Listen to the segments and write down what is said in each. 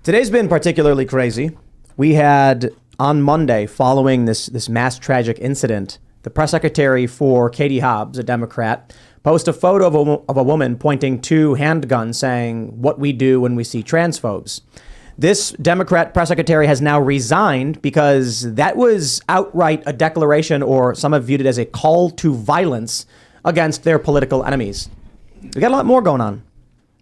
Today's been particularly crazy. We had on Monday, following this mass tragic incident, the press secretary for Katie Hobbs, a Democrat, post a photo of a woman pointing to handguns saying, "What we do when we see transphobes." This Democrat press secretary has now resigned because that was outright a declaration, or some have viewed it as a call to violence against their political enemies. We got a lot more going on.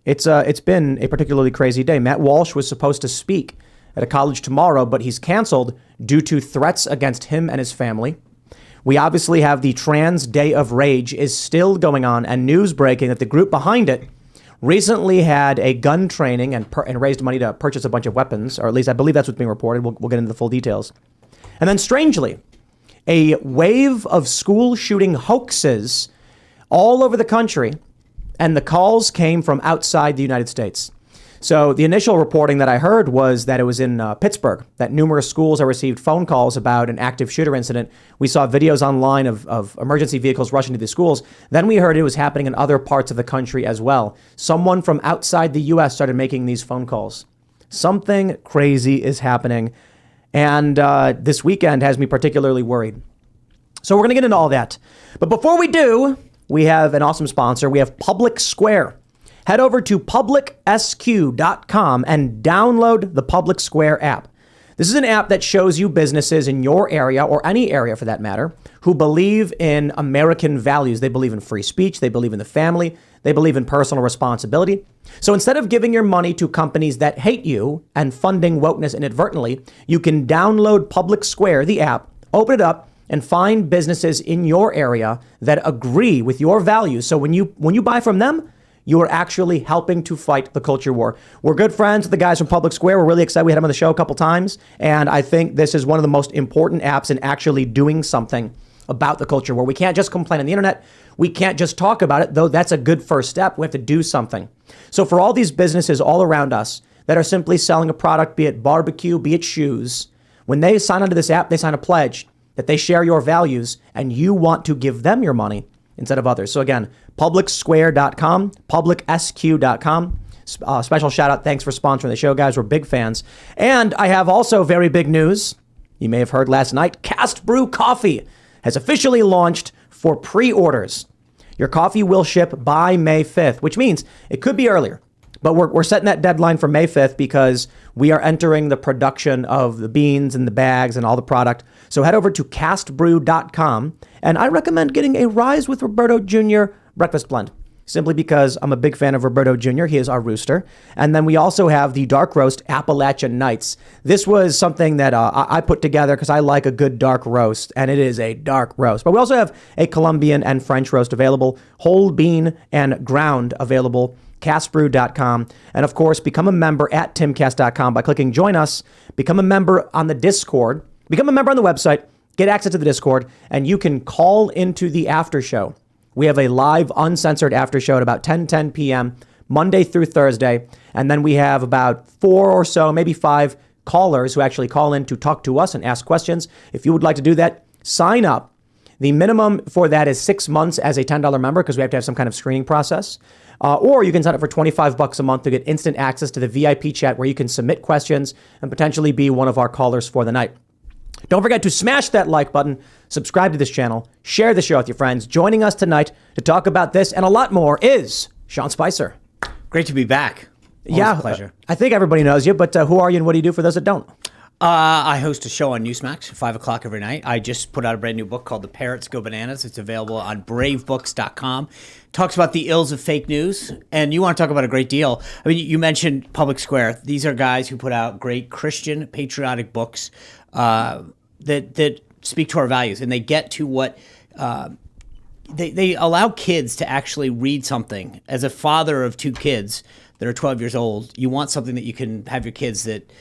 It's been a particularly crazy day. Matt Walsh was supposed to speak at a college tomorrow, but he's canceled due to threats against him and his family. We obviously have the Trans Day of Rage is still going on, and news breaking that the group behind it recently had a gun training and raised money to purchase a bunch of weapons, or at least I believe that's what's being reported. We'll get into the full details. And then strangely, a wave of school shooting hoaxes all over the country, and the calls came from outside the United States. So the initial reporting that I heard was that it was in Pittsburgh, that numerous schools have received phone calls about an active shooter incident. We saw videos online of emergency vehicles rushing to the schools. Then we heard it was happening in other parts of the country as well. Someone from outside the U.S. started making these phone calls. Something crazy is happening. And this weekend has me particularly worried. So we're going to get into all that. But before we do, we have an awesome sponsor. We have Public Square. Head over to publicsq.com and download the Public Square app. This is an app that shows you businesses in your area, or any area for that matter, who believe in American values. They believe in free speech. They believe in the family. They believe in personal responsibility. So instead of giving your money to companies that hate you and funding wokeness inadvertently, you can download Public Square, the app, open it up, and find businesses in your area that agree with your values. So when you buy from them, you are actually helping to fight the culture war. We're good friends with the guys from Public Square. We're really excited. We had them on the show a couple times. And I think this is one of the most important apps in actually doing something about the culture war. We can't just complain on the internet. We can't just talk about it, though that's a good first step. We have to do something. So for all these businesses all around us that are simply selling a product, be it barbecue, be it shoes, when they sign onto this app, they sign a pledge that they share your values and you want to give them your money instead of others. So again, publicsquare.com, publicsq.com. Special shout out. Thanks for sponsoring the show, guys. We're big fans. And I have also very big news. You may have heard last night, Cast Brew Coffee has officially launched for pre-orders. Your coffee will ship by May 5th, which means it could be earlier. But we're setting that deadline for May 5th because we are entering the production of the beans and the bags and all the product. So head over to castbrew.com, and I recommend getting a Rise with Roberto Jr. breakfast blend, simply because I'm a big fan of Roberto Jr. He is our rooster. And then we also have the dark roast Appalachian Nights. This was something that I put together because I like a good dark roast, and it is a dark roast. But we also have a Colombian and French roast available, whole bean and ground available, castbrew.com. And of course, become a member at timcast.com by clicking join us, become a member on the Discord, become a member on the website, get access to the Discord, and you can call into the after show. We have a live uncensored after show at about 10 p.m. Monday through Thursday. And then we have about 4 or so, maybe 5 callers who actually call in to talk to us and ask questions. If you would like to do that, sign up. The minimum for that is 6 months as a $10 member because we have to have some kind of screening process. Or you can sign up for $25 a month to get instant access to the VIP chat where you can submit questions and potentially be one of our callers for the night. Don't forget to smash that like button, subscribe to this channel, share the show with your friends. Joining us tonight to talk about this and a lot more is Sean Spicer. Great to be back. Always a pleasure. I think everybody knows you, but who are you and what do you do for those that don't? I host a show on Newsmax at 5 o'clock every night. I just put out a brand new book called The Parrots Go Bananas. It's available on bravebooks.com. Talks about the ills of fake news. And you want to talk about a great deal. I mean, you mentioned Public Square. These are guys who put out great Christian patriotic books that speak to our values. And they get to what they allow kids to actually read something. As a father of 2 kids that are 12 years old, you want something that you can have your kids that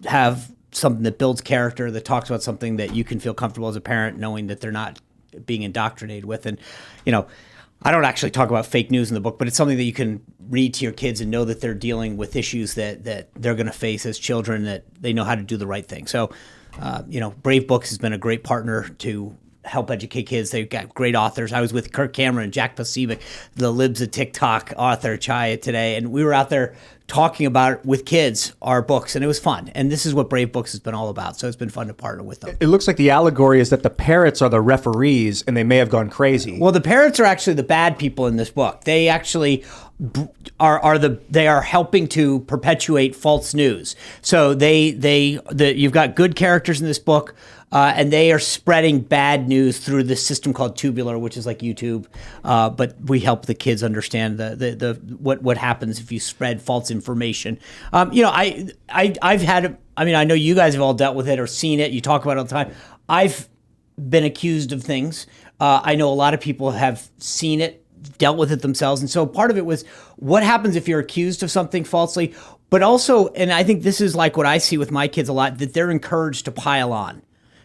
have something that builds character, that talks about something that you can feel comfortable as a parent knowing that they're not being indoctrinated with. And, you know, I don't actually talk about fake news in the book, but it's something that you can read to your kids and know that they're dealing with issues that they're going to face as children, that they know how to do the right thing. So, Brave Books has been a great partner to help educate kids. They've got great authors. I was with Kirk Cameron, Jack Pacific, the Libs of TikTok author, Chaya, today, and we were out there talking about with kids our books, and it was fun. And this is what Brave Books has been all about. So it's been fun to partner with them. It looks like the allegory is that the parrots are the referees and they may have gone crazy. Well, the parrots are actually the bad people in this book. They actually they are helping to perpetuate false news. So you've got good characters in this book, and they are spreading bad news through this system called Tubular, which is like YouTube. But we help the kids understand what happens if you spread false information. I've had. I mean, I know you guys have all dealt with it or seen it. You talk about it all the time. I've been accused of things. I know a lot of people have seen it, dealt with it themselves. And so part of it was what happens if you're accused of something falsely, but also, and I think this is like what I see with my kids a lot, that they're encouraged to pile on.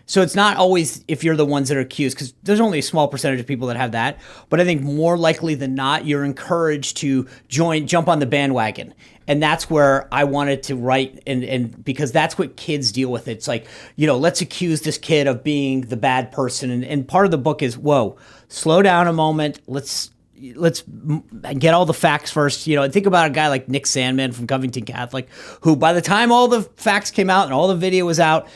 So it's not always if you're the ones that are accused, because there's only a small percentage of people that have that. But I think more likely than not, you're encouraged to jump on the bandwagon. And that's where I wanted to write, and because that's what kids deal with. It's like, let's accuse this kid of being the bad person. And part of the book is, whoa, slow down a moment. Let's get all the facts first. Think about a guy like Nick Sandman from Covington Catholic, who by the time all the facts came out and all the video was out,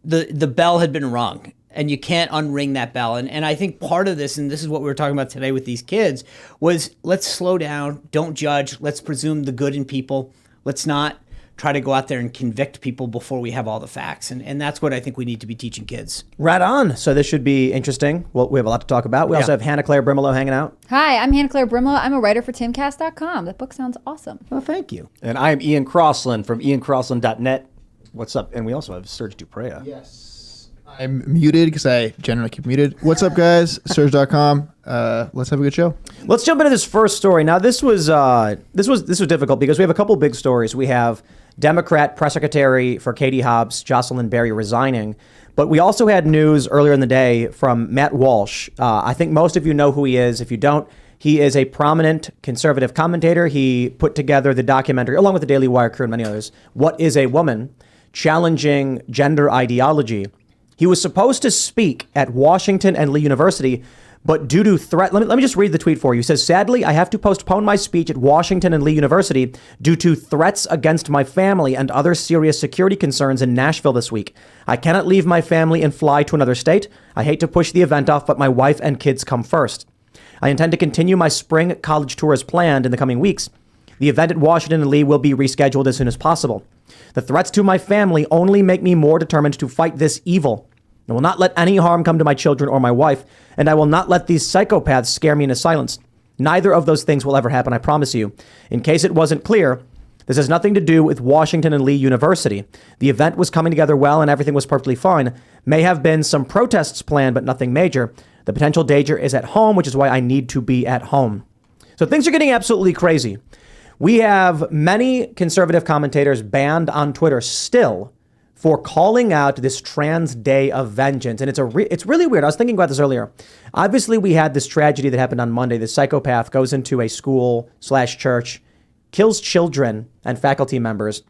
the bell had been rung, and you can't unring that bell. And I think part of this, and this is what we were talking about today with these kids, was let's slow down, don't judge, let's presume the good in people. Let's not try to go out there and convict people before we have all the facts. And that's what I think we need to be teaching kids. Right on. So this should be interesting. Well, we have a lot to talk about. We also have Hannah Claire Brimelow hanging out. Hi, I'm Hannah Claire Brimelow. I'm a writer for Timcast.com. That book sounds awesome. Well, thank you. And I'm Ian Crossland from iancrossland.net. What's up? And we also have Serge Duprea. Yes. I'm muted because I generally keep muted. What's up, guys? Serge.com. Let's have a good show. Let's jump into this first story. Now, this was difficult because we have a couple big stories. We have Democrat press secretary for Katie Hobbs, Jocelyn Berry, resigning. But we also had news earlier in the day from Matt Walsh. I think most of you know who he is. If you don't, he is a prominent conservative commentator. He put together the documentary, along with the Daily Wire crew and many others, What is a Woman? Challenging Gender Ideology. He was supposed to speak at Washington and Lee University, but due to threat, let me just read the tweet for you. He says, sadly, I have to postpone my speech at Washington and Lee University due to threats against my family and other serious security concerns in Nashville this week. I cannot leave my family and fly to another state. I hate to push the event off, but my wife and kids come first. I intend to continue my spring college tour as planned in the coming weeks. The event at Washington and Lee will be rescheduled as soon as possible. The threats to my family only make me more determined to fight this evil. I will not let any harm come to my children or my wife, and I will not let these psychopaths scare me into silence. Neither of those things will ever happen, I promise you. In case it wasn't clear, this has nothing to do with Washington and Lee University. The event was coming together well and everything was perfectly fine. May have been some protests planned, but nothing major. The potential danger is at home, which is why I need to be at home. So things are getting absolutely crazy. We have many conservative commentators banned on Twitter still for calling out this trans day of vengeance. And it's really weird. I was thinking about this earlier. Obviously, we had this tragedy that happened on Monday. This psychopath goes into a school/church, kills children and faculty members.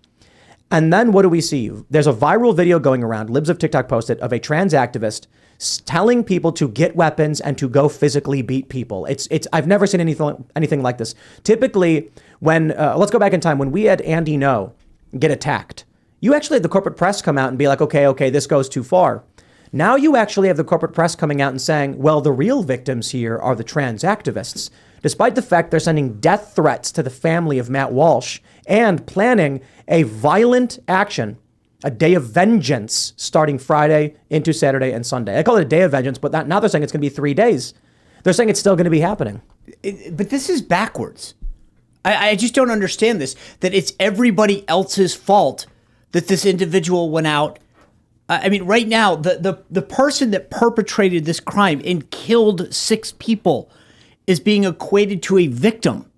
And then what do we see? There's a viral video going around, Libs of TikTok posted, of a trans activist telling people to get weapons and to go physically beat people. I've never seen anything like this. Typically, when let's go back in time, when we had Andy Ngo get attacked, you actually had the corporate press come out and be like, okay, this goes too far. Now you actually have the corporate press coming out and saying, well, the real victims here are the trans activists, despite the fact they're sending death threats to the family of Matt Walsh and planning a violent action, a day of vengeance starting Friday into Saturday and Sunday. I call it a day of vengeance, but now they're saying it's going to be 3 days. They're saying it's still going to be happening. But this is backwards. I just don't understand this, that it's everybody else's fault that this individual went out. I mean, right now, the person that perpetrated this crime and killed 6 people is being equated to a victim.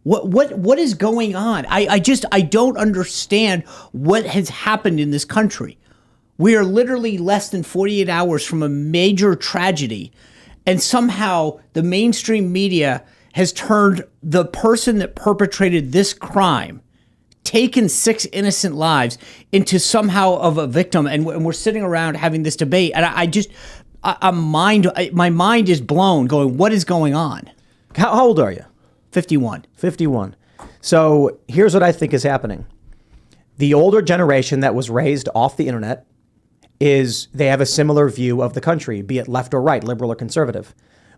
What is going on? I don't understand what has happened in this country. We are literally less than 48 hours from a major tragedy, and somehow the mainstream media has turned the person that perpetrated this crime, taken 6 innocent lives, into somehow of a victim, and we're sitting around having this debate, and my mind is blown, going, what is going on? How old are you? 51. 51. So here's what I think is happening. The older generation that was raised off the internet they have a similar view of the country, be it left or right, liberal or conservative.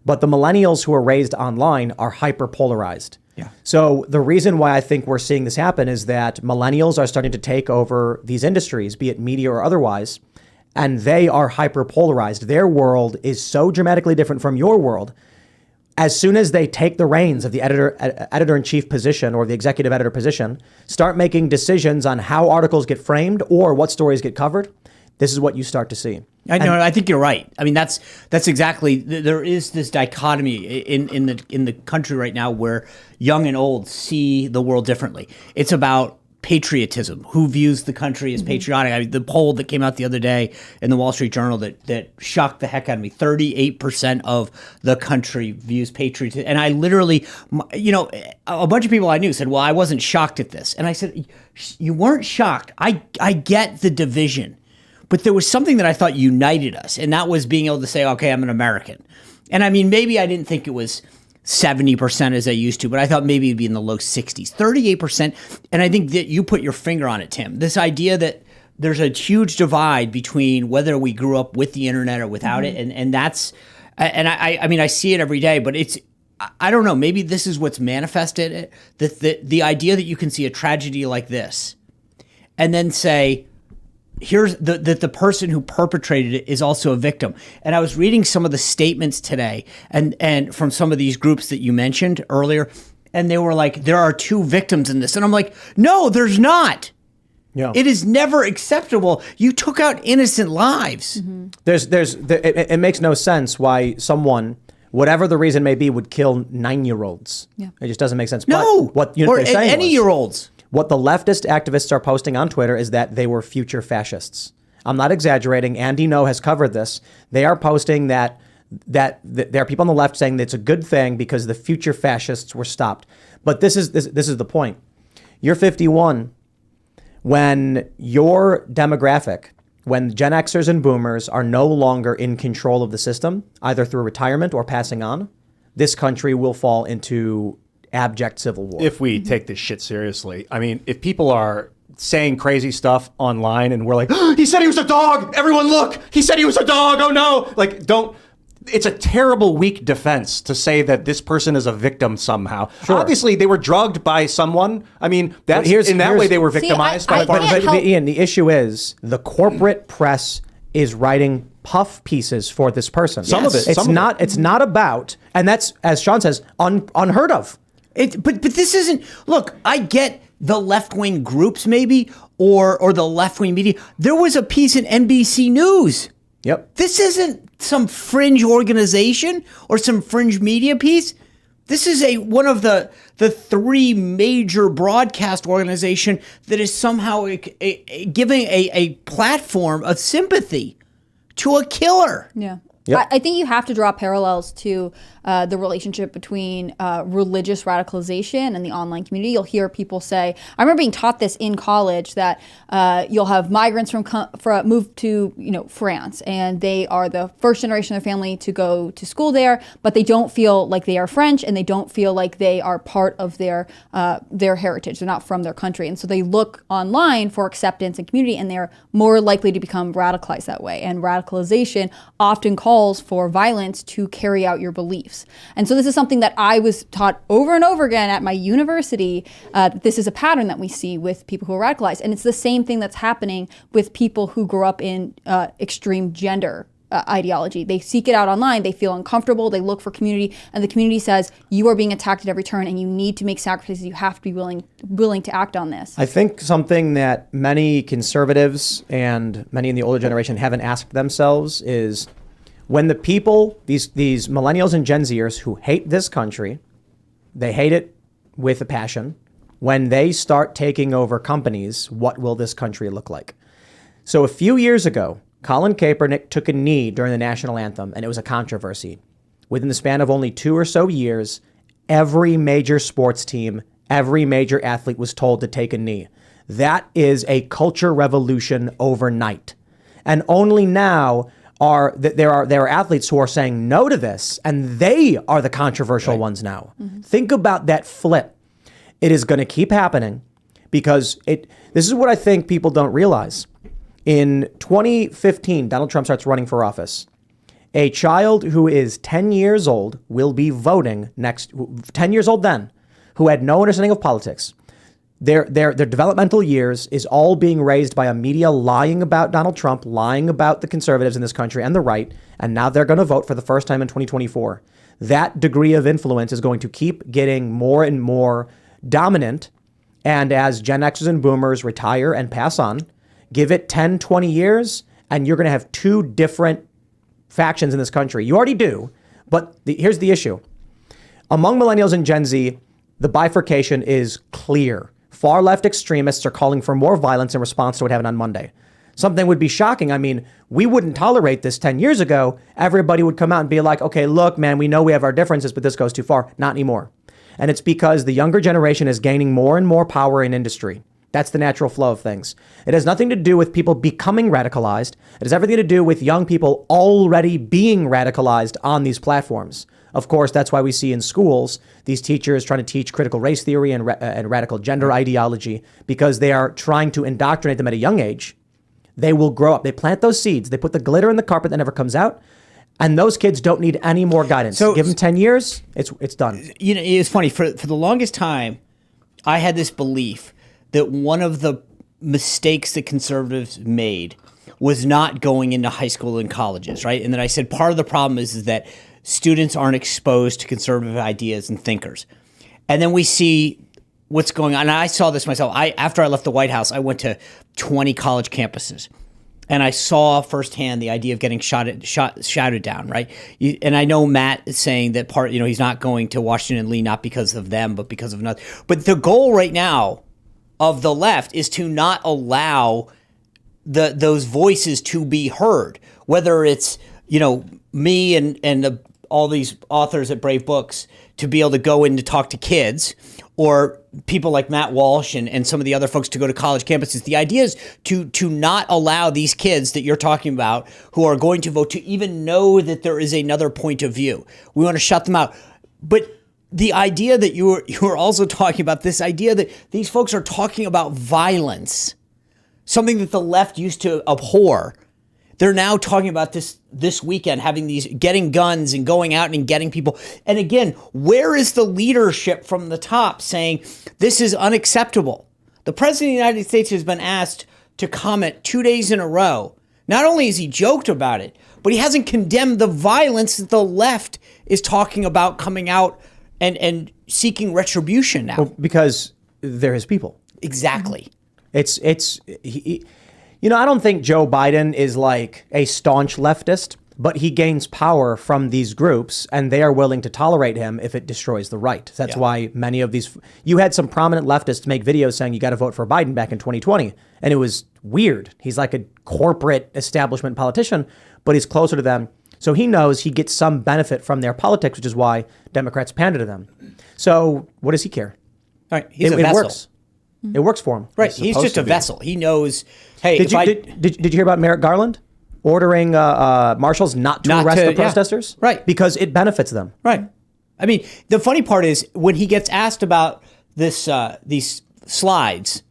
But the millennials who are raised online are hyper-polarized. Yeah. So the reason why I think we're seeing this happen is that millennials are starting to take over these industries, be it media or otherwise, and they are hyper-polarized. Their world is so dramatically different from your world. As soon as they take the reins of the editor-in-chief position or the executive editor position, start making decisions on how articles get framed or what stories get covered, this is what you start to see. I think you're right. I mean, that's exactly. There is this dichotomy in the country right now where young and old see the world differently. It's about patriotism. Who views the country as patriotic? I mean, the poll that came out the other day in the Wall Street Journal that shocked the heck out of me. 38% of the country views patriotism, and I literally, a bunch of people I knew said, "Well, I wasn't shocked at this," and I said, "You weren't shocked. I get the division." But there was something that I thought united us, and that was being able to say, okay, I'm an American. And I mean, maybe I didn't think it was 70% as I used to, but I thought maybe it'd be in the low 60s, 38%. And I think that you put your finger on it, Tim. This idea that there's a huge divide between whether we grew up with the internet or without it. And that's, and I mean, I see it every day, but I don't know, maybe this is what's manifested, the idea that you can see a tragedy like this and then say, here's the person who perpetrated it is also a victim. And I was reading some of the statements today and from some of these groups that you mentioned earlier, and they were like, there are two victims in this. And I'm like, no, there's not. Yeah. It is never acceptable. You took out innocent lives. Mm-hmm. It makes no sense why someone, whatever the reason may be, would kill 9-year-olds. Yeah. It just doesn't make sense. No, but what or any year olds. What the leftist activists are posting on Twitter is that they were future fascists. I'm not exaggerating. Andy No has covered this. They are posting that there are people on the left saying that it's a good thing because the future fascists were stopped. But this is the point. You're 51. When your demographic, when Gen Xers and Boomers are no longer in control of the system, either through retirement or passing on, this country will fall into abject civil war. If we take this shit seriously. I mean, if people are saying crazy stuff online and we're like, oh, he said he was a dog. Everyone look, he said he was a dog. Oh no. Like, it's a terrible weak defense to say that this person is a victim somehow. Sure. Obviously, they were drugged by someone. I mean, in that way they were victimized. But Ian, the issue is the corporate press is writing puff pieces for this person. Some of it. It's not about, and that's, as Sean says, unheard of. But this isn't, look, I get the left-wing groups maybe, or the left-wing media. There was a piece in NBC News. Yep. This isn't some fringe organization or some fringe media piece. This is one of the three major broadcast organization that is somehow giving a platform of sympathy to a killer. Yeah. Yep. I think you have to draw parallels to the relationship between religious radicalization and the online community. You'll hear people say, I remember being taught this in college, that you'll have migrants move to France, and they are the first generation of their family to go to school there, but they don't feel like they are French, and they don't feel like they are part of their heritage. They're not from their country. And so they look online for acceptance and community, and they're more likely to become radicalized that way. And radicalization often calls for violence to carry out your beliefs. And so this is something that I was taught over and over again at my university. This is a pattern that we see with people who are radicalized. And it's the same thing that's happening with people who grow up in extreme gender ideology. They seek it out online. They feel uncomfortable. They look for community. And the community says, you are being attacked at every turn and you need to make sacrifices. You have to be willing to act on this. I think something that many conservatives and many in the older generation haven't asked themselves is, when the people, these millennials and Gen Zers who hate this country, they hate it with a passion. When they start taking over companies, what will this country look like? So a few years ago, Colin Kaepernick took a knee during the national anthem, and it was a controversy. Within the span of only 2 or so years, every major sports team, every major athlete was told to take a knee. That is a culture revolution overnight. And only now there are athletes who are saying no to this, and they are the controversial ones now. Mm-hmm. Think about that flip. It is going to keep happening because this is what I think people don't realize. In 2015, Donald Trump starts running for office. A child who is 10 years old will be voting 10 years old then, who had no understanding of politics. Their developmental years is all being raised by a media lying about Donald Trump, lying about the conservatives in this country and the right, and now they're going to vote for the first time in 2024. That degree of influence is going to keep getting more and more dominant, and as Gen Xers and Boomers retire and pass on, give it 10, 20 years, and you're going to have two different factions in this country. You already do, but here's the issue. Among millennials and Gen Z, the bifurcation is clear. Far left extremists are calling for more violence in response to what happened on Monday. Something would be shocking. I mean, we wouldn't tolerate this 10 years ago. Everybody would come out and be like, okay, look, man, we know we have our differences, but this goes too far. Not anymore. And it's because the younger generation is gaining more and more power in industry. That's the natural flow of things. It has nothing to do with people becoming radicalized. It has everything to do with young people already being radicalized on these platforms. Of course, that's why we see in schools these teachers trying to teach critical race theory and radical gender ideology, because they are trying to indoctrinate them at a young age. They will grow up. They plant those seeds. They put the glitter in the carpet that never comes out. And those kids don't need any more guidance. So give them 10 years, it's done. You know, it's funny. For the longest time, I had this belief that one of the mistakes that conservatives made was not going into high school and colleges, right? And then I said part of the problem is that students aren't exposed to conservative ideas and thinkers. And then we see what's going on. And I saw this myself. After I left the White House, I went to 20 college campuses. And I saw firsthand the idea of getting shouted down, right? And I know Matt is saying that he's not going to Washington Lee, not because of them, but because of another. But the goal right now of the left is to not allow those voices to be heard, whether it's, me and all these authors at Brave Books to be able to go in to talk to kids, or people like Matt Walsh and some of the other folks to go to college campuses. The idea is to not allow these kids that you're talking about who are going to vote to even know that there is another point of view. We want to shut them out. But the idea that you were also talking about, this idea that these folks are talking about violence, something that the left used to abhor. They're now talking about this weekend, getting guns and going out and getting people. And again, where is the leadership from the top saying this is unacceptable? The president of the United States has been asked to comment 2 days in a row. Not only has he joked about it, but he hasn't condemned the violence that the left is talking about coming out and seeking retribution now. Well, because they're his people. Exactly. I don't think Joe Biden is like a staunch leftist, but he gains power from these groups, and they are willing to tolerate him if it destroys the right. That's why many of these, you had some prominent leftists make videos saying you got to vote for Biden back in 2020. And it was weird. He's like a corporate establishment politician, but he's closer to them. So he knows he gets some benefit from their politics, which is why Democrats pander to them. So what does he care? All right, he's a vessel. It works. It works for him. Right, he's just a vessel. He knows, hey, did you hear about Merrick Garland ordering marshals not to arrest the protesters? Yeah. Right. Because it benefits them. Right. I mean, the funny part is when he gets asked about these slides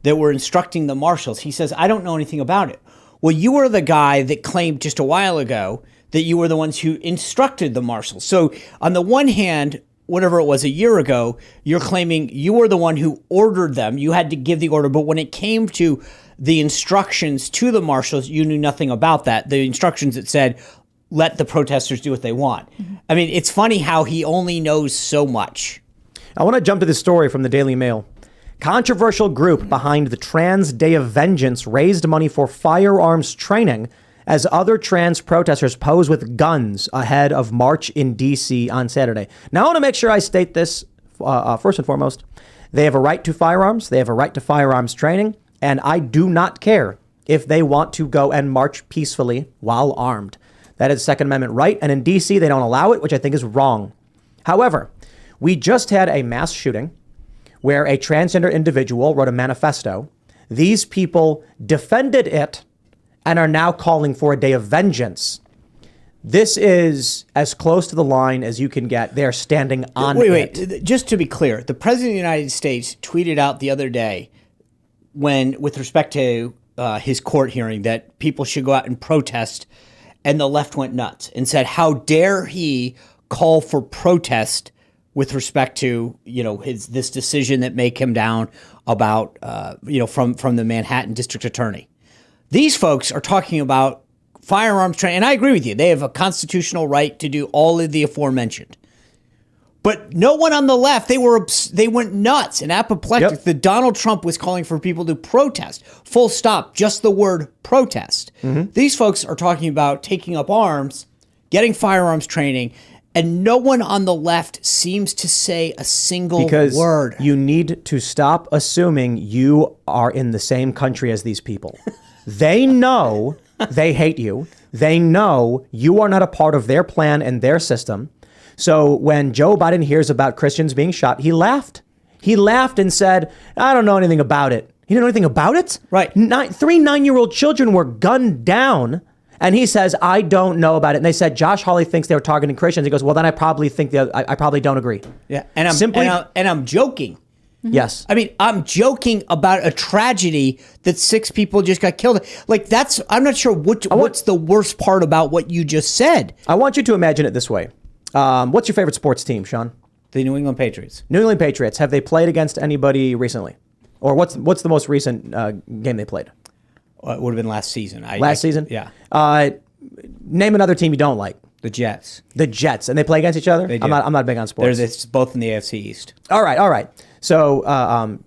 that were instructing the marshals, he says, I don't know anything about it. Well, you were the guy that claimed just a while ago that you were the ones who instructed the marshals. So on the one hand, whatever it was a year ago, you're claiming you were the one who ordered them. You had to give the order. But when it came to the instructions to the marshals, you knew nothing about that. The instructions that said, let the protesters do what they want. Mm-hmm. I mean, it's funny how he only knows so much. I want to jump to this story from the Daily Mail. Controversial group behind the Trans Day of Vengeance raised money for firearms training as other trans protesters pose with guns ahead of march in D.C. on Saturday. Now, I want to make sure I state this first and foremost. They have a right to firearms. They have a right to firearms training. And I do not care if they want to go and march peacefully while armed. That is Second Amendment right. And in D.C., they don't allow it, which I think is wrong. However, we just had a mass shooting where a transgender individual wrote a manifesto. These people defended it and are now calling for a day of vengeance. This is as close to the line as you can get. They're standing on it. Wait. Just to be clear, the President of the United States tweeted out the other day with respect to his court hearing that people should go out and protest, and the left went nuts and said, how dare he call for protest with respect to, this decision that may come down about, from the Manhattan District Attorney. These folks are talking about firearms training, and I agree with you. They have a constitutional right to do all of the aforementioned. But no one on the left, they went nuts and apoplectic. Yep. That Donald Trump was calling for people to protest. Full stop. Just the word protest. Mm-hmm. These folks are talking about taking up arms, getting firearms training, and no one on the left seems to say a single word. Because you need to stop assuming you are in the same country as these people. They know they hate you. They know you are not a part of their plan and their system. So when Joe Biden hears about Christians being shot, he laughed. He laughed and said, I don't know anything about it. He didn't know anything about it? Right. 3 9-year-old children were gunned down. And he says, I don't know about it. And they said, Josh Hawley thinks they were targeting Christians. He goes, well, then I probably think I probably don't agree. Yeah. And I'm joking. Yes. I mean, I'm joking about a tragedy that 6 people just got killed. Like, I'm not sure what's the worst part about what you just said. I want you to imagine it this way. What's your favorite sports team, Sean? The New England Patriots. New England Patriots. Have they played against anybody recently? Or what's the most recent game they played? It would have been last season. Last season? Yeah. Name another team you don't like. The Jets. The Jets. And they play against each other? They do. I'm not big on sports. It's both in the AFC East. All right. So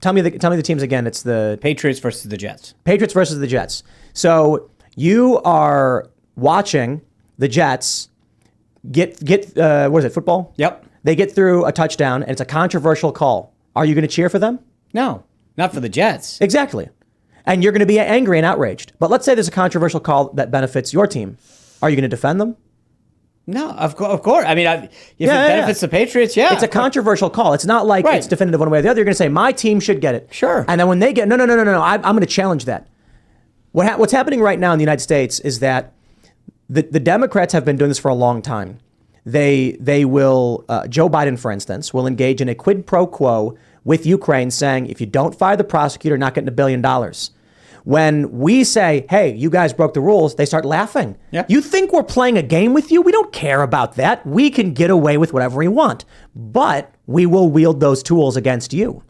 tell me the teams again. It's the Patriots versus the Jets. Patriots versus the Jets. So you are watching the Jets get what is it, football? Yep. They get through a touchdown, and it's a controversial call. Are you going to cheer for them? No, not for the Jets. Exactly. And you're going to be angry and outraged. But let's say there's a controversial call that benefits your team. Are you going to defend them? No, of course. I mean, if it benefits the Patriots, yeah. It's a controversial call. It's not like it's definitive one way or the other. You're going to say, my team should get it. Sure. And then when they get, no, I'm going to challenge that. What's happening right now in the United States is that the Democrats have been doing this for a long time. They will, Joe Biden, for instance, will engage in a quid pro quo with Ukraine saying, if you don't fire the prosecutor, you're not getting $1 billion. When we say, hey, you guys broke the rules, they start laughing. Yeah. You think we're playing a game with you? We don't care about that. We can get away with whatever we want, but we will wield those tools against you.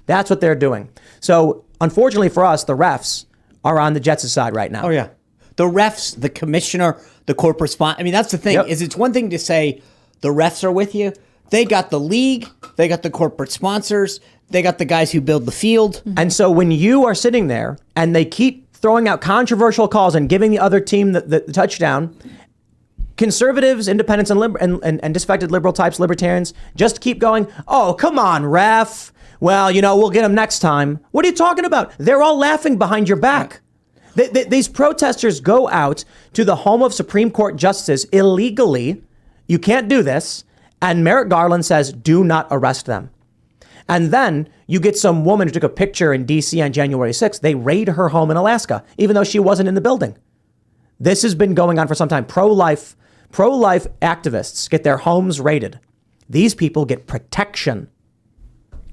That's what they're doing. So unfortunately for us, the refs are on the Jets' side right now. Oh, yeah. The refs, the commissioner, the corporate sponsor. I mean, that's the thing, is it's one thing to say the refs are with you. They got the league. They got the corporate sponsors. They got the guys who build the field. And so when you are sitting there and they keep throwing out controversial calls and giving the other team the touchdown, conservatives, independents, and disaffected liberal types, libertarians, just keep going, oh, come on, ref. Well, we'll get them next time. What are you talking about? They're all laughing behind your back. These protesters go out to the home of Supreme Court justices illegally. You can't do this. And Merrick Garland says, do not arrest them. And then you get some woman who took a picture in D.C. on January 6th. They raid her home in Alaska, even though she wasn't in the building. This has been going on for some time. Pro-life activists get their homes raided. These people get protection.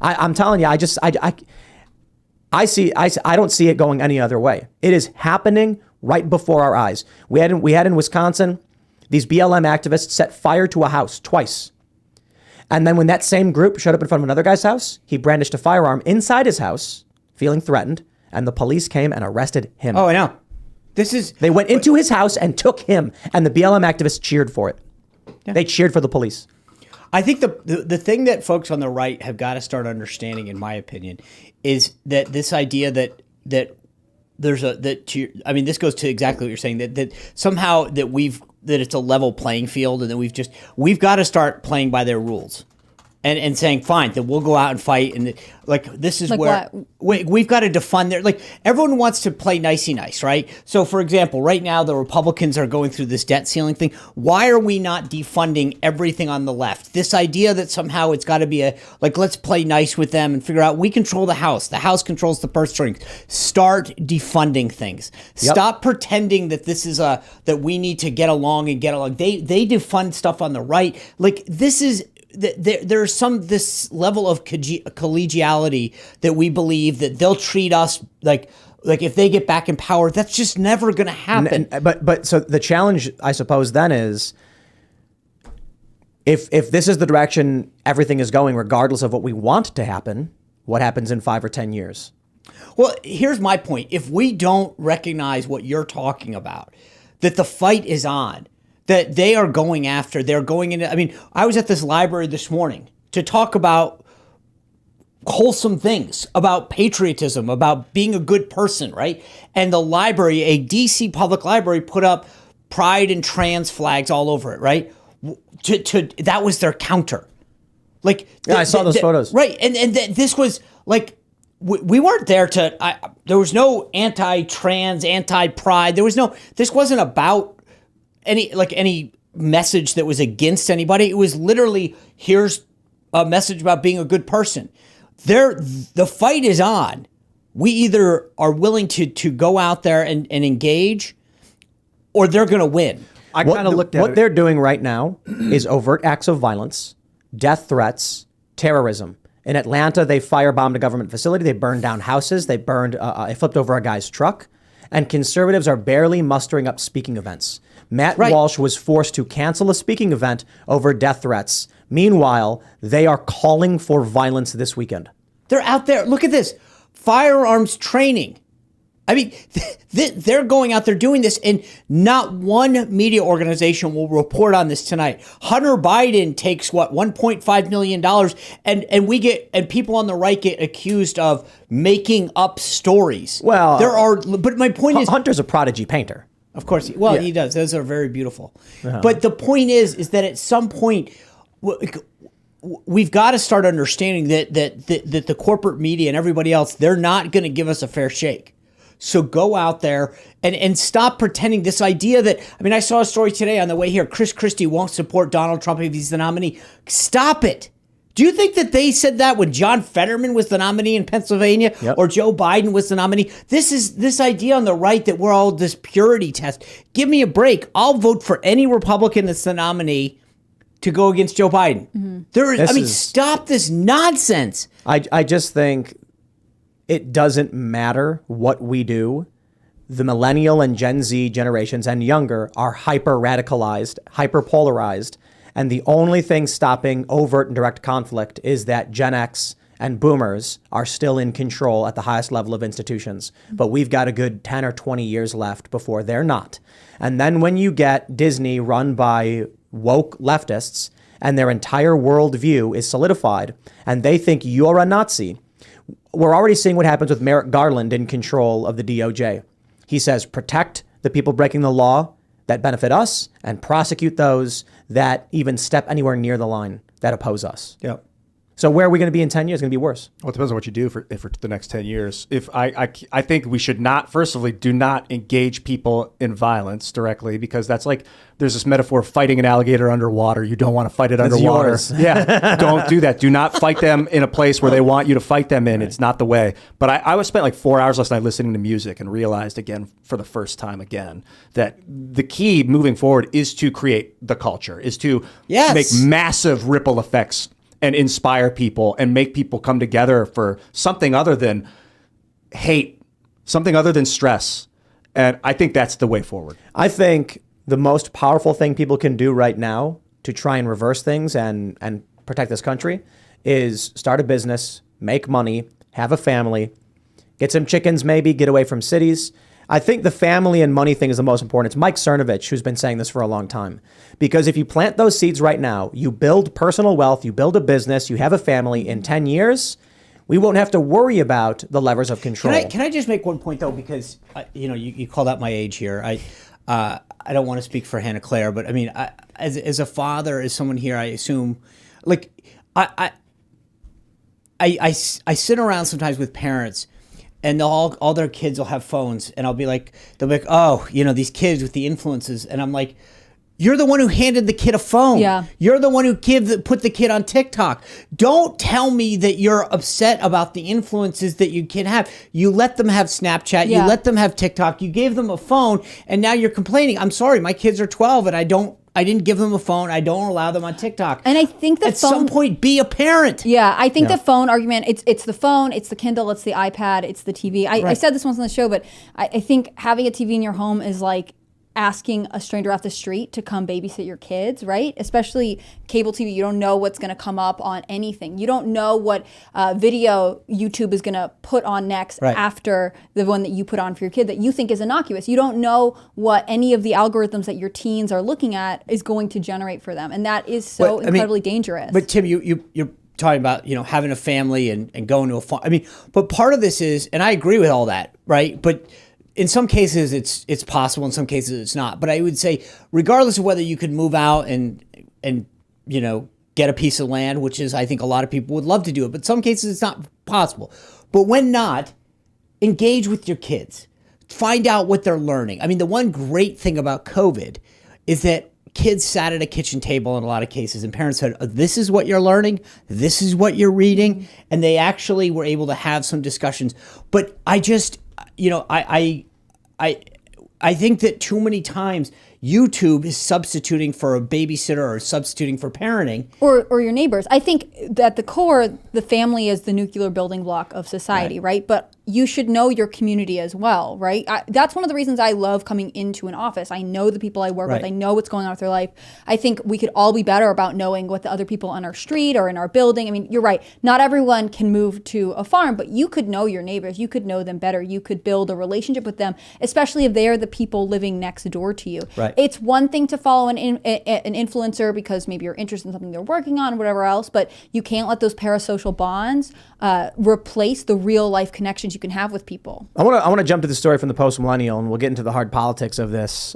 I'm telling you, I don't see it going any other way. It is happening right before our eyes. We had in Wisconsin, these BLM activists set fire to a house twice. And then when that same group showed up in front of another guy's house, he brandished a firearm inside his house, feeling threatened, and the police came and arrested him. Oh, I know. They went into his house and took him, and the BLM activists cheered for it. Yeah. They cheered for the police. I think the thing that folks on the right have got to start understanding, in my opinion, is that this idea that there's this goes to exactly what you're saying, that somehow that it's a level playing field, and that we've got to start playing by their rules. and saying, fine, then we'll go out and fight. And like, this is Like where we've got to defund their, like, everyone wants to play nicey nice, right? So for example, right now the Republicans are going through this debt ceiling thing. Why are we not defunding everything on the left? This idea that somehow it's got to be let's play nice with them and figure out we control the House. The House controls the purse strings. Start defunding things. Yep. Stop pretending that this is that we need to get along and get along. They defund stuff on the right. Like, this is, there's this level of collegiality that we believe that they'll treat us like if they get back in power. That's just never going to happen. But so the challenge, I suppose, then is if this is the direction everything is going, regardless of what we want to happen, what happens in 5 or 10 years? Well, here's my point. If we don't recognize what you're talking about, that the fight is on, that they are going after, they're going into, I mean, I was at this library this morning to talk about wholesome things, about patriotism, about being a good person, right? And the library, a DC public library, put up pride and trans flags all over it, right? That was their counter. Like, yeah, I saw those photos. Right. And this was like, we weren't there there was no anti-trans, anti-pride. This wasn't about any message that was against anybody. It was literally, here's a message about being a good person. The fight is on. We either are willing to go out there and engage, or they're going to win. I kind of looked at what they're doing right now is overt acts of violence, death threats, terrorism. In Atlanta, they firebombed a government facility. They burned down houses. They flipped over a guy's truck. And conservatives are barely mustering up speaking events. Matt Walsh was forced to cancel a speaking event over death threats. Meanwhile, they are calling for violence this weekend. They're out there. Look at this. Firearms training. I mean, they're going out there doing this, and not one media organization will report on this tonight. Hunter Biden takes $1.5 million, and people on the right get accused of making up stories. Well, but my point is, Hunter's a prodigy painter. Of course, he does. Those are very beautiful. Uh-huh. But the point is that at some point, we've got to start understanding that the corporate media and everybody else, they're not going to give us a fair shake. So go out there and stop pretending this idea that, I mean, I saw a story today on the way here. Chris Christie won't support Donald Trump if he's the nominee. Stop it. Do you think that they said that when John Fetterman was the nominee in Pennsylvania or Joe Biden was the nominee? This is this idea on the right that we're all this purity test. Give me a break. I'll vote for any Republican that's the nominee to go against Joe Biden. Mm-hmm. Stop this nonsense. I just think it doesn't matter what we do. The millennial and Gen Z generations and younger are hyper-radicalized, hyper-polarized, and the only thing stopping overt and direct conflict is that Gen X and boomers are still in control at the highest level of institutions. But we've got a good 10 or 20 years left before they're not. And then when you get Disney run by woke leftists and their entire worldview is solidified and they think you're a Nazi, we're already seeing what happens with Merrick Garland in control of the DOJ. He says, protect the people breaking the law that benefit us and prosecute those that even step anywhere near the line that oppose us. Yep. So where are we going to be in 10 years? It's going to be worse. Well, it depends on what you do for the next 10 years. If I think we should not, first of all, do not engage people in violence directly, because that's like, there's this metaphor of fighting an alligator underwater. You don't want to fight it underwater. Yours. Yeah, don't do that. Do not fight them in a place where they want you to fight them in. Right. It's not the way. But I was spent like 4 hours last night listening to music and realized again, for the first time again, that the key moving forward is to create the culture, is to make massive ripple effects and inspire people and make people come together for something other than hate, something other than stress. And I think that's the way forward. I think the most powerful thing people can do right now to try and reverse things and protect this country is start a business, make money, have a family, get some chickens maybe, get away from cities. I think the family and money thing is the most important. It's Mike Cernovich who's been saying this for a long time. Because if you plant those seeds right now, you build personal wealth, you build a business, you have a family, in 10 years, we won't have to worry about the levers of control. Can I just make one point, though? Because, you called out my age here. I don't want to speak for Hannah Claire, but I mean, as a father, as someone here, I assume, like, I sit around sometimes with parents, and all their kids will have phones, and they'll be like, oh, these kids with the influences, and I'm like, you're the one who handed the kid a phone. Yeah. You're the one who put the kid on TikTok. Don't tell me that you're upset about the influences that your kid have. You let them have Snapchat. Yeah. You let them have TikTok. You gave them a phone, and now you're complaining. I'm sorry, my kids are 12, and I didn't give them a phone. I don't allow them on TikTok. And I think at some point, be a parent. Yeah, I think the phone argument, it's the phone, it's the Kindle, it's the iPad, it's the TV. I said this once on the show, but I think having a TV in your home is like asking a stranger off the street to come babysit your kids, right? Especially cable TV. You don't know what's going to come up on anything. You don't know what video YouTube is going to put on next after the one that you put on for your kid that you think is innocuous. You don't know what any of the algorithms that your teens are looking at is going to generate for them. And that is so incredibly dangerous. But Tim, you're talking about, having a family and going to a farm. But part of this is, and I agree with all that, right? But in some cases, it's possible. In some cases, it's not. But I would say, regardless of whether you could move out and get a piece of land, which is, I think, a lot of people would love to do it. But some cases, it's not possible. But when not, engage with your kids. Find out what they're learning. The one great thing about COVID is that kids sat at a kitchen table in a lot of cases, and parents said, this is what you're learning, this is what you're reading, and they actually were able to have some discussions. But I just, I think that too many times YouTube is substituting for a babysitter or substituting for parenting. Or your neighbors. I think that at the core, the family is the nuclear building block of society, right? But you should know your community as well, right? That's one of the reasons I love coming into an office. I know the people I work with. I know what's going on with their life. I think we could all be better about knowing what the other people on our street or in our building. You're right. Not everyone can move to a farm, but you could know your neighbors. You could know them better. You could build a relationship with them, especially if they are the people living next door to you. Right. It's one thing to follow an influencer because maybe you're interested in something they're working on or whatever else, but you can't let those parasocial bonds replace the real life connections you can have with people. I want to jump to the story from the Post Millennial, and we'll get into the hard politics of this.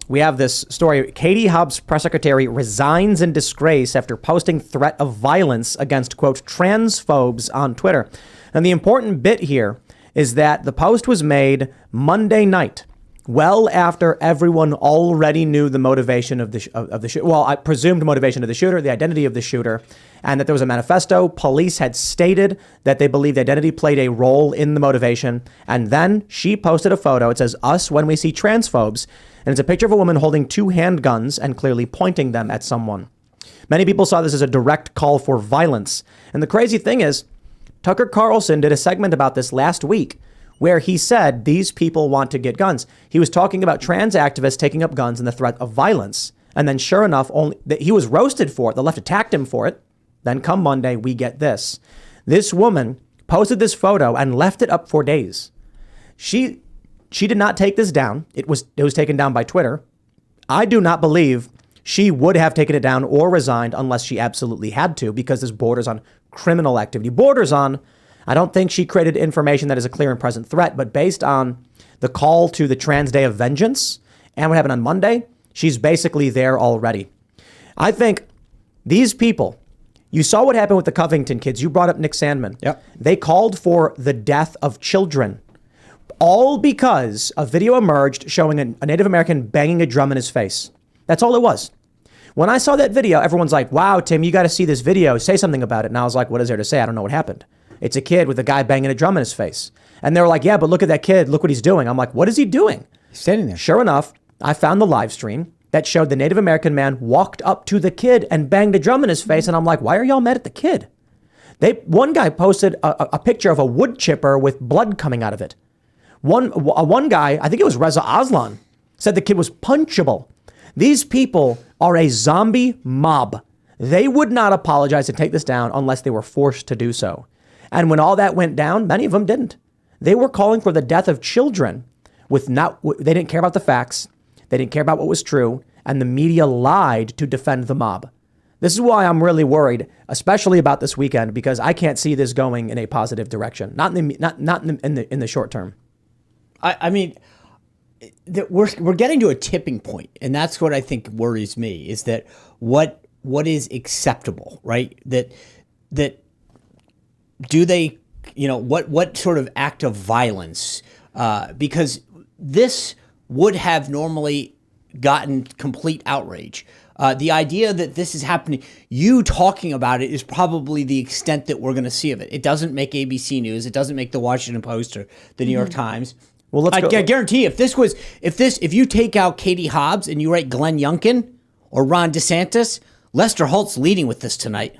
We have this story. Katie Hobbs' press secretary resigns in disgrace after posting threat of violence against, quote, transphobes on Twitter. And the important bit here is that the post was made Monday night, well after everyone already knew the motivation of the shooter. Well, I presumed motivation of the shooter, the identity of the shooter, and that there was a manifesto. Police had stated that they believed identity played a role in the motivation. And then she posted a photo. It says, "Us when we see transphobes." And it's a picture of a woman holding two handguns and clearly pointing them at someone. Many people saw this as a direct call for violence. And the crazy thing is, Tucker Carlson did a segment about this last week, where he said these people want to get guns. He was talking about trans activists taking up guns and the threat of violence. And then sure enough, he was roasted for it. The left attacked him for it. Then come Monday, we get this. This woman posted this photo and left it up for days. She did not take this down. It was taken down by Twitter. I do not believe she would have taken it down or resigned unless she absolutely had to, because this borders on criminal activity. I don't think she created information that is a clear and present threat, but based on the call to the Trans Day of Vengeance and what happened on Monday, she's basically there already. I think these people, you saw what happened with the Covington kids. You brought up Nick Sandmann. Yep. They called for the death of children, all because a video emerged showing a Native American banging a drum in his face. That's all it was. When I saw that video, everyone's like, wow, Tim, you got to see this video. Say something about it. And I was like, what is there to say? I don't know what happened. It's a kid with a guy banging a drum in his face. And they were like, yeah, but look at that kid. Look what he's doing. I'm like, what is he doing? He's standing there. Sure enough, I found the live stream that showed the Native American man walked up to the kid and banged a drum in his face. And I'm like, why are y'all mad at the kid? One guy posted a picture of a wood chipper with blood coming out of it. One guy, I think it was Reza Aslan, said the kid was punchable. These people are a zombie mob. They would not apologize and take this down unless they were forced to do so. And when all that went down, many of them didn't. They were calling for the death of children they didn't care about the facts. They didn't care about what was true. And the media lied to defend the mob. This is why I'm really worried, especially about this weekend, because I can't see this going in a positive direction. Not in the short term. We're getting to a tipping point, and that's what I think worries me, is that what what is acceptable, right? That do they, what sort of act of violence? Because this would have normally gotten complete outrage. The idea that this is happening, you talking about it is probably the extent that we're going to see of it. It doesn't make ABC News. It doesn't make the Washington Post or the New York Times. Well, let's go. I guarantee if you take out Katie Hobbs and you write Glenn Youngkin or Ron DeSantis, Lester Holt's leading with this tonight.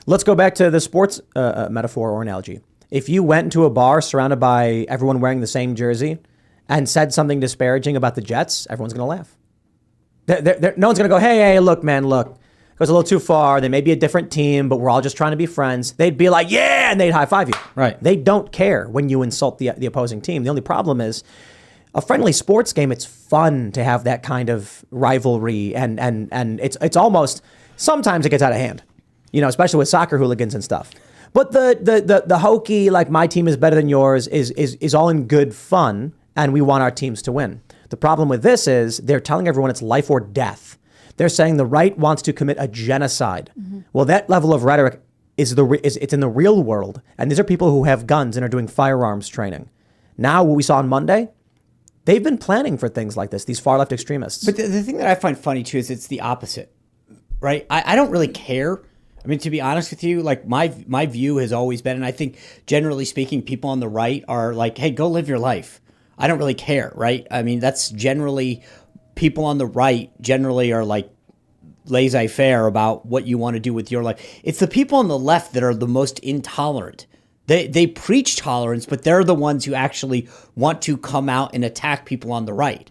Let's go back to the sports metaphor or analogy. If you went into a bar surrounded by everyone wearing the same jersey and said something disparaging about the Jets, everyone's going to laugh. No one's going to go, hey, look, man, look. It goes a little too far. They may be a different team, but we're all just trying to be friends. They'd be like, yeah, and they'd high five you. Right. They don't care when you insult the opposing team. The only problem is a friendly sports game, it's fun to have that kind of rivalry, and it's almost, sometimes it gets out of hand, especially with soccer hooligans and stuff. But the hokey, like my team is better than yours, is all in good fun, and we want our teams to win. The problem with this is they're telling everyone it's life or death. They're saying the right wants to commit a genocide. Mm-hmm. Well, that level of rhetoric it's in the real world, and these are people who have guns and are doing firearms training. Now, what we saw on Monday, they've been planning for things like this, these far left extremists. But the thing that I find funny too is it's the opposite, right? I don't really care. I mean, to be honest with you, like my view has always been, and I think generally speaking, people on the right are like, hey, go live your life. I don't really care, right? I mean, that's generally, people on the right generally are like laissez-faire about what you want to do with your life. It's the people on the left that are the most intolerant. They preach tolerance, but they're the ones who actually want to come out and attack people on the right.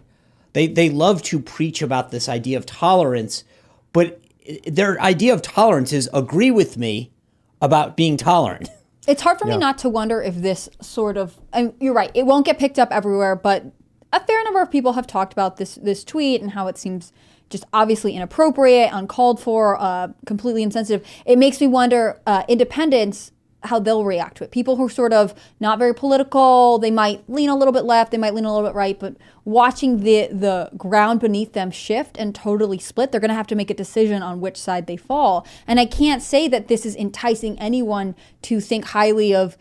They love to preach about this idea of tolerance, but their idea of tolerance is agree with me about being tolerant. It's hard for me not to wonder if this sort of, and you're right, it won't get picked up everywhere, but a fair number of people have talked about this tweet and how it seems just obviously inappropriate, uncalled for, completely insensitive. It makes me wonder, independents, how they'll react to it. People who are sort of not very political, they might lean a little bit left, they might lean a little bit right, but watching the ground beneath them shift and totally split, they're going to have to make a decision on which side they fall. And I can't say that this is enticing anyone to think highly of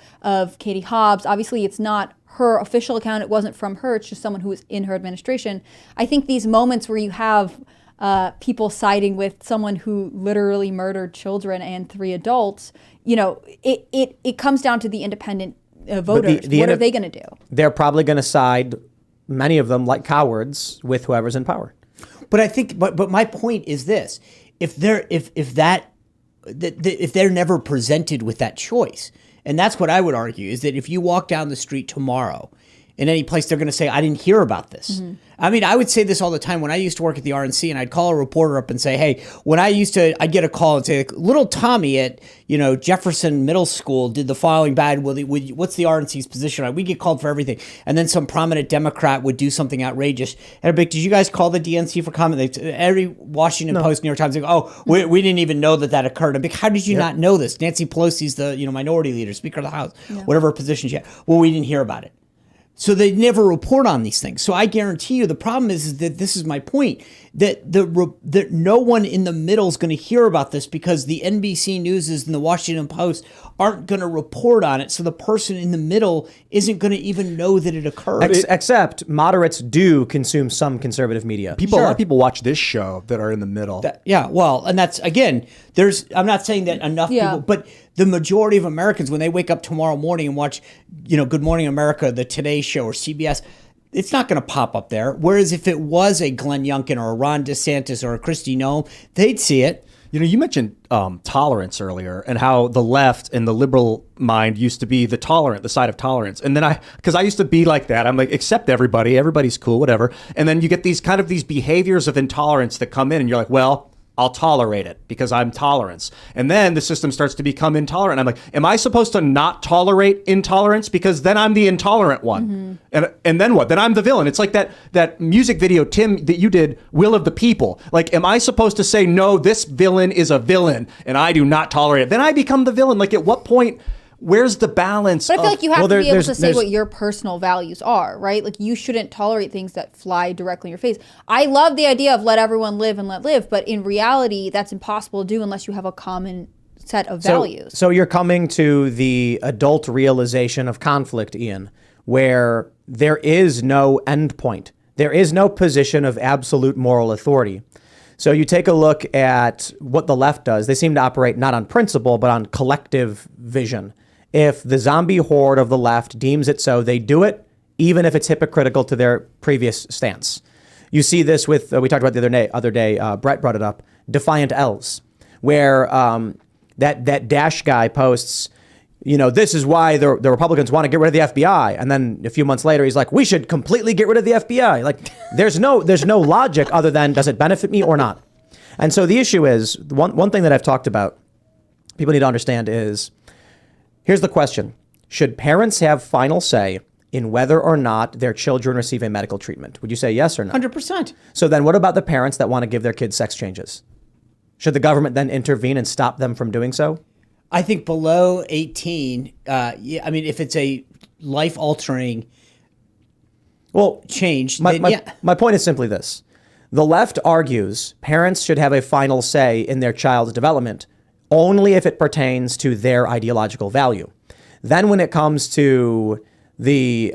Katie Hobbs. Obviously, it's not her official account. It wasn't from her. It's just someone who was in her administration. I think these moments where you have people siding with someone who literally murdered children and 3 adults, it comes down to the independent voters. What are they going to do? They're probably going to side, many of them like cowards, with whoever's in power. But I think, but my point is this: if they're never presented with that choice, and that's what I would argue, is that if you walk down the street tomorrow in any place, they're going to say, I didn't hear about this. Mm-hmm. I mean, I would say this all the time when I used to work at the RNC, and I'd call a reporter up and say, hey, I'd get a call and say, little Tommy at, Jefferson Middle School did the following bad. What's the RNC's position on it? We get called for everything. And then some prominent Democrat would do something outrageous. And I'd be like, did you guys call the DNC for comment? Every Washington Post, New York Times, they go, oh, we didn't even know that occurred. I'd be like, how did you not know this? Nancy Pelosi's the minority leader, Speaker of the House, whatever position she had. Well, we didn't hear about it. So they never report on these things. So I guarantee you the problem is that this is my point, that that no one in the middle is going to hear about this because the NBC News and the Washington Post aren't going to report on it. So the person in the middle isn't going to even know that it occurred. Except moderates do consume some conservative media. A lot of people watch this show that are in the middle. And that's, again, I'm not saying that enough people, but the majority of Americans, when they wake up tomorrow morning and watch, Good Morning America, the Today Show, or CBS, it's not going to pop up there. Whereas if it was a Glenn Youngkin or a Ron DeSantis or a Kristi Noem, they'd see it. You mentioned tolerance earlier and how the left and the liberal mind used to be the side of tolerance. And then because I used to be like that, I'm like, accept everybody's cool, whatever. And then you get these behaviors of intolerance that come in and you're like, well, I'll tolerate it because I'm tolerance. And then the system starts to become intolerant. I'm like, am I supposed to not tolerate intolerance? Because then I'm the intolerant one. Mm-hmm. And then what? Then I'm the villain. It's like that music video, Tim, that you did, Will of the People. Like, am I supposed to say, no, this villain is a villain and I do not tolerate it? Then I become the villain. Like, at what point Where's the balance? But I feel like you have Well, to be able there's- to say there's- what your personal values are, right? Like you shouldn't tolerate things that fly directly in your face. I love the idea of let everyone live and let live, but in reality, that's impossible to do unless you have a common set of values. So you're coming to the adult realization of conflict, Ian, where there is no end point. There is no position of absolute moral authority. So you take a look at what the left does. They seem to operate not on principle, but on collective vision. If the zombie horde of the left deems it so, they do it, even if it's hypocritical to their previous stance. You see this with, we talked about the other day, Brett brought it up, Defiant L's, where that Dash guy posts, this is why the Republicans want to get rid of the FBI. And then a few months later, he's like, we should completely get rid of the FBI. Like, there's no logic other than, does it benefit me or not? And so the issue is, one thing that I've talked about, people need to understand is, here's the question. Should parents have final say in whether or not their children receive a medical treatment? Would you say yes or no? 100%. So then what about the parents that want to give their kids sex changes? Should the government then intervene and stop them from doing so? I think below 18, if it's a life-altering change, my point is simply this. The left argues parents should have a final say in their child's development only if it pertains to their ideological value. Then when it comes to the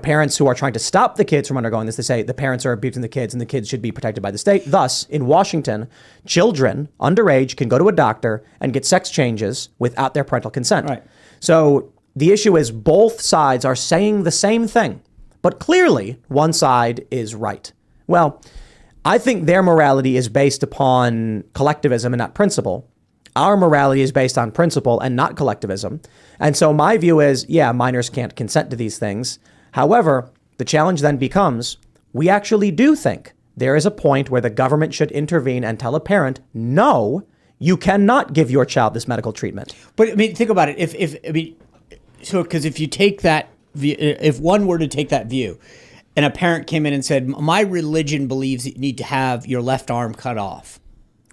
parents who are trying to stop the kids from undergoing this, they say the parents are abusing the kids and the kids should be protected by the state. Thus, in Washington, children underage can go to a doctor and get sex changes without their parental consent. Right. So the issue is both sides are saying the same thing, but clearly one side is right. Well, I think their morality is based upon collectivism and not principle. Our morality is based on principle and not collectivism. And so my view is, minors can't consent to these things. However, the challenge then becomes, we actually do think there is a point where the government should intervene and tell a parent, no, you cannot give your child this medical treatment. But think about it. Because if you take that view, if one were to take that view, and a parent came in and said, my religion believes that you need to have your left arm cut off,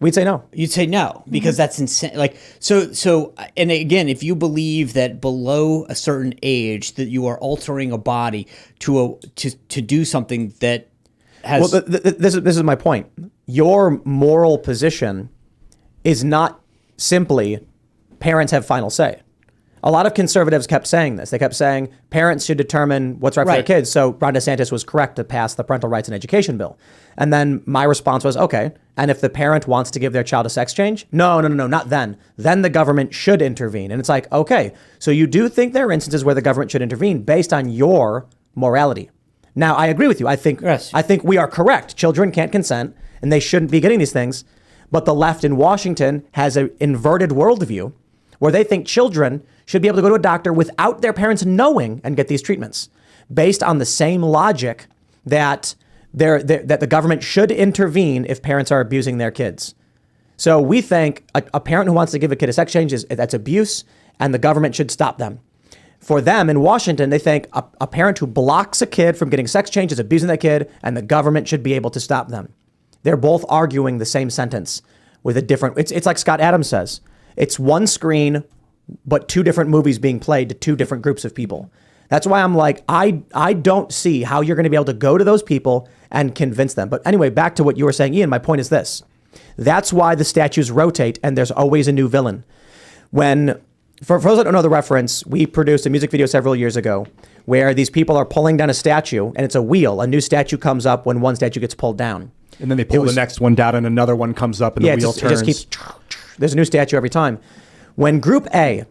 We'd say no. you'd say no, because that's insane. And again, if you believe that below a certain age that you are altering a body to do something that has... Well, this is my point. Your moral position is not simply parents have final say. A lot of conservatives kept saying this. They kept saying parents should determine what's right for their kids. So Ron DeSantis was correct to pass the Parental Rights and Education Bill. And then my response was, okay, and if the parent wants to give their child a sex change? No, not then. Then the government should intervene. And it's like, okay, so you do think there are instances where the government should intervene based on your morality. Now, I agree with you. I think we are correct. Children can't consent and they shouldn't be getting these things. But the left in Washington has an inverted worldview where they think children should be able to go to a doctor without their parents knowing and get these treatments, based on the same logic that that the government should intervene if parents are abusing their kids. So we think a parent who wants to give a kid a sex change that's abuse, and the government should stop them. For them in Washington, they think a parent who blocks a kid from getting sex change is abusing that kid, and the government should be able to stop them. They're both arguing the same sentence with a different. It's like Scott Adams says. It's one screen, but two different movies being played to two different groups of people. That's why I'm like, I don't see how you're going to be able to go to those people and convince them. But anyway, back to what you were saying, Ian, my point is this. That's why the statues rotate and there's always a new villain. For those that don't know the reference, we produced a music video several years ago where these people are pulling down a statue and it's a wheel. A new statue comes up when one statue gets pulled down. And then they pull the next one down and another one comes up and the wheel turns. It just keeps, there's a new statue every time. When Group A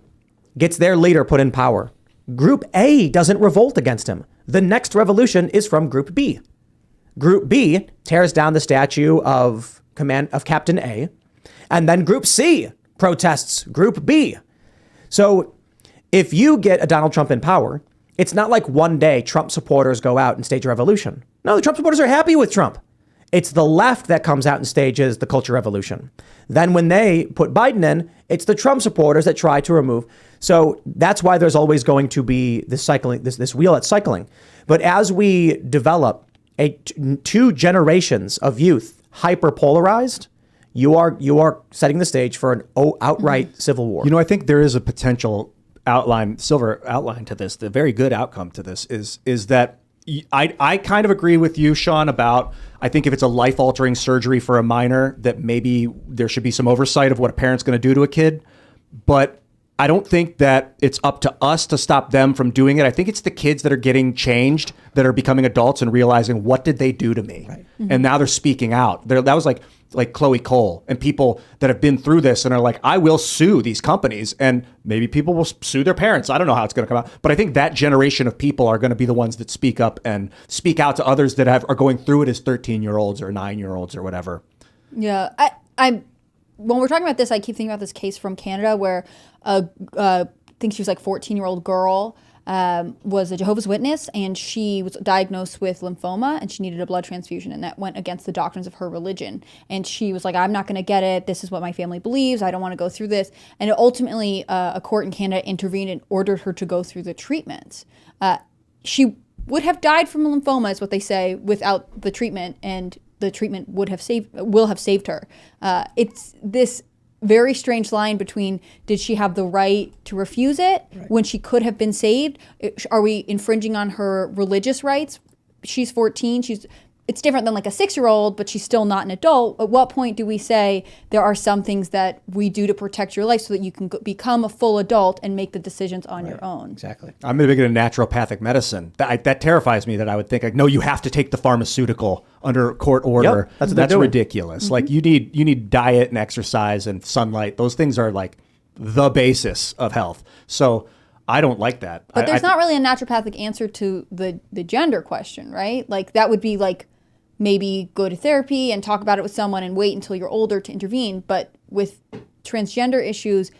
gets their leader put in power, Group A doesn't revolt against him. The next revolution is from Group B. Group B tears down the statue of Captain A, and then Group C protests Group B. So if you get a Donald Trump in power, it's not like one day Trump supporters go out and stage a revolution. No, the Trump supporters are happy with Trump. It's the left that comes out and stages the culture revolution. Then when they put Biden in, it's the Trump supporters that try to remove. So that's why there's always going to be this cycling, this wheel that's cycling. But as we develop two generations of youth hyper polarized, you are setting the stage for an outright civil war. I think there is a potential silver outline to this, the very good outcome to this is that I kind of agree with you, Sean, about I think if it's a life-altering surgery for a minor, that maybe there should be some oversight of what a parent's going to do to a kid. But I don't think that it's up to us to stop them from doing it. I think it's the kids that are getting changed, that are becoming adults and realizing, what did they do to me? Right. Mm-hmm. And now they're speaking out. That was like Chloe Cole and people that have been through this and are like, I will sue these companies, and maybe people will sue their parents. I don't know how it's going to come out, but I think that generation of people are going to be the ones that speak up and speak out to others that are going through it as 13-year-olds or 9-year-olds or whatever. Yeah, I when we're talking about this, I keep thinking about this case from Canada where I think she was like 14-year-old girl was a Jehovah's Witness, and she was diagnosed with lymphoma, and she needed a blood transfusion, and that went against the doctrines of her religion. And she was like, I'm not going to get it. This is what my family believes. I don't want to go through this. And ultimately, a court in Canada intervened and ordered her to go through the treatment. She would have died from lymphoma, is what they say, without the treatment, and the treatment will have saved her. It's this very strange line between, did she have the right to refuse it when she could have been saved? Are we infringing on her religious rights? She's 14. It's different than like a 6-year-old, but she's still not an adult. At what point do we say there are some things that we do to protect your life so that you can become a full adult and make the decisions on your own? Exactly. I'm big into naturopathic medicine. That terrifies me, that I would think, like, no, you have to take the pharmaceutical under court order. Yep, that's ridiculous. Mm-hmm. Like you need diet and exercise and sunlight. Those things are like the basis of health. So I don't like that. But there's not really a naturopathic answer to the gender question, right? Like that would be like, maybe go to therapy and talk about it with someone and wait until you're older to intervene. But with transgender issues,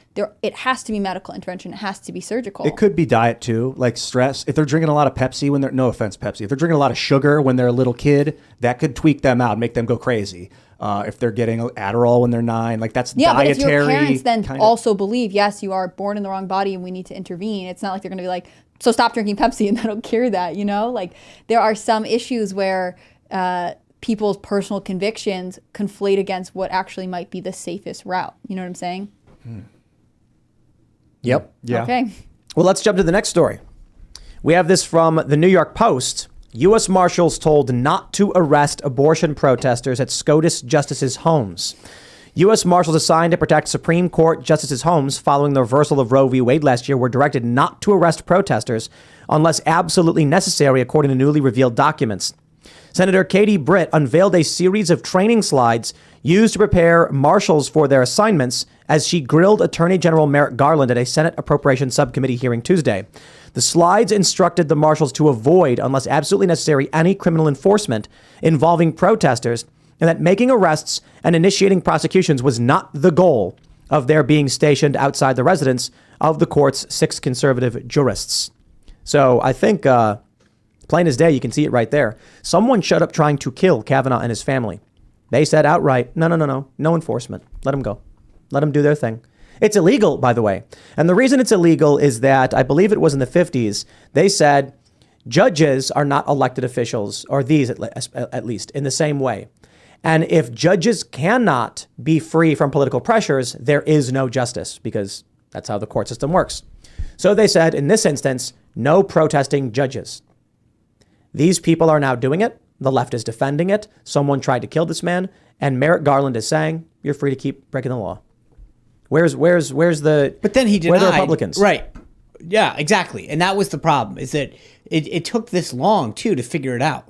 it has to be medical intervention. It has to be surgical. It could be diet too, like stress. If they're drinking a lot of Pepsi when they're, no offense, Pepsi, if they're drinking a lot of sugar when they're a little kid, that could tweak them out, make them go crazy. If they're getting Adderall when they're 9, like that's dietary. But if your parents then also believe, yes, you are born in the wrong body and we need to intervene, it's not like they're going to be like, so stop drinking Pepsi and that'll cure that, you know? Like there are some issues where people's personal convictions conflate against what actually might be the safest route. You know what I'm saying? Yep. Yeah. Okay. Well, let's jump to the next story. We have this from the New York Post. U.S. Marshals told not to arrest abortion protesters at SCOTUS justices' homes. U.S. Marshals assigned to protect Supreme Court justices' homes following the reversal of Roe v. Wade last year were directed not to arrest protesters unless absolutely necessary, according to newly revealed documents. Senator Katie Britt unveiled a series of training slides used to prepare marshals for their assignments as she grilled Attorney General Merrick Garland at a Senate Appropriations Subcommittee hearing Tuesday. The slides instructed the marshals to avoid, unless absolutely necessary, any criminal enforcement involving protesters, and that making arrests and initiating prosecutions was not the goal of their being stationed outside the residence of the court's 6 conservative jurists. So I think, plain as day, you can see it right there. Someone showed up trying to kill Kavanaugh and his family. They said outright, no enforcement. Let them go. Let them do their thing. It's illegal, by the way. And the reason it's illegal is that, I believe it was in the 50s, they said judges are not elected officials, or these at least, in the same way. And if judges cannot be free from political pressures, there is no justice, because that's how the court system works. So they said, in this instance, no protesting judges. These people are now doing it. The left is defending it. Someone tried to kill this man. And Merrick Garland is saying, you're free to keep breaking the law. Where's the... But then he denied. Where are the Republicans? Right. Yeah, exactly. And that was the problem, is that it took this long, too, to figure it out.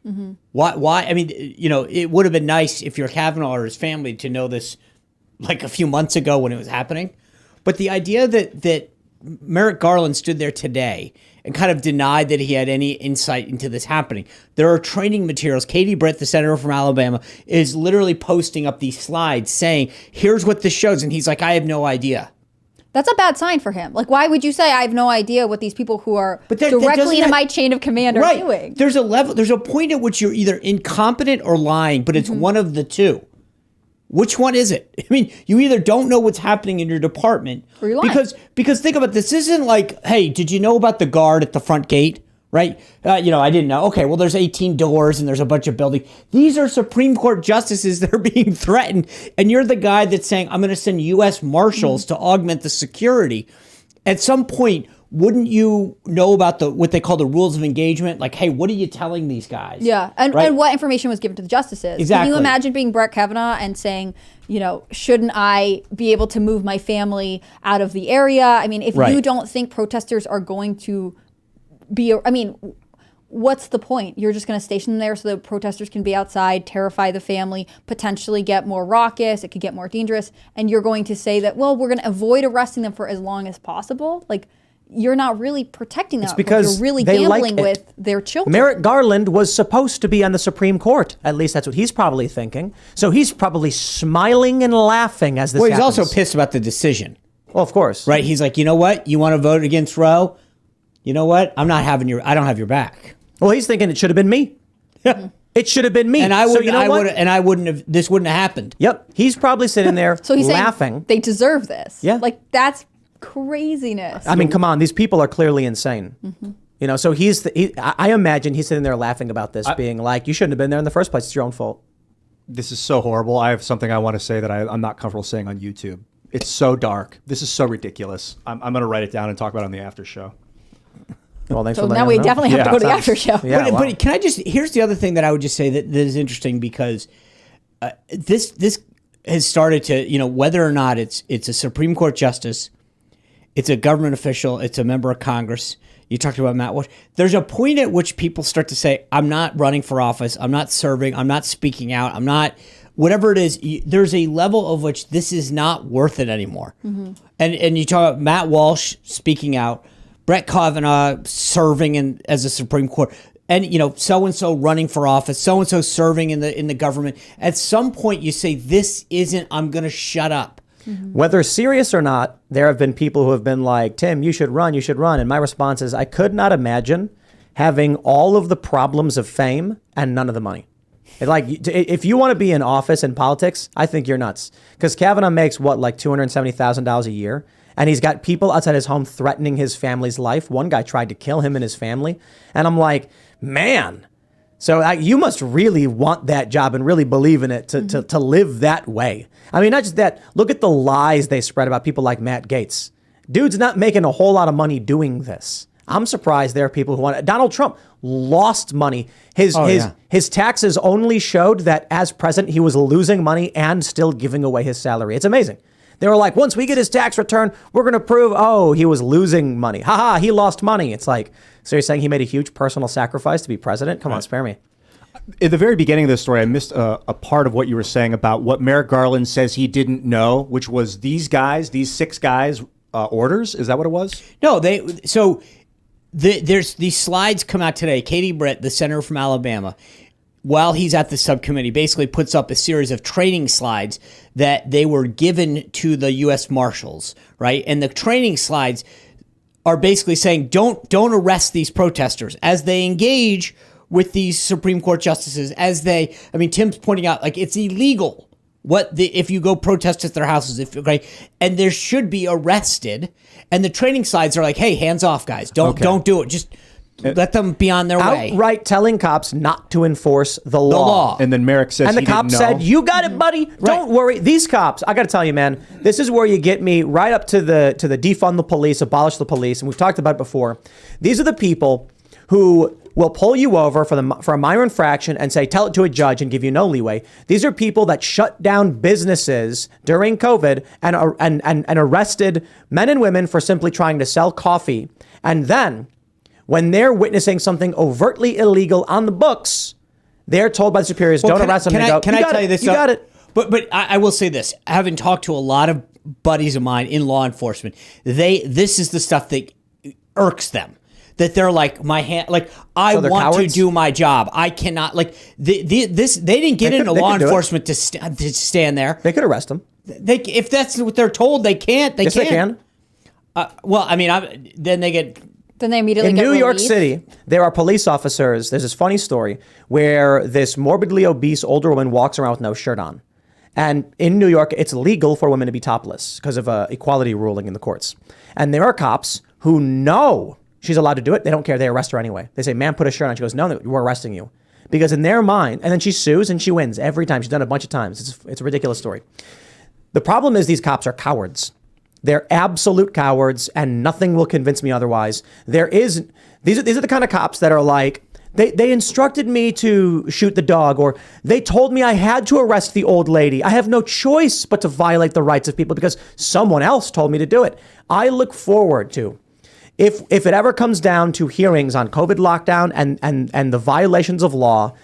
Mm-hmm. Why? I mean, you know, it would have been nice if you're Kavanaugh or his family to know this like a few months ago when it was happening. But the idea that Merrick Garland stood there today and kind of denied that he had any insight into this happening. There are training materials. Katie Britt, the senator from Alabama, is literally posting up these slides saying, here's what this shows. And he's like, I have no idea. That's a bad sign for him. Like, why would you say, I have no idea what these people who are directly in my chain of command are doing? There's a point at which you're either incompetent or lying, but it's one of the two. Which one is it? I mean, you either don't know what's happening in your department, or you're lying. Because think about this. This isn't like, hey, did you know about the guard at the front gate? Right? I didn't know. Okay, well, there's 18 doors and there's a bunch of buildings. These are Supreme Court justices that are being threatened. And you're the guy that's saying, I'm going to send U.S. Marshals to augment the security. at some point, wouldn't you know about what they call the rules of engagement? Like, hey, what are you telling these guys? Yeah, and what information was given to the justices. Exactly. Can you imagine being Brett Kavanaugh and saying, shouldn't I be able to move my family out of the area? I mean, if you don't think protesters are going to be, what's the point? You're just going to station them there so the protesters can be outside, terrify the family, potentially get more raucous, it could get more dangerous, and you're going to say that, well, we're going to avoid arresting them for as long as possible? Like, you're not really protecting them. It's because you're really they gambling like with their children. Merrick Garland was supposed to be on the Supreme Court. At least that's what he's probably thinking. So he's probably smiling and laughing as this Well, he's happens. also pissed about the decision. Well, of course. Right? He's like, you know what? You want to vote against Roe? You know what? I don't have your back. Well, he's thinking it should have been me. It should have been me. And I would, so you know what? this wouldn't have happened. Yep. He's probably sitting there So he's laughing. saying they deserve this. Yeah. Like, that's craziness. I mean, come on. These people are clearly insane. So I imagine he's sitting there laughing about this, being like, you shouldn't have been there in the first place. It's your own fault. This is so horrible. I have something I want to say that I'm not comfortable saying on YouTube. It's so dark. This is so ridiculous. I'm going to write it down and talk about it on the after show. Well, thanks so for now letting we him know. definitely have to go to the after show. Yeah, But can I here's the other thing that I would just say that is interesting, because this has started to, whether or not it's a Supreme Court justice, it's a government official, it's a member of Congress. You talked about Matt Walsh. There's a point at which people start to say, I'm not running for office, I'm not serving, I'm not speaking out, I'm not, whatever it is, there's a level of which this is not worth it anymore. And you talk about Matt Walsh speaking out, Brett Kavanaugh serving as a Supreme Court, and so-and-so running for office, so-and-so serving in the government. At some point you say, this isn't, I'm going to shut up. Whether serious or not, there have been people who have been like, Tim, you should run. And my response is, I could not imagine having all of the problems of fame and none of the money. Like, if you want to be in office in politics, I think you're nuts. Because Kavanaugh makes like $270,000 a year. And he's got people outside his home threatening his family's life. One guy tried to kill him and his family. And I'm like, man. So you must really want that job and really believe in it to live that way. I mean, not just that. Look at the lies they spread about people like Matt Gaetz. Dude's not making a whole lot of money doing this. I'm surprised there are people who want it. Donald Trump lost money. His taxes only showed that as president, he was losing money and still giving away his salary. It's amazing. They were like, once we get his tax return, we're going to prove, he was losing money. Ha, he lost money. It's like, so you're saying he made a huge personal sacrifice to be president? Come on, spare me. At the very beginning of this story, I missed a part of what you were saying about what Merrick Garland says he didn't know, which was these 6 guys' orders. Is that what it was? No, there's these slides come out today. Katie Britt, the senator from Alabama, while he's at the subcommittee, basically puts up a series of training slides that they were given to the U.S. Marshals, right? And the training slides are basically saying, don't arrest these protesters as they engage with these Supreme Court justices, Tim's pointing out, like, it's illegal if you go protest at their houses, and there should be arrested. And the training slides are like, hey, hands off, guys. Don't do it. Just let them be on their way. Outright telling cops not to enforce the law. And then Merrick says, and the cop said, you got it, buddy. Don't worry. These cops, I got to tell you, man, this is where you get me right up to the defund the police, abolish the police. And we've talked about it before. These are the people who will pull you over for a minor infraction and say, tell it to a judge and give you no leeway. These are people that shut down businesses during COVID and arrested men and women for simply trying to sell coffee. And then when they're witnessing something overtly illegal on the books, they're told by the superiors, don't arrest them. Can I tell you this? You got it. But I will say this, having talked to a lot of buddies of mine in law enforcement, this is the stuff that irks them. That they're like, I want to do my job. I cannot, they didn't get into law enforcement to stand there. They could arrest them. If that's what they're told, they can't. Yes, they can. Then they get. Then they immediately in get New York released. City, there are police officers. There's this funny story where this morbidly obese older woman walks around with no shirt on. And in New York, it's legal for women to be topless because of a equality ruling in the courts. And there are cops who know she's allowed to do it. They don't care. They arrest her anyway. They say, ma'am, put a shirt on. She goes, no, we're arresting you. Because in their mind, and then she sues and she wins every time. She's done it a bunch of times. It's a ridiculous story. The problem is these cops are cowards. They're absolute cowards, and nothing will convince me otherwise. These are the kind of cops that are like, they instructed me to shoot the dog, or they told me I had to arrest the old lady. I have no choice but to violate the rights of people because someone else told me to do it. I look forward to, if it ever comes down to hearings on COVID lockdown and the violations of law,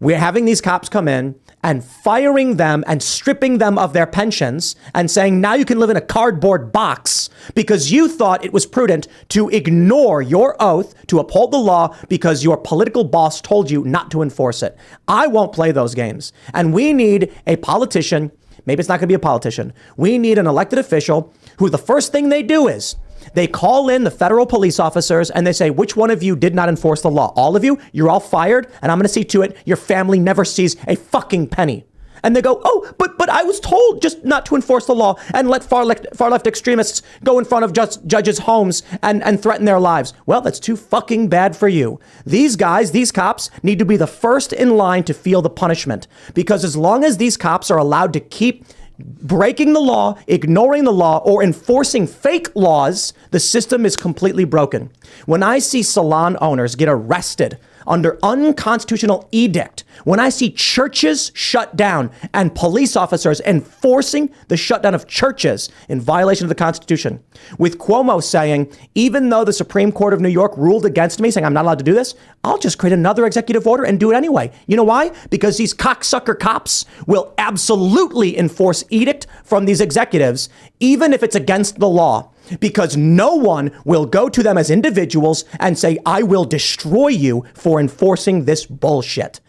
we're having these cops come in and firing them and stripping them of their pensions and saying, now you can live in a cardboard box because you thought it was prudent to ignore your oath to uphold the law because your political boss told you not to enforce it. I won't play those games. And we need a politician. Maybe it's not going to be a politician. We need an elected official who the first thing they do is they call in the federal police officers and they say, which one of you did not enforce the law? All of you? You're all fired, and I'm going to see to it your family never sees a fucking penny. And they go, oh, but I was told just not to enforce the law and let far left extremists go in front of judges' homes and threaten their lives. Well, that's too fucking bad for you. These guys, these cops, need to be the first in line to feel the punishment, because as long as these cops are allowed to keep breaking the law, ignoring the law, or enforcing fake laws, the system is completely broken. When I see salon owners get arrested under unconstitutional edict, when I see churches shut down and police officers enforcing the shutdown of churches in violation of the Constitution, with Cuomo saying, even though the Supreme Court of New York ruled against me, saying I'm not allowed to do this, I'll just create another executive order and do it anyway. You know why? Because these cocksucker cops will absolutely enforce edict from these executives, even if it's against the law. Because no one will go to them as individuals and say, I will destroy you for enforcing this bullshit.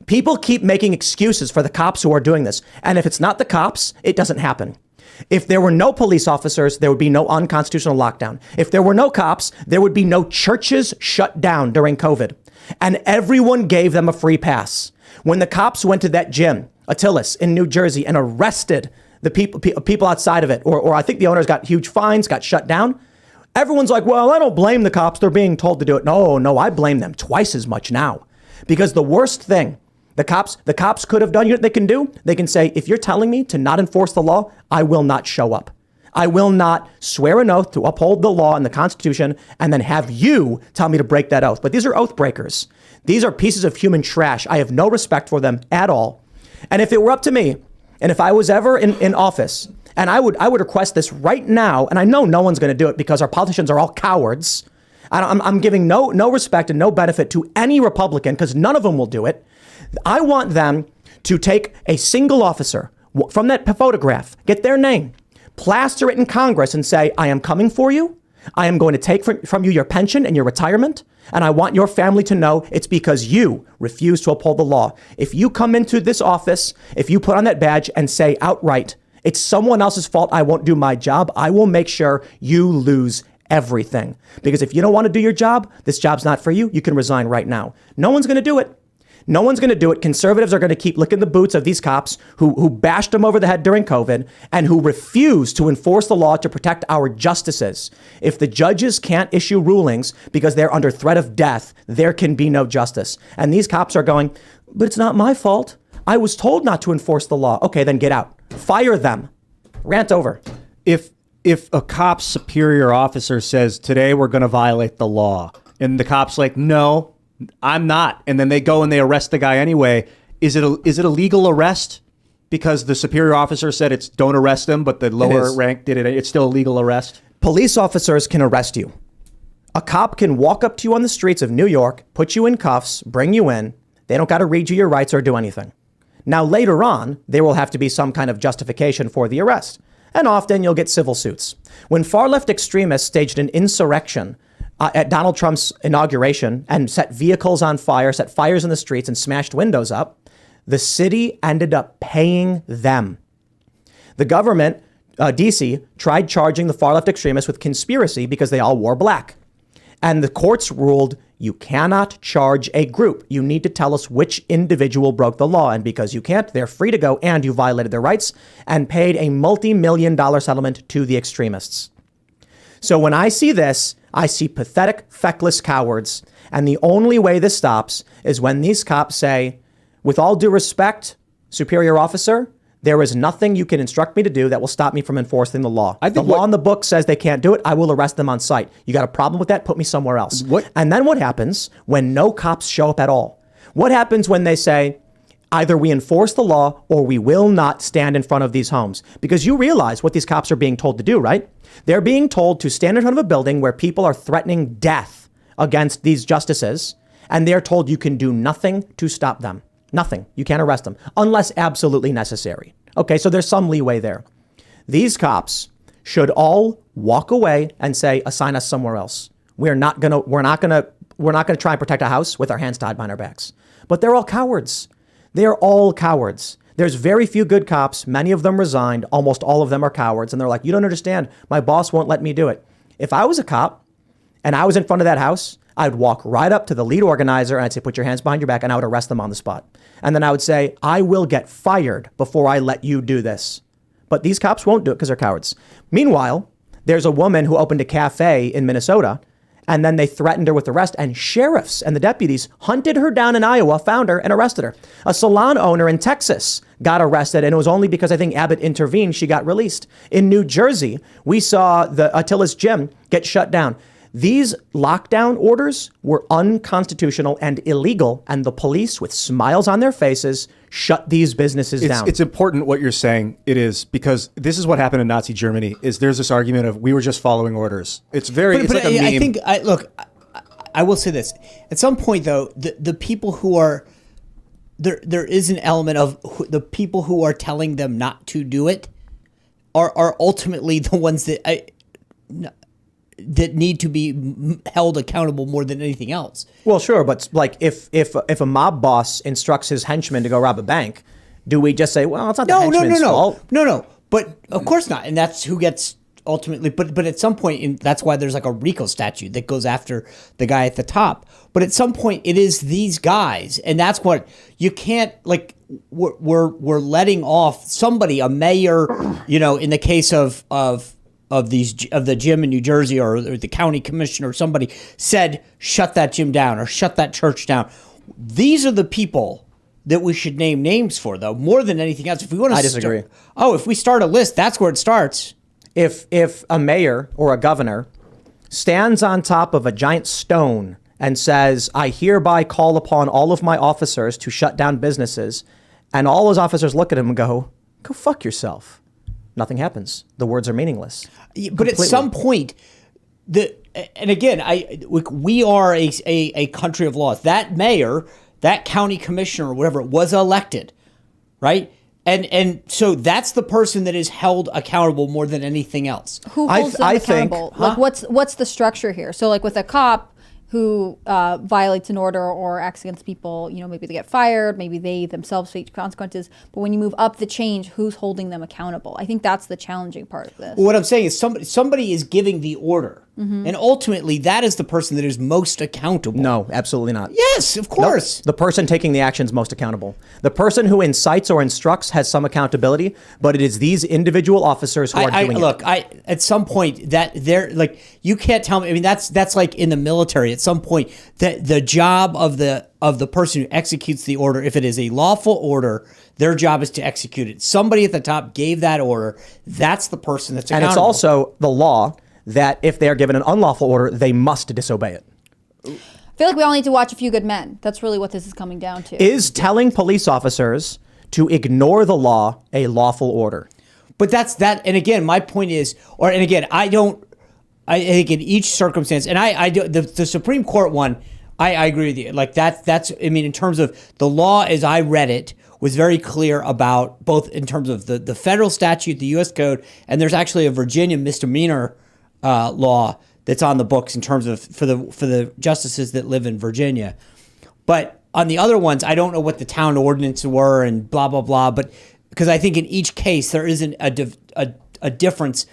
People keep making excuses for the cops who are doing this. And if it's not the cops, it doesn't happen. If there were no police officers, there would be no unconstitutional lockdown. If there were no cops, there would be no churches shut down during COVID. And everyone gave them a free pass. When the cops went to that gym, Attilas in New Jersey, and arrested the people outside of it, or I think the owners got huge fines, got shut down. Everyone's like, well, I don't blame the cops. They're being told to do it. No, I blame them twice as much now. Because the worst thing the cops could have done, you know what they can do? They can say, if you're telling me to not enforce the law, I will not show up. I will not swear an oath to uphold the law and the Constitution and then have you tell me to break that oath. But these are oath breakers. These are pieces of human trash. I have no respect for them at all. And if it were up to me, and if I was ever in office, and I would request this right now, and I know no one's going to do it because our politicians are all cowards. I'm giving no respect and no benefit to any Republican because none of them will do it. I want them to take a single officer from that photograph, get their name, plaster it in Congress and say, I am coming for you. I am going to take from you your pension and your retirement. And I want your family to know it's because you refuse to uphold the law. If you come into this office, if you put on that badge and say outright, it's someone else's fault, I won't do my job, I will make sure you lose everything. Because if you don't want to do your job, this job's not for you. You can resign right now. No one's going to do it. No one's going to do it. Conservatives are going to keep licking the boots of these cops who bashed them over the head during COVID and who refuse to enforce the law to protect our justices. If the judges can't issue rulings because they're under threat of death, there can be no justice. And these cops are going, but it's not my fault. I was told not to enforce the law. Okay, then get out. Fire them. Rant over. If a cop's superior officer says, today we're going to violate the law, and the cop's like, no, I'm not. And then they go and they arrest the guy anyway. Is it a legal arrest? Because the superior officer said it's don't arrest him, but the lower rank did it. It's still a legal arrest. Police officers can arrest you. A cop can walk up to you on the streets of New York, put you in cuffs, bring you in. They don't got to read you your rights or do anything. Now, later on, there will have to be some kind of justification for the arrest. And often you'll get civil suits. When far left extremists staged an insurrection at Donald Trump's inauguration and set vehicles on fire, set fires in the streets and smashed windows up, the city ended up paying them. The government, DC, tried charging the far left extremists with conspiracy because they all wore black. And the courts ruled, you cannot charge a group. You need to tell us which individual broke the law. And because you can't, they're free to go and you violated their rights, and paid a multi-million-dollar settlement to the extremists. So when I see this, I see pathetic, feckless cowards. And the only way this stops is when these cops say, with all due respect, superior officer, There is nothing you can instruct me to do that will stop me from enforcing the law. I think the law in the book says they can't do it. I will arrest them on sight. You got a problem with that? Put me somewhere else. And then what happens when no cops show up at all? What happens when they say, either we enforce the law or we will not stand in front of these homes? Because you realize what these cops are being told to do, right? They're being told to stand in front of a building where people are threatening death against these justices, and they're told you can do nothing to stop them. Nothing. You can't arrest them unless absolutely necessary. Okay, so there's some leeway there. These cops should all walk away and say, assign us somewhere else. We're not gonna try and protect a house with our hands tied behind our backs. But they're all cowards. They're all cowards. There's very few good cops. Many of them resigned. Almost all of them are cowards. And they're like, you don't understand. My boss won't let me do it. If I was a cop and I was in front of that house, I'd walk right up to the lead organizer and I'd say, put your hands behind your back, and I would arrest them on the spot. And then I would say, I will get fired before I let you do this. But these cops won't do it because they're cowards. Meanwhile, there's a woman who opened a cafe in Minnesota, and then they threatened her with arrest, and sheriffs and the deputies hunted her down in Iowa, found her, and arrested her. A salon owner in Texas got arrested, and it was only because I think Abbott intervened she got released. In New Jersey, we saw the Attila's Gym get shut down. These lockdown orders were unconstitutional and illegal, and the police, with smiles on their faces, shut these businesses down. It's important what you're saying. It is, because this is what happened in Nazi Germany. Is there's this argument of we were just following orders. It's very. It's like a meme. I think. I will say this. At some point, though, the people who are there is an element of the people who are telling them not to do it are ultimately the ones that need to be held accountable more than anything else. Well, sure, but like if a mob boss instructs his henchmen to go rob a bank, do we just say, well, it's not the henchman's fault? No. But of course not, and that's who gets ultimately. But at some point, that's why there's like a RICO statute that goes after the guy at the top. But at some point, it is these guys, and that's what you can't like. We're letting off somebody, a mayor, in the case of the gym in New Jersey, or the county commissioner or somebody said, shut that gym down or shut that church down. These are the people that we should name names for, though, more than anything else. If we want to, I disagree. If we start a list, that's where it starts. If a mayor or a governor stands on top of a giant stone and says, I hereby call upon all of my officers to shut down businesses, and all those officers look at him and go fuck yourself, nothing happens. The words are meaningless. But completely. At some point, and again, we are a country of laws. That mayor, that county commissioner, or whatever, was elected, right? And so that's the person that is held accountable more than anything else. Who holds them accountable? Like, what's the structure here? So, like with a cop who violates an order or acts against people, maybe they get fired, maybe they themselves face consequences. But when you move up the chain, who's holding them accountable? I think that's the challenging part of this. Well, what I'm saying is somebody is giving the order. Mm-hmm. And ultimately, that is the person that is most accountable. No, absolutely not. Yes, of course. Nope. The person taking the action is most accountable. The person who incites or instructs has some accountability, but it is these individual officers who are doing it. Look, at some point, that they're like, you can't tell me. I mean, that's like in the military. At some point, that the job of the person who executes the order, if it is a lawful order, their job is to execute it. Somebody at the top gave that order. That's the person that's accountable. And it's also the law that if they are given an unlawful order, they must disobey it. I feel like we all need to watch A Few Good Men. That's really what this is coming down to. Is telling police officers to ignore the law a lawful order? But that's that. And again, my point is, I think in each circumstance, and I do the Supreme Court one, I agree with you. Like that's, I mean, in terms of the law as I read it, was very clear about both in terms of the federal statute, the U.S. Code, and there's actually a Virginia misdemeanor law that's on the books in terms of for the justices that live in Virginia. But on the other ones, I don't know what the town ordinances were and blah blah blah. But because I think in each case there isn't a difference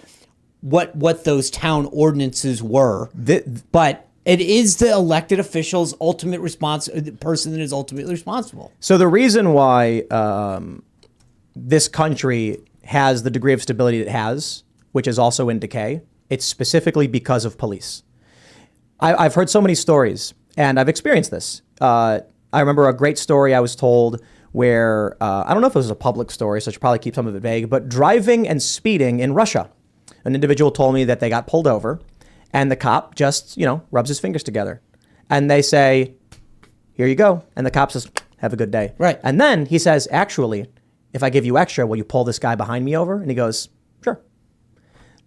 what those town ordinances were. But it is the elected official's ultimate the person that is ultimately responsible. So the reason why this country has the degree of stability it has, which is also in decay, it's specifically because of police. I've heard so many stories, and I've experienced this. I remember a great story I was told where I don't know if it was a public story, so I should probably keep some of it vague, but driving and speeding in Russia. An individual told me that they got pulled over and the cop just, rubs his fingers together. And they say, here you go. And the cop says, have a good day. Right. And then he says, actually, if I give you extra, will you pull this guy behind me over? And he goes, sure.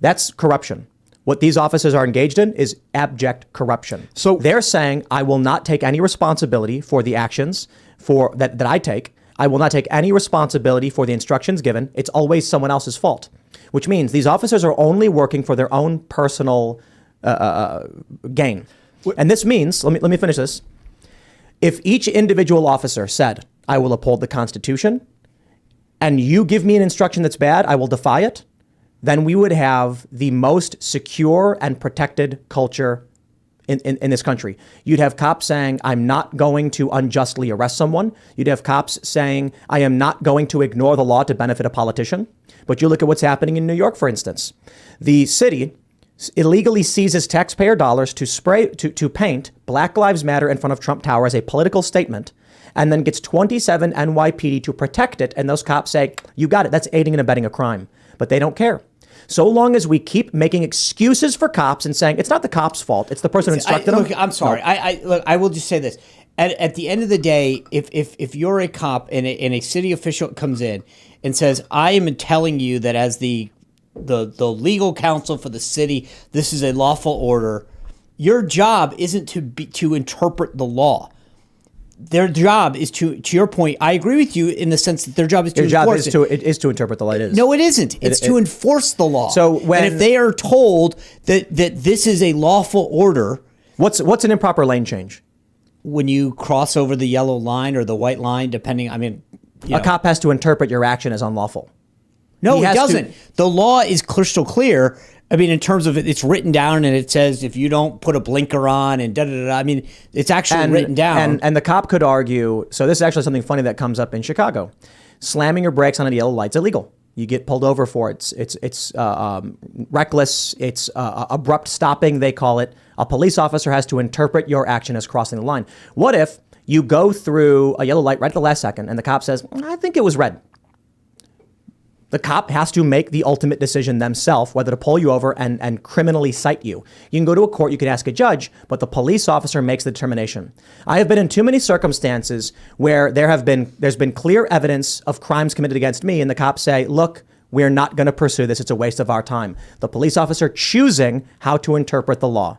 That's corruption. What these officers are engaged in is abject corruption. So they're saying, I will not take any responsibility for the actions that I take. I will not take any responsibility for the instructions given. It's always someone else's fault, which means these officers are only working for their own personal gain. And this means, let me finish this. If each individual officer said, I will uphold the Constitution, and you give me an instruction that's bad, I will defy it, then we would have the most secure and protected culture in this country. You'd have cops saying, I'm not going to unjustly arrest someone. You'd have cops saying, I am not going to ignore the law to benefit a politician. But you look at what's happening in New York, for instance. The city illegally seizes taxpayer dollars to paint Black Lives Matter in front of Trump Tower as a political statement, and then gets 27 NYPD to protect it. And those cops say, you got it. That's aiding and abetting a crime. But they don't care. So long as we keep making excuses for cops and saying it's not the cop's fault, it's the person who instructed them. Look, I'm sorry. No. I will just say this. At the end of the day, if you're a cop and a city official comes in and says, I am telling you that as the legal counsel for the city, this is a lawful order, your job isn't to interpret the law. Their job is to your point, I agree with you in the sense that their job is to enforce it. It is to interpret the law. It is. No, it isn't. It's to enforce the law. So and if they are told that this is a lawful order. What's an improper lane change? When you cross over the yellow line or the white line, depending, a cop has to interpret your action as unlawful. No, he doesn't. The law is crystal clear. In terms of it's written down and it says if you don't put a blinker on and da-da-da-da. It's actually written down. And the cop could argue, so this is actually something funny that comes up in Chicago. Slamming your brakes on a yellow light's illegal. You get pulled over for it. It's reckless. It's abrupt stopping, they call it. A police officer has to interpret your action as crossing the line. What if you go through a yellow light right at the last second and the cop says, I think it was red? The cop has to make the ultimate decision themselves, whether to pull you over and criminally cite you. You can go to a court, you can ask a judge, but the police officer makes the determination. I have been in too many circumstances where there's been clear evidence of crimes committed against me, and the cops say, look, we're not going to pursue this. It's a waste of our time. The police officer choosing how to interpret the law.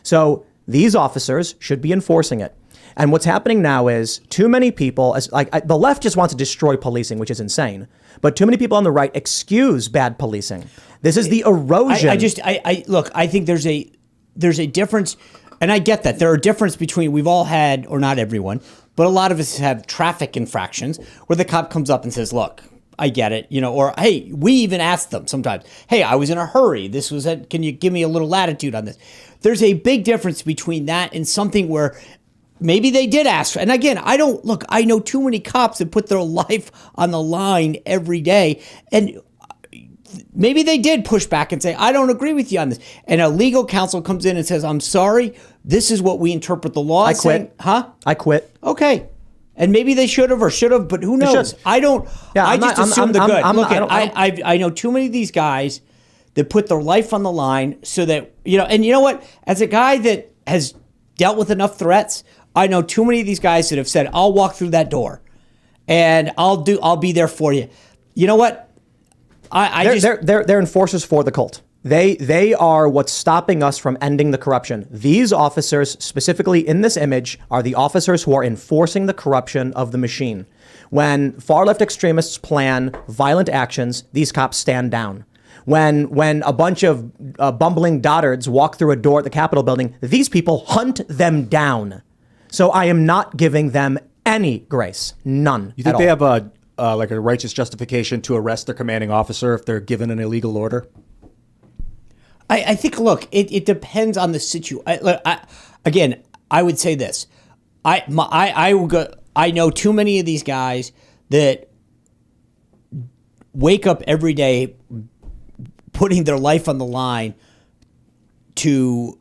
So these officers should be enforcing it. And what's happening now is too many people, the left just wants to destroy policing, which is insane. But too many people on the right excuse bad policing. This is the erosion. I think there's a difference, and I get that. There are differences between, we've all had, or not everyone, but a lot of us have traffic infractions where the cop comes up and says, look, I get it, or hey, we even ask them sometimes, hey, I was in a hurry. Can you give me a little latitude on this? There's a big difference between that and something where maybe they did ask. And again, I know too many cops that put their life on the line every day. And maybe they did push back and say, I don't agree with you on this. And a legal counsel comes in and says, I'm sorry, this is what we interpret the law. I quit. I quit. Okay. And maybe they should have, but who knows? I don't. Yeah, I just assume the good. Look, I know too many of these guys that put their life on the line so that, and you know what? As a guy that has dealt with enough threats, I know too many of these guys that have said, I'll walk through that door and I'll be there for you. You know what? They're enforcers for the cult. They are what's stopping us from ending the corruption. These officers, specifically in this image, are the officers who are enforcing the corruption of the machine. When far left extremists plan violent actions, these cops stand down. When a bunch of bumbling dotards walk through a door at the Capitol building, these people hunt them down. So I am not giving them any grace, none. You think they have a righteous justification to arrest their commanding officer if they're given an illegal order? I think, look, it depends on the situation. Again, I would say this. I know too many of these guys that wake up every day putting their life on the line to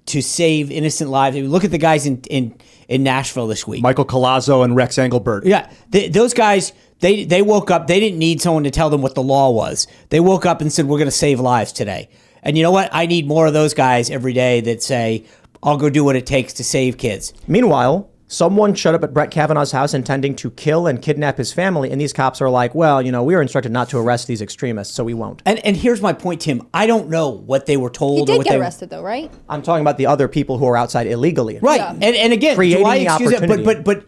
to save innocent lives. I mean, look at the guys in Nashville this week. Michael Collazo and Rex Engelbert. Yeah, those guys, they woke up. They didn't need someone to tell them what the law was. They woke up and said, we're going to save lives today. And you know what? I need more of those guys every day that say, I'll go do what it takes to save kids. Meanwhile, someone showed up at Brett Kavanaugh's house intending to kill and kidnap his family, and these cops are like, well, we were instructed not to arrest these extremists, so we won't. And here's my point, Tim. I don't know what they were told. He or did what get they arrested, though, right? I'm talking about the other people who are outside illegally. Right. Yeah. And again, Creating do I the excuse it? opportunity. But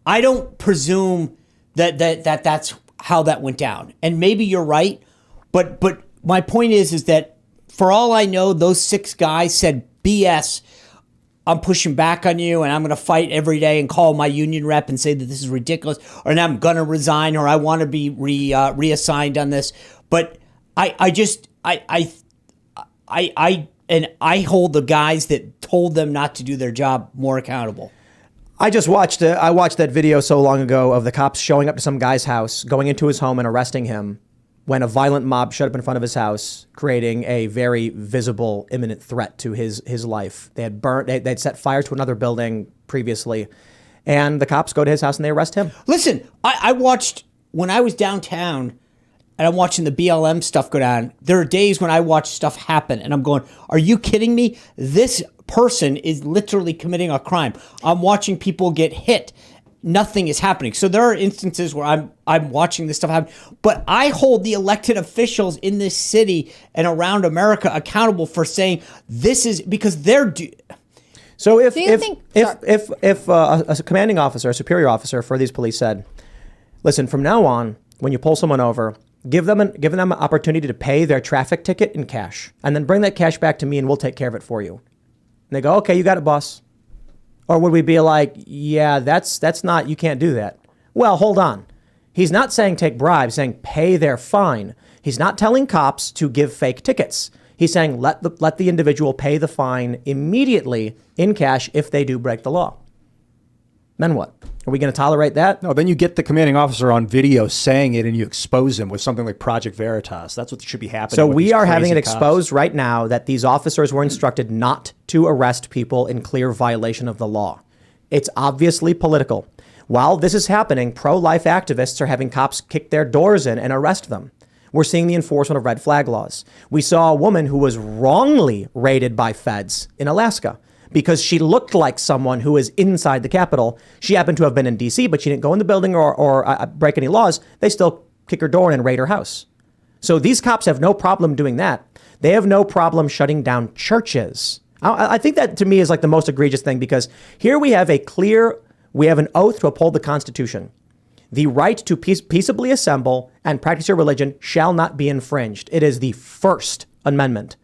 I don't presume that's how that went down. And maybe you're right. But my point is that for all I know, those 6 guys said, BS, I'm pushing back on you and I'm going to fight every day and call my union rep and say that this is ridiculous, or now I'm going to resign, or I want to be reassigned on this. But I hold the guys that told them not to do their job more accountable. I watched that video so long ago of the cops showing up to some guy's house, going into his home and arresting him when a violent mob showed up in front of his house, creating a very visible, imminent threat to his life. They'd set fire to another building previously, and the cops go to his house and they arrest him. Listen, I watched, when I was downtown and I'm watching the BLM stuff go down, there are days when I watch stuff happen and I'm going, are you kidding me? This person is literally committing a crime. I'm watching people get hit. Nothing is happening. So there are instances where I'm watching this stuff happen, but I hold the elected officials in this city and around America accountable for saying this is because they're. So if a commanding officer, a superior officer for these police said, listen, from now on, when you pull someone over, give them an opportunity to pay their traffic ticket in cash, and then bring that cash back to me, and we'll take care of it for you. And they go, okay, you got it, boss. Or would we be like, yeah, that's not, you can't do that. Well, hold on. He's not saying take bribes, saying pay their fine. He's not telling cops to give fake tickets. He's saying let the individual pay the fine immediately in cash if they do break the law. Then what? Are we going to tolerate that? No, then you get the commanding officer on video saying it and you expose him with something like Project Veritas. That's what should be happening. So with we these are having it crazy cops. exposed right now that these officers were instructed not to arrest people in clear violation of the law. It's obviously political. While this is happening, pro-life activists are having cops kick their doors in and arrest them. We're seeing the enforcement of red flag laws. We saw a woman who was wrongly raided by feds in Alaska because she looked like someone who is inside the Capitol. She happened to have been in D.C., but she didn't go in the building or break any laws. They still kick her door in and raid her house. So these cops have no problem doing that. They have no problem shutting down churches. I think that to me is like the most egregious thing, because here we have an oath to uphold the Constitution. The right to peaceably assemble and practice your religion shall not be infringed. It is the First Amendment.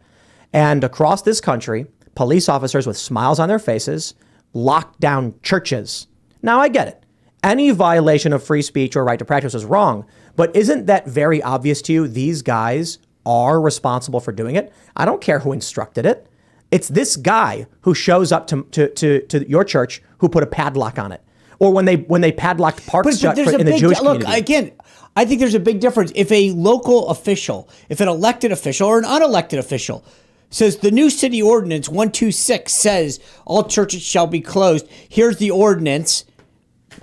And across this country, police officers with smiles on their faces locked down churches. Now, I get it. Any violation of free speech or right to practice is wrong. But isn't that very obvious to you? These guys are responsible for doing it. I don't care who instructed it. It's this guy who shows up to your church who put a padlock on it. Or when they padlocked parks in the Jewish community. Look, again, I think there's a big difference. If a local official, if an elected official or an unelected official says the new city ordinance 126 says all churches shall be closed, here's the ordinance,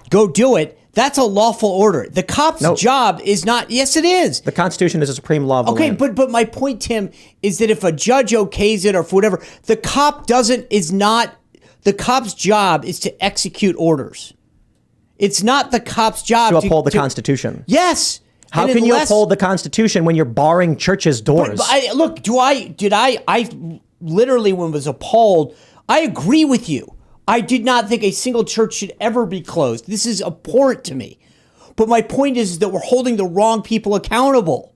go do it. That's a lawful order. The cop's job is not. Yes, it is. The Constitution is a supreme law of the land. But my point, Tim, is that if a judge okays it or for whatever, the cop's job is to execute orders. It's not the cop's job to uphold the Constitution. Yes. How can you uphold the Constitution when you're barring churches' doors? I literally, when was appalled, I agree with you. I did not think a single church should ever be closed. This is abhorrent to me. But my point is that we're holding the wrong people accountable.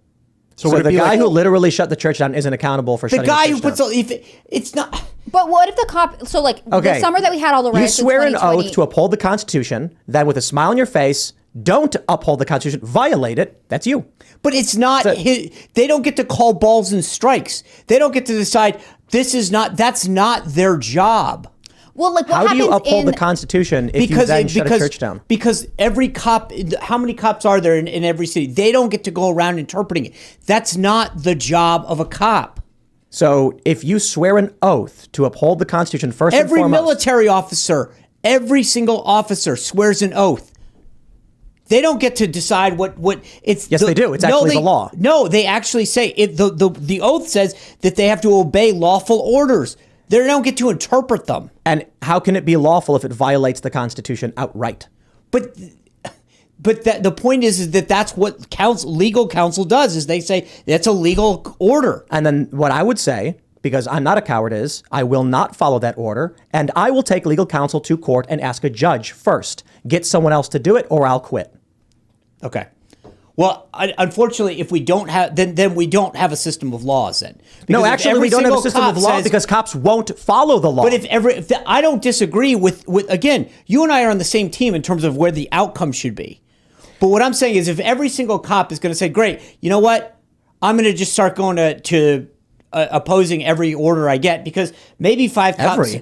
So the guy who literally shut the church down isn't accountable for shutting the church down. The guy who puts it's not. But what if the cop? So the summer that we had all the riots, you swear an oath to uphold the Constitution, then with a smile on your face, don't uphold the Constitution, violate it. That's you. But it's not. They don't get to call balls and strikes. They don't get to decide. That's not their job. Well, how do you uphold the Constitution if you then shut a church down? Because every cop, how many cops are there in every city? They don't get to go around interpreting it. That's not the job of a cop. So if you swear an oath to uphold the Constitution first and Every foremost, military officer, every single officer swears an oath. They don't get to decide what it's. Yes, they do. It's actually the law. No, they actually say it. The oath says that they have to obey lawful orders. They don't get to interpret them. and how can it be lawful if it violates the Constitution outright? But the point is that that's what legal counsel does. Is they say that's a legal order. And then what I would say, because I'm not a coward, is I will not follow that order, and I will take legal counsel to court and ask a judge first. Get someone else to do it, or I'll quit. Okay. Well, unfortunately, if we don't have, then we don't have a system of laws. Then No, actually, we don't have a system of law because cops won't follow the law. But I don't disagree with again, you and I are on the same team in terms of where the outcome should be. But what I'm saying is, if every single cop is going to say, "Great, you know what? I'm going to just start going to opposing every order I get," because maybe 5 cops.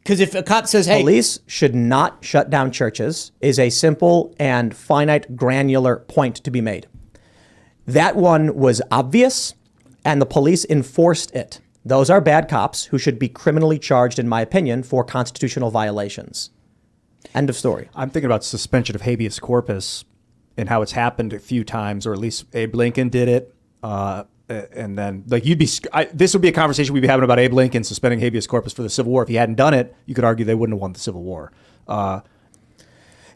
Because if a cop says, "Hey," police should not shut down churches is a simple and finite, granular point to be made. That one was obvious, and the police enforced it. Those are bad cops who should be criminally charged, in my opinion, for constitutional violations. End of story. I'm thinking about suspension of habeas corpus and how it's happened a few times, or at least Abe Lincoln did it. And then, like, this would be a conversation we'd be having about Abe Lincoln suspending habeas corpus for the Civil War. If he hadn't done it, you could argue they wouldn't have won the Civil War.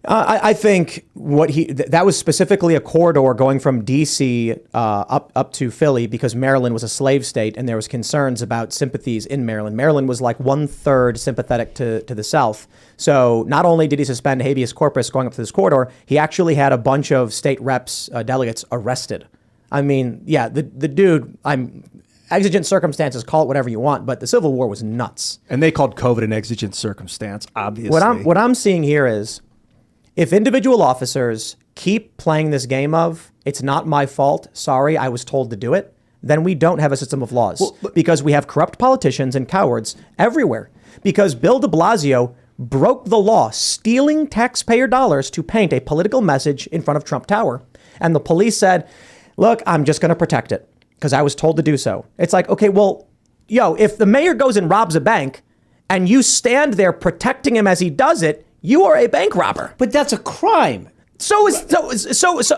I think that was specifically a corridor going from D.C. Up to Philly, because Maryland was a slave state and there was concerns about sympathies in Maryland. Maryland was like 1/3 sympathetic to the South. So not only did he suspend habeas corpus going up to this corridor, he actually had a bunch of state reps, delegates arrested. I mean, yeah, the dude, exigent circumstances, call it whatever you want, but the Civil War was nuts. And they called COVID an exigent circumstance, obviously. What I'm seeing here is, if individual officers keep playing this game of, it's not my fault, sorry, I was told to do it, then we don't have a system of laws. Because we have corrupt politicians and cowards everywhere. Because Bill de Blasio broke the law, stealing taxpayer dollars to paint a political message in front of Trump Tower. And the police said, look, I'm just going to protect it because I was told to do so. It's like, okay, well, if the mayor goes and robs a bank and you stand there protecting him as he does it, you are a bank robber. But that's a crime. So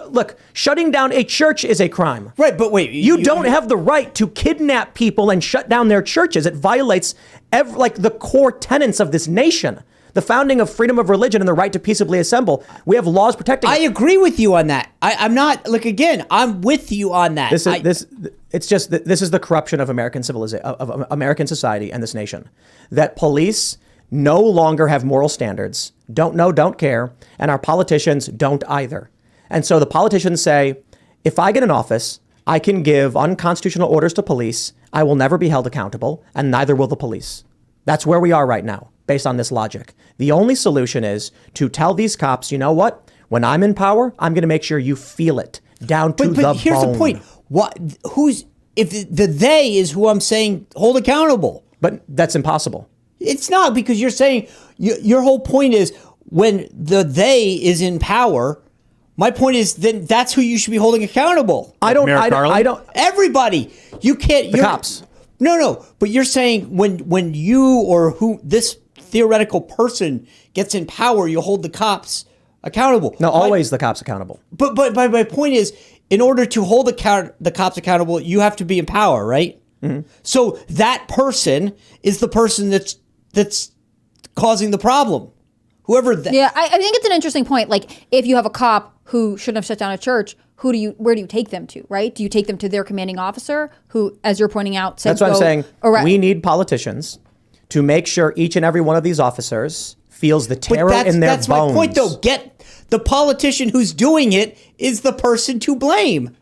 look, shutting down a church is a crime. Right, but wait. You don't have the right to kidnap people and shut down their churches. It violates the core tenets of this nation. The founding of freedom of religion and the right to peaceably assemble. We have laws protecting it. I agree with you on that. I'm not, I'm with you on that. This is the corruption of American civilization, of American society and this nation. That police no longer have moral standards, don't know, don't care, and our politicians don't either. And so the politicians say, if I get in office, I can give unconstitutional orders to police, I will never be held accountable, and neither will the police. That's where we are right now, based on this logic. The only solution is to tell these cops, you know what? When I'm in power, I'm going to make sure you feel it down to the bone. But here's the point. If the they is who I'm saying hold accountable? But that's impossible. It's not, because you're saying your whole point is when the they is in power. My point is then that's who you should be holding accountable. I don't. Everybody. You can't. The cops. No. But you're saying when you or who this theoretical person gets in power, you hold the cops accountable. No, always the cops accountable. But my point is, in order to hold the cops accountable, you have to be in power, right? Mm-hmm. So that person is the person that's causing the problem. Yeah, I think it's an interesting point. Like, if you have a cop who shouldn't have shut down a church, where do you take them to, right? Do you take them to their commanding officer who, as you're pointing out, said, that's what I'm saying. We need politicians to make sure each and every one of these officers feels the terror in their bones. That's my point, though. The politician who's doing it is the person to blame.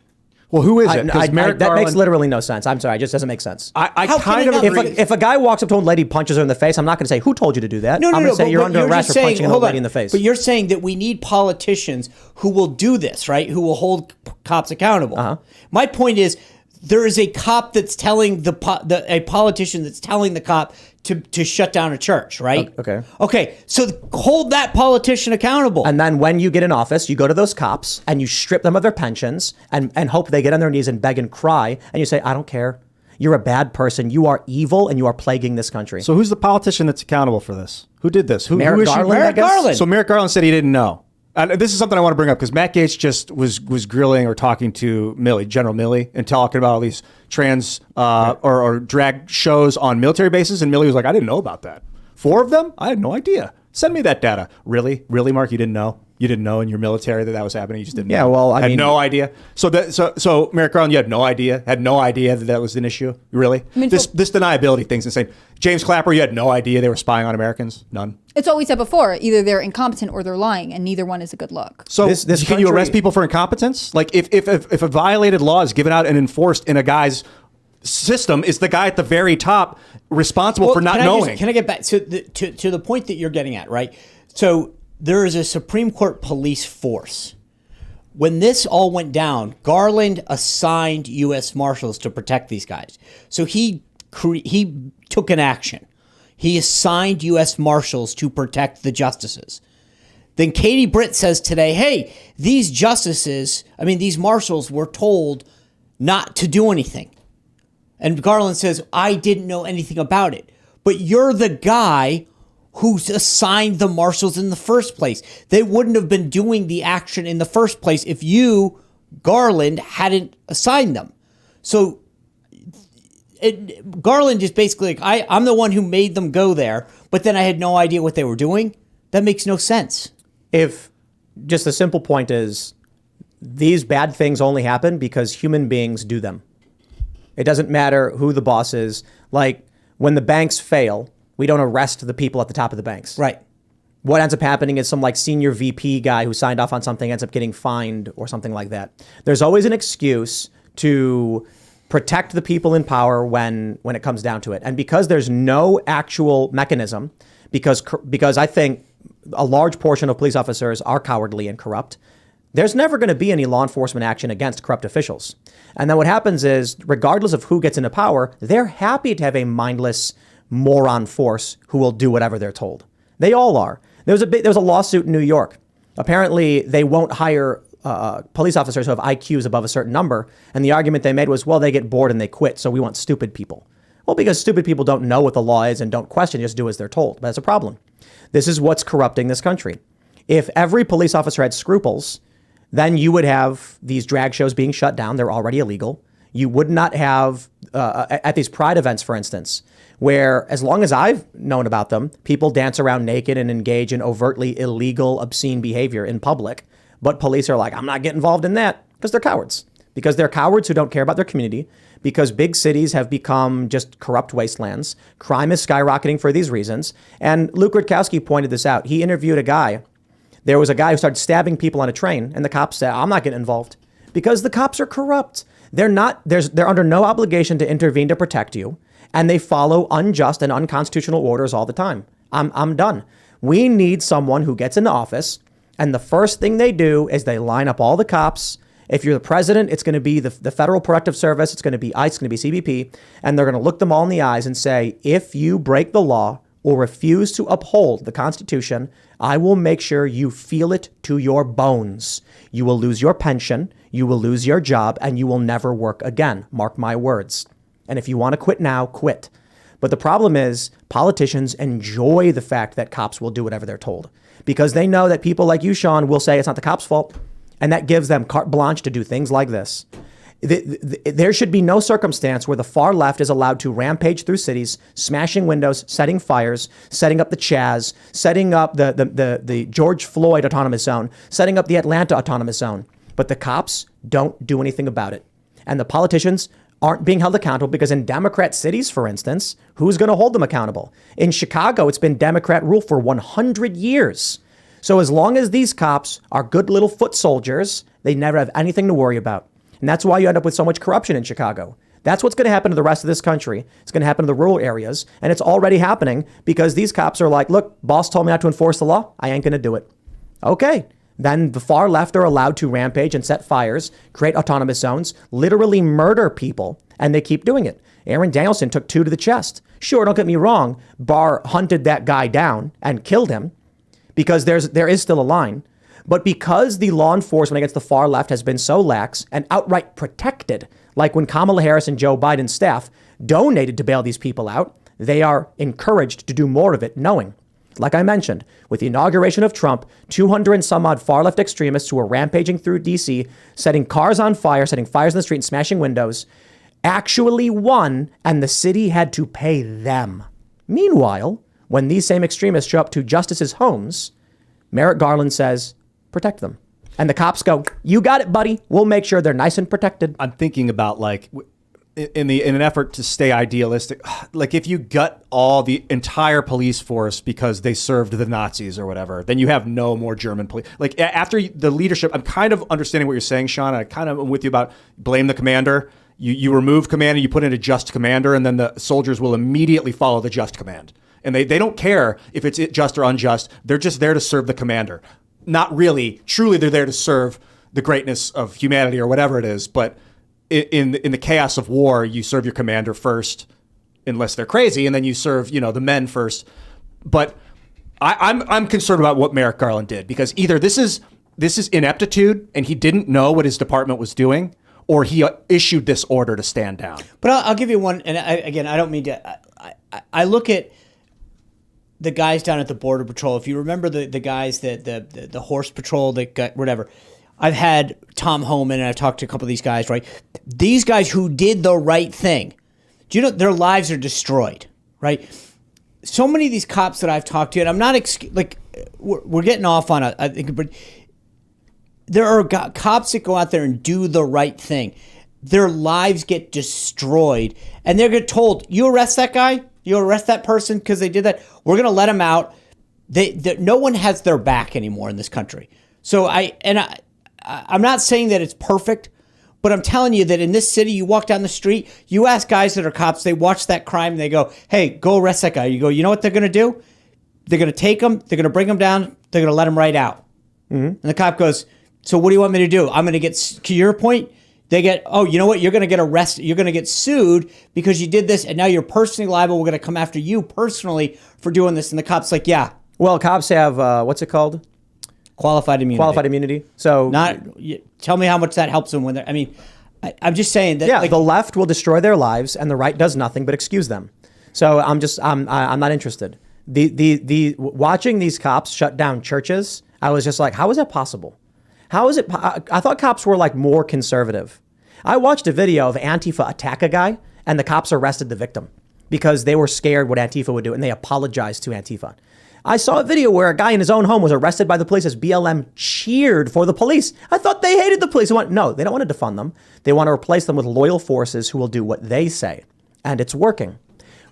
Well, who is it? That makes literally no sense. I'm sorry, it just doesn't make sense. I kind of agree. If a guy walks up to an old lady, punches her in the face, I'm not going to say, who told you to do that? No, I'm going to say you're under arrest for punching an old lady in the face. But you're saying that we need politicians who will do this, right? Who will hold cops accountable. Uh-huh. My point is, there is a cop that's telling a politician that's telling the cop to shut down a church, right? Okay. So hold that politician accountable. And then when you get in office, you go to those cops and you strip them of their pensions and hope they get on their knees and beg and cry. And you say, I don't care. You're a bad person. You are evil, and you are plaguing this country. So who's the politician that's accountable for this? Who did this? Who Merrick issued- Garland, I Merrick guess? Garland. So Merrick Garland said he didn't know. And this is something I want to bring up because Matt Gaetz just was grilling or talking to Milley, General Milley, and talking about all these trans or drag shows on military bases. And Milley was like, I didn't know about that. 4 of them? I had no idea. Send me that data. Really? Really, Mark? You didn't know? You didn't know in your military that was happening? You just didn't know? Yeah, well, I had mean- no idea. So Merrick Garland, you had no idea? Had no idea that was an issue? Really? I mean, this deniability thing's insane. James Clapper, you had no idea they were spying on Americans? None? It's what we said before. Either they're incompetent or they're lying, and neither one is a good look. So This can you country- arrest people for incompetence? Like if a violated law is given out and enforced in a guy's system, is the guy at the very top responsible for not knowing? Can I get back to the point that you're getting at, right? So there is a Supreme Court police force. When this all went down, Garland assigned U.S. Marshals to protect these guys. So he took an action. He assigned U.S. Marshals to protect the justices. Then Katie Britt says today, hey, these marshals were told not to do anything. And Garland says, I didn't know anything about it. But you're the guy who's assigned the marshals in the first place. They wouldn't have been doing the action in the first place if you, Garland, hadn't assigned them. So Garland is basically like, I'm the one who made them go there, but then I had no idea what they were doing. That makes no sense. If just the simple point is these bad things only happen because human beings do them. It doesn't matter who the boss is. Like when the banks fail, we don't arrest the people at the top of the banks. Right. What ends up happening is some like senior VP guy who signed off on something ends up getting fined or something like that. There's always an excuse to protect the people in power when it comes down to it. And because there's no actual mechanism, because I think a large portion of police officers are cowardly and corrupt, there's never going to be any law enforcement action against corrupt officials. And then what happens is, regardless of who gets into power, they're happy to have a mindless moron force who will do whatever they're told. They all are. There was a lawsuit in New York. Apparently, they won't hire police officers who have IQs above a certain number. And the argument they made was, well, they get bored and they quit, so we want stupid people. Well, because stupid people don't know what the law is and don't question, just do as they're told. But that's a problem. This is what's corrupting this country. If every police officer had scruples, then you would have these drag shows being shut down. They're already illegal. You would not have, at these pride events, for instance, where, as long as I've known about them, people dance around naked and engage in overtly illegal, obscene behavior in public. But police are like, I'm not getting involved in that, because they're cowards. Because they're cowards who don't care about their community. Because big cities have become just corrupt wastelands. Crime is skyrocketing for these reasons. And Luke Rutkowski pointed this out. He interviewed a guy. There was a guy who started stabbing people on a train, and the cops said, I'm not getting involved. Because the cops are corrupt. They're under no obligation to intervene to protect you. And they follow unjust and unconstitutional orders all the time. I'm done. We need someone who gets into office, and the first thing they do is they line up all the cops. If you're the president, it's going to be the Federal Protective Service, it's going to be ICE, it's going to be CBP, and they're going to look them all in the eyes and say, if you break the law or refuse to uphold the Constitution, I will make sure you feel it to your bones. You will lose your pension, you will lose your job, and you will never work again. Mark my words. And if you want to quit now, quit. But the problem is politicians enjoy the fact that cops will do whatever they're told because they know that people like you, Sean, will say it's not the cops' fault. And that gives them carte blanche to do things like this. There should be no circumstance where the far left is allowed to rampage through cities, smashing windows, setting fires, setting up the Chaz, setting up the George Floyd Autonomous Zone, setting up the Atlanta Autonomous Zone. But the cops don't do anything about it. And the politicians aren't being held accountable because in Democrat cities, for instance, who's going to hold them accountable? In Chicago, it's been Democrat rule for 100 years. So as long as these cops are good little foot soldiers, they never have anything to worry about. And that's why you end up with so much corruption in Chicago. That's what's going to happen to the rest of this country. It's going to happen to the rural areas. And it's already happening because these cops are like, look, boss told me not to enforce the law. I ain't going to do it. Okay. Then the far left are allowed to rampage and set fires, create autonomous zones, literally murder people. And they keep doing it. Aaron Danielson took 2 to the chest. Sure, don't get me wrong. Barr hunted that guy down and killed him because there is still a line. But because the law enforcement against the far left has been so lax and outright protected, like when Kamala Harris and Joe Biden's staff donated to bail these people out. They are encouraged to do more of it, knowing, like I mentioned, with the inauguration of Trump, 200 and some odd far left extremists who were rampaging through D.C., setting cars on fire, setting fires in the street and smashing windows, actually won, and the city had to pay them. Meanwhile, when these same extremists show up to justices' homes, Merrick Garland says, protect them. And the cops go, you got it, buddy. We'll make sure they're nice and protected. I'm thinking about like in an effort to stay idealistic, like if you gut all the entire police force because they served the Nazis or whatever, then you have no more German police. Like after the leadership, I'm kind of understanding what you're saying, Sean. I kind of am with you about blame the commander. You remove commander, you put in a just commander, and then the soldiers will immediately follow the just command. And they don't care if it's just or unjust. They're just there to serve the commander. Not really. Truly, they're there to serve the greatness of humanity or whatever it is. But in the chaos of war, you serve your commander first, unless they're crazy, and then you serve the men first. But I'm concerned about what Merrick Garland did, because either this is ineptitude and he didn't know what his department was doing, or he issued this order to stand down. But I'll give you one, and I don't mean to. I look at the guys down at the Border Patrol. If you remember the guys that the horse patrol that got whatever. I've had Tom Homan, and I've talked to a couple of these guys, right? These guys who did the right thing, do you know their lives are destroyed, right? So many of these cops that I've talked to, and I'm not we're getting off on I think, but there are cops that go out there and do the right thing. Their lives get destroyed, and they're get told, you arrest that guy, you arrest that person because they did that, we're going to let them out. No one has their back anymore in this country. So I'm not saying that it's perfect, but I'm telling you that in this city, you walk down the street, you ask guys that are cops, they watch that crime, and they go, hey, go arrest that guy. You go, you know what they're going to do? They're going to take him, they're going to bring him down, they're going to let him right out. Mm-hmm. And the cop goes, so what do you want me to do? I'm going to get, to your point, they get, oh, you know what? You're going to get arrested. You're going to get sued because you did this, and now you're personally liable. We're going to come after you personally for doing this. And the cop's like, yeah. Well, cops have, what's it called? Qualified immunity. Qualified immunity. So tell me how much that helps them when they're. I mean, I'm just saying that. Yeah, the left will destroy their lives, and the right does nothing but excuse them. So I'm not interested. The watching these cops shut down churches, I was just like, how is that possible? How is it? I thought cops were like more conservative. I watched a video of Antifa attack a guy, and the cops arrested the victim because they were scared what Antifa would do, and they apologized to Antifa. I saw a video where a guy in his own home was arrested by the police as BLM cheered for the police. I thought they hated the police. No, they don't want to defund them. They want to replace them with loyal forces who will do what they say. And it's working.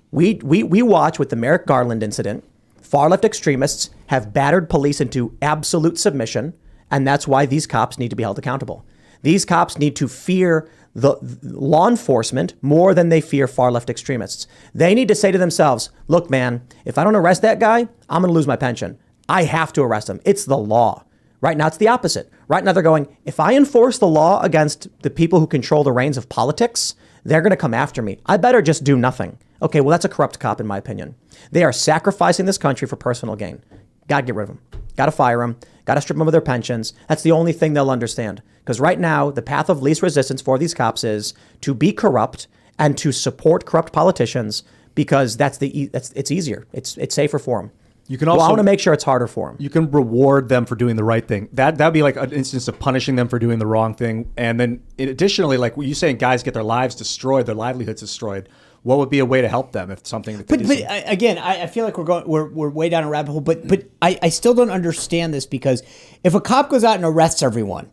We watch with the Merrick Garland incident, far left extremists have battered police into absolute submission. And that's why these cops need to be held accountable. These cops need to fear the law enforcement more than they fear far left extremists. They need to say to themselves, look, man, if I don't arrest that guy, I'm going to lose my pension. I have to arrest him. It's the law. Right now, it's the opposite. Right now, they're going, if I enforce the law against the people who control the reins of politics, they're going to come after me. I better just do nothing. Okay, well, that's a corrupt cop, in my opinion. They are sacrificing this country for personal gain. Got to get rid of them. Got to fire them. Got to strip them of their pensions. That's the only thing they'll understand. Because right now, the path of least resistance for these cops is to be corrupt and to support corrupt politicians, because it's easier. It's safer for them. You can also, I want to make sure it's harder for them. You can reward them for doing the right thing. That'd be like an instance of punishing them for doing the wrong thing. And then additionally, like what you saying, guys get their lives destroyed, their livelihoods destroyed. What would be a way to help them if something? But again, I feel like we're way down a rabbit hole. But I still don't understand this, because if a cop goes out and arrests everyone,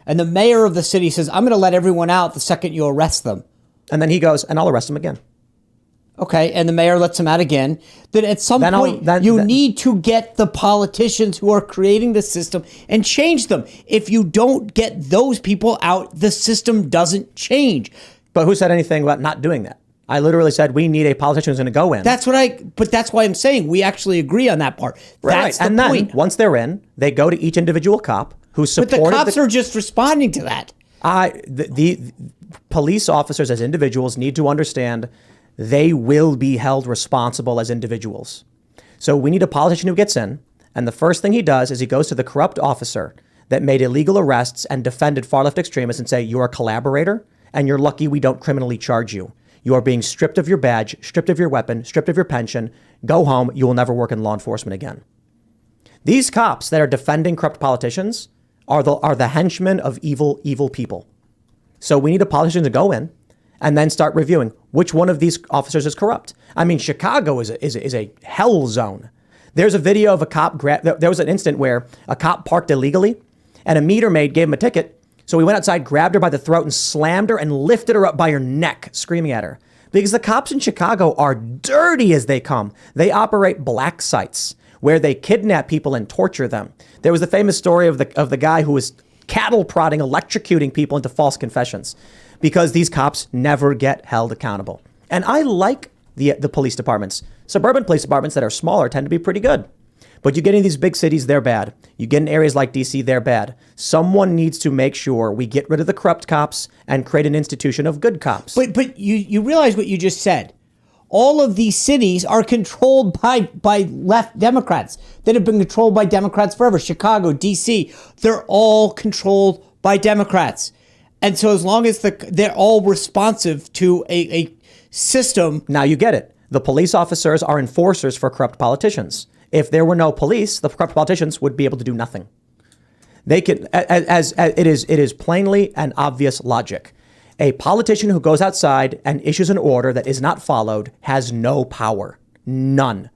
and the mayor of the city says, "I'm going to let everyone out the second you arrest them," and then he goes, "And I'll arrest them again." Okay, and the mayor lets him out again. Then at some point, you need to get the politicians who are creating the system and change them. If you don't get those people out, the system doesn't change. But who said anything about not doing that? I literally said we need a politician who's going to go in. But that's why I'm saying we actually agree on that part. That's right. the point. Then once they're in, they go to each individual cop who supported. But the cops are just responding to that. The police officers as individuals need to understand they will be held responsible as individuals. So we need a politician who gets in, and the first thing he does is he goes to the corrupt officer that made illegal arrests and defended far left extremists and say, you're a collaborator, and you're lucky we don't criminally charge you. You are being stripped of your badge, stripped of your weapon, stripped of your pension. Go home. You will never work in law enforcement again. These cops that are defending corrupt politicians are the henchmen of evil people. So we need a politician to go in and then start reviewing which one of these officers is corrupt. I mean, Chicago is a hell zone. There's a video of a cop. There was an incident where a cop parked illegally and a meter maid gave him a ticket. So he went outside, grabbed her by the throat and slammed her and lifted her up by her neck, screaming at her. Because the cops in Chicago are dirty as they come. They operate black sites where they kidnap people and torture them. There was the famous story of the guy who was cattle prodding, electrocuting people into false confessions because these cops never get held accountable. And I like the police departments. Suburban police departments that are smaller tend to be pretty good. But you get in these big cities, they're bad. You get in areas like DC, they're bad. Someone needs to make sure we get rid of the corrupt cops and create an institution of good cops. But you realize what you just said. All of these cities are controlled by left Democrats that have been controlled by Democrats forever. Chicago, DC, they're all controlled by Democrats. And so as long as they're all responsive to a system. Now you get it. The police officers are enforcers for corrupt politicians. If there were no police, the corrupt politicians would be able to do nothing. They can, as it is plainly and obvious logic. A politician who goes outside and issues an order that is not followed has no power. None.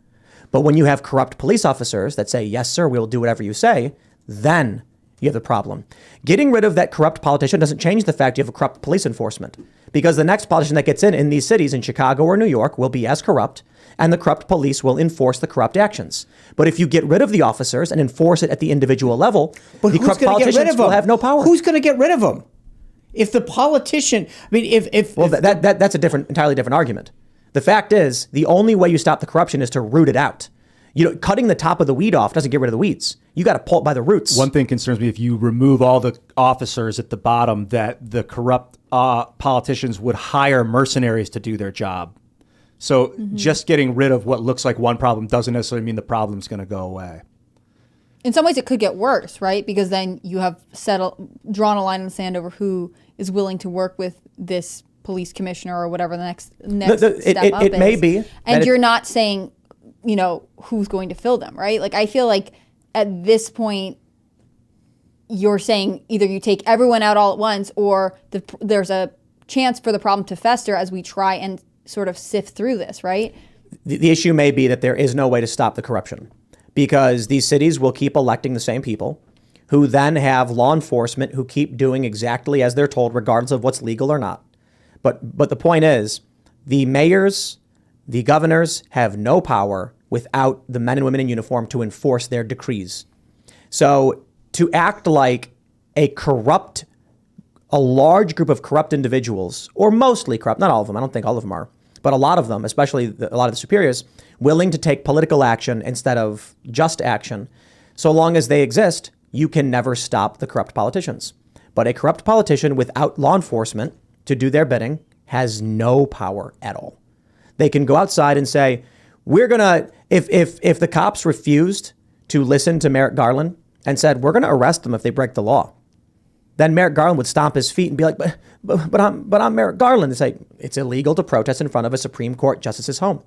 But when you have corrupt police officers that say, yes, sir, we will do whatever you say, then you have the problem. Getting rid of that corrupt politician doesn't change the fact you have a corrupt police enforcement, because the next politician that gets in these cities in Chicago or New York will be as corrupt, and the corrupt police will enforce the corrupt actions. But if you get rid of the officers and enforce it at the individual level, the corrupt politicians will have no power. Who's going to get rid of them? If the politician, I mean, that's a entirely different argument. The fact is, the only way you stop the corruption is to root it out. You know, cutting the top of the weed off doesn't get rid of the weeds. You got to pull it by the roots. One thing concerns me: if you remove all the officers at the bottom, that the corrupt politicians would hire mercenaries to do their job. So just getting rid of what looks like one problem doesn't necessarily mean the problem's going to go away. In some ways, it could get worse, right? Because then you have drawn a line in the sand over who is willing to work with this police commissioner or whatever the next step up is. It may be. And you're not saying, you know, who's going to fill them, right? Like, I feel like at this point, you're saying either you take everyone out all at once or there's a chance for the problem to fester as we try and sort of sift through this, right? The issue may be that there is no way to stop the corruption, because these cities will keep electing the same people who then have law enforcement who keep doing exactly as they're told, regardless of what's legal or not. But the point is, the mayors, the governors have no power without the men and women in uniform to enforce their decrees. So to act like a large group of corrupt individuals, or mostly corrupt, not all of them, I don't think all of them are, but a lot of them, especially a lot of the superiors, willing to take political action instead of just action. So long as they exist, you can never stop the corrupt politicians. But a corrupt politician without law enforcement to do their bidding has no power at all. They can go outside and say, we're going to, if the cops refused to listen to Merrick Garland and said, we're going to arrest them if they break the law, then Merrick Garland would stomp his feet and be like, but I'm Merrick Garland. And say, it's illegal to protest in front of a Supreme Court justice's home.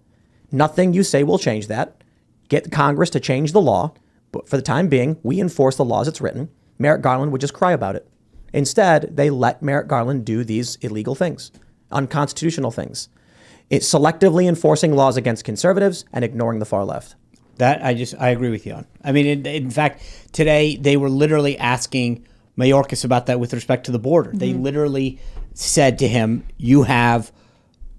Nothing you say will change that. Get Congress to change the law. But for the time being, we enforce the law as it's written. Merrick Garland would just cry about it. Instead, they let Merrick Garland do these illegal things, unconstitutional things. It's selectively enforcing laws against conservatives and ignoring the far left. That I agree with you on. I mean, in fact, today they were literally asking Mayorkas about that with respect to the border. Mm-hmm. They literally said to him, you have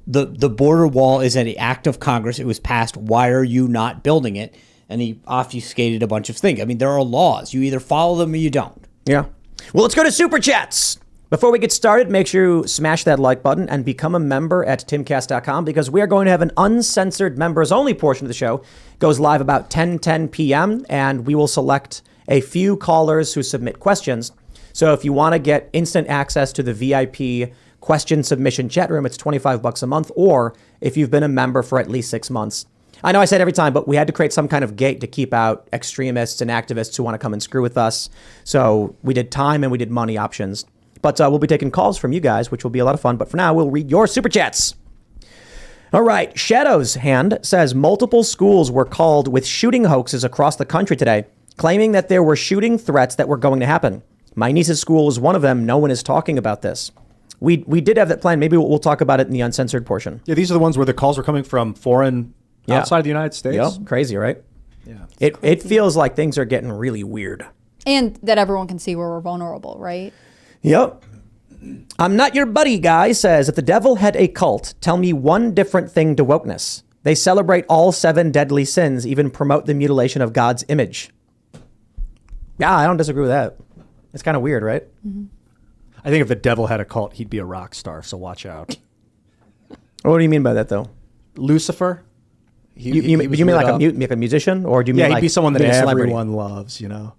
the border wall is an act of Congress. It was passed. Why are you not building it? And he obfuscated a bunch of things. I mean, there are laws. You either follow them or you don't. Yeah. Well, let's go to Super Chats. Before we get started, make sure you smash that like button and become a member at timcast.com, because we are going to have an uncensored members-only portion of the show. It goes live about 10 p.m., and we will select a few callers who submit questions. So if you want to get instant access to the VIP question submission chat room, it's $25 a month, or if you've been a member for at least 6 months. I know I said every time, but we had to create some kind of gate to keep out extremists and activists who want to come and screw with us. So we did time and we did money options. But we'll be taking calls from you guys, which will be a lot of fun. But for now, we'll read your Super Chats. All right. Shadow's Hand says multiple schools were called with shooting hoaxes across the country today, claiming that there were shooting threats that were going to happen. My niece's school was one of them. No one is talking about this. We did have that plan. Maybe we'll talk about it in the uncensored portion. Yeah, these are the ones where the calls were coming from foreign outside the United States. Yep. Crazy, right? Yeah. It feels like things are getting really weird. And that everyone can see where we're vulnerable, right? Yep. I'm not your buddy guy says, if the devil had a cult, tell me one different thing to wokeness. They celebrate all 7 deadly sins, even promote the mutilation of God's image. Yeah, I don't disagree with that. It's kind of weird, right? Mm-hmm. I think if the devil had a cult, he'd be a rock star, so watch out. What do you mean by that, though? Lucifer. You mean like a musician? Or do you mean he'd like be someone that being a celebrity? everyone loves, you know?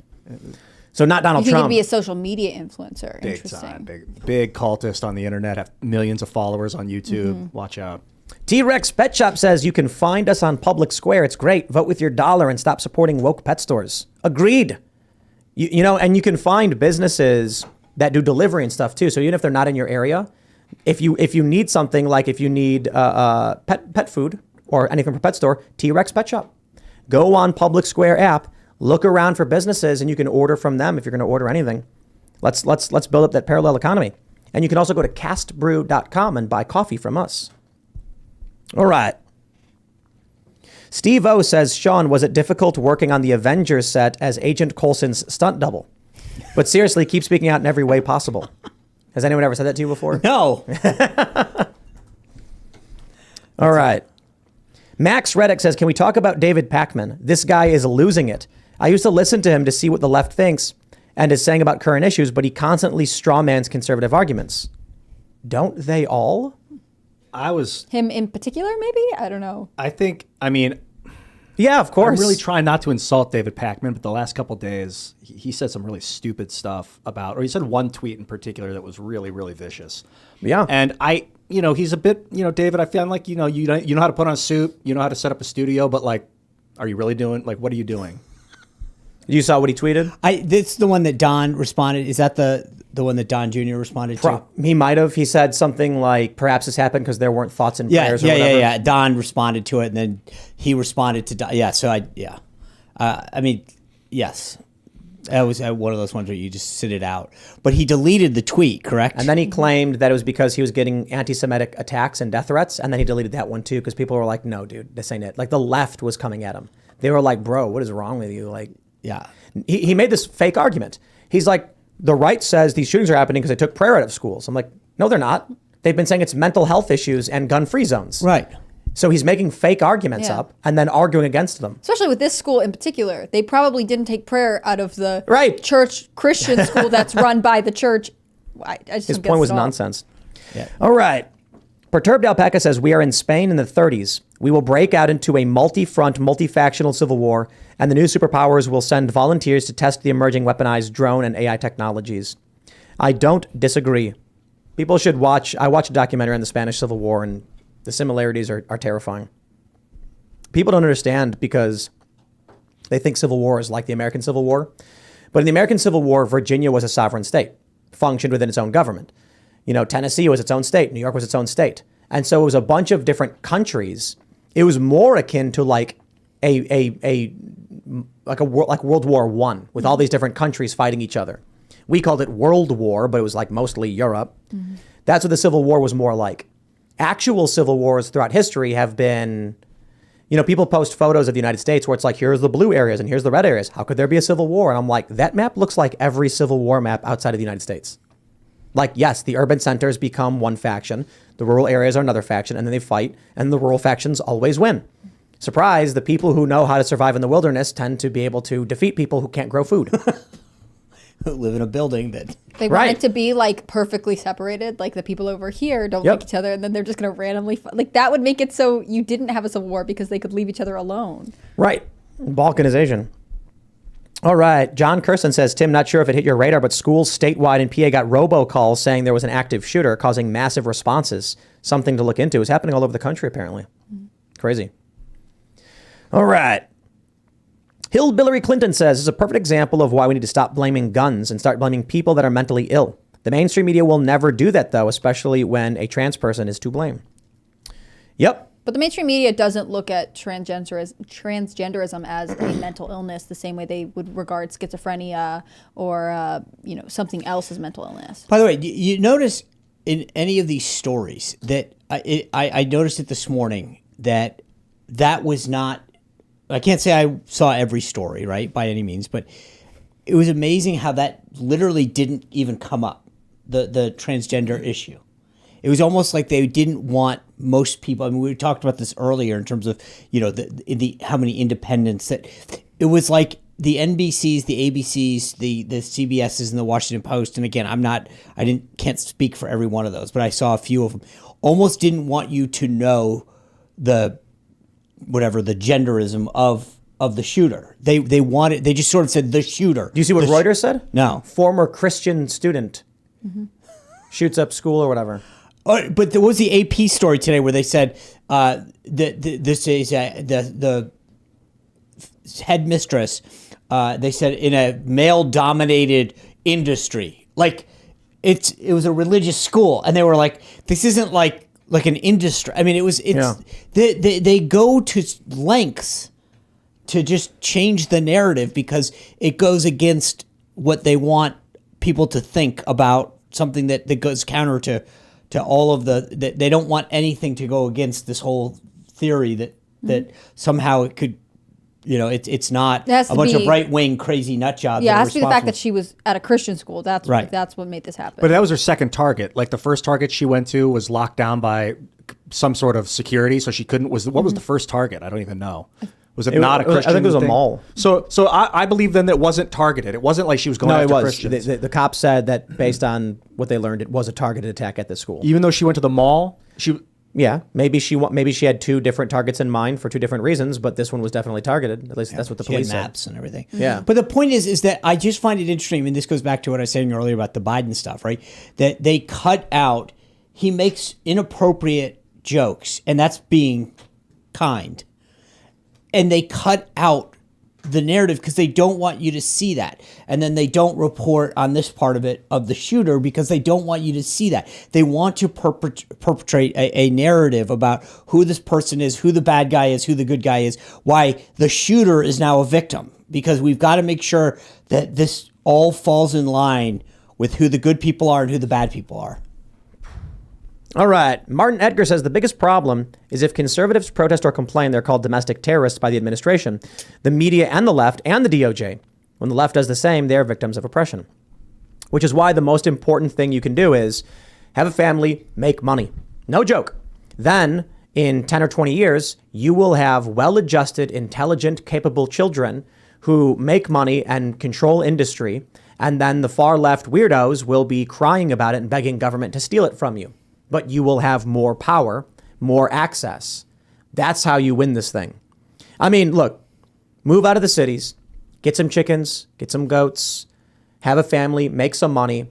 So not Donald You think Trump. he'd be a social media influencer? Big Interesting. time. Big cultist on the internet, have millions of followers on YouTube. Mm-hmm. Watch out. T-Rex Pet Shop says you can find us on Public Square. It's great. Vote with your dollar and stop supporting woke pet stores. Agreed. You know, and you can find businesses that do delivery and stuff too. So even if they're not in your area, if you need something, like if you need pet food or anything from a pet store, T-Rex Pet Shop. Go on Public Square app, look around for businesses, and you can order from them if you're going to order anything. Let's build up that parallel economy. And you can also go to castbrew.com and buy coffee from us. All right. Steve O says, Sean, was it difficult working on the Avengers set as Agent Coulson's stunt double? But seriously, keep speaking out in every way possible. Has anyone ever said that to you before? No. All right. Max Reddick says, can we talk about David Pakman? This guy is losing it. I used to listen to him to see what the left thinks and is saying about current issues, but he constantly strawmans conservative arguments. Don't they all? Him in particular, maybe? I don't know. Yeah, of course. I'm really trying not to insult David Pakman, but the last couple of days, he said some really stupid stuff or he said one tweet in particular that was really, really vicious. Yeah. And he's a bit, David, I feel like, you know how to put on a suit, you know how to set up a studio, but like, are you really doing, like, what are you doing? You saw what he tweeted? This is the one that Don responded. Is that the one that Don Jr. responded to? He might have. He said something like, perhaps this happened because there weren't thoughts and prayers or whatever. Yeah. Don responded to it, and then he responded to Don. Yeah, so yes. That was one of those ones where you just sit it out. But he deleted the tweet, correct? And then he claimed that it was because he was getting anti-Semitic attacks and death threats, and then he deleted that one too because people were like, no, dude, this ain't it. Like, the left was coming at him. They were like, bro, what is wrong with you? Like, Yeah. He made this fake argument. He's like, the right says these shootings are happening because they took prayer out of schools. I'm like, no, they're not. They've been saying it's mental health issues and gun-free zones. Right. So he's making fake arguments up and then arguing against them. Especially with this school in particular. They probably didn't take prayer out of the church Christian school that's run by the church. His point was nonsense. Yeah. All right. Perturbed Alpaca says, we are in Spain in the 30s. We will break out into a multi-front, multi-factional civil war, and the new superpowers will send volunteers to test the emerging weaponized drone and AI technologies. I don't disagree. People should watch. I watched a documentary on the Spanish Civil War, and the similarities are terrifying. People don't understand because they think Civil War is like the American Civil War. But in the American Civil War, Virginia was a sovereign state, functioned within its own government. Tennessee was its own state. New York was its own state. And so it was a bunch of different countries. It was more akin to like World War I with all these different countries fighting each other. We called it World War, but it was like mostly Europe. Mm-hmm. That's what the Civil War was more like. Actual civil wars throughout history have been, people post photos of the United States where it's like, here's the blue areas and here's the red areas. How could there be a civil war? And I'm like, that map looks like every Civil War map outside of the United States. Like, yes, the urban centers become one faction, the rural areas are another faction, and then they fight, and the rural factions always win. Surprise, the people who know how to survive in the wilderness tend to be able to defeat people who can't grow food. Live in a building that... They want it to be, like, perfectly separated. Like, the people over here don't like each other, and then they're just going to randomly... Like, that would make it so you didn't have a civil war because they could leave each other alone. Right. Balkanization. All right. John Curson says, Tim, not sure if it hit your radar, but schools statewide in PA got robocalls saying there was an active shooter causing massive responses. Something to look into. It's happening all over the country, apparently. Crazy. All right. Hillbilly Clinton says, this is a perfect example of why we need to stop blaming guns and start blaming people that are mentally ill. The mainstream media will never do that, though, especially when a trans person is to blame. Yep. But the mainstream media doesn't look at transgenderism as a mental illness the same way they would regard schizophrenia or something else as mental illness. By the way, you notice in any of these stories that I noticed it this morning that was not. I can't say I saw every story, right, by any means, but it was amazing how that literally didn't even come up, the transgender issue. It was almost like they didn't want most people. I mean, we talked about this earlier in terms of, the how many independents that it was like the NBCs, the ABCs, the CBSs, and the Washington Post. And again, can't speak for every one of those, but I saw a few of them. Almost didn't want you to know the genderism of the shooter. They just sort of said the shooter. Do you see what Reuters said? No. Former Christian student shoots up school or whatever. Oh, but there was the AP story today where they said this is the headmistress. They said in a male-dominated industry, like it was a religious school, and they were like, this isn't like an industry. I mean, they go to lengths to just change the narrative because it goes against what they want people to think about something that goes counter to all of that they don't want anything to go against this whole theory that somehow it could, it's not a bunch of right-wing crazy nut jobs. Yeah, it has to be the fact that she was at a Christian school. That's right. That's what made this happen. But that was her second target. Like the first target she went to was locked down by some sort of security, so she couldn't. What was the first target? I don't even know. Was it not a Christian? I think it was a thing? mall. So I believe then that it wasn't targeted. It wasn't like she was going after Christians. The cops said that based on what they learned, it was a targeted attack at the school. Even though she went to the mall, Yeah, maybe she had two different targets in mind for two different reasons, but this one was definitely targeted. At least that's what the police said. Maps and everything. Yeah. But the point is that I just find it interesting, and this goes back to what I was saying earlier about the Biden stuff, right? That they cut out, he makes inappropriate jokes, and that's being kind. And they cut out the narrative because they don't want you to see that. And then they don't report on this part of it, of the shooter, because they don't want you to see that. They want to perpetrate a narrative about who this person is, who the bad guy is, who the good guy is, why the shooter is now a victim. Because we've got to make sure that this all falls in line with who the good people are and who the bad people are. All right. Martin Edgar says the biggest problem is if conservatives protest or complain, they're called domestic terrorists by the administration, the media and the left and the DOJ. When the left does the same, they're victims of oppression. Which is why the most important thing you can do is have a family, make money. No joke. Then in 10 or 20 years, you will have well-adjusted, intelligent, capable children who make money and control industry. And then the far left weirdos will be crying about it and begging government to steal it from you. But you will have more power, more access. That's how you win this thing. I mean, look, move out of the cities, get some chickens, get some goats, have a family, make some money,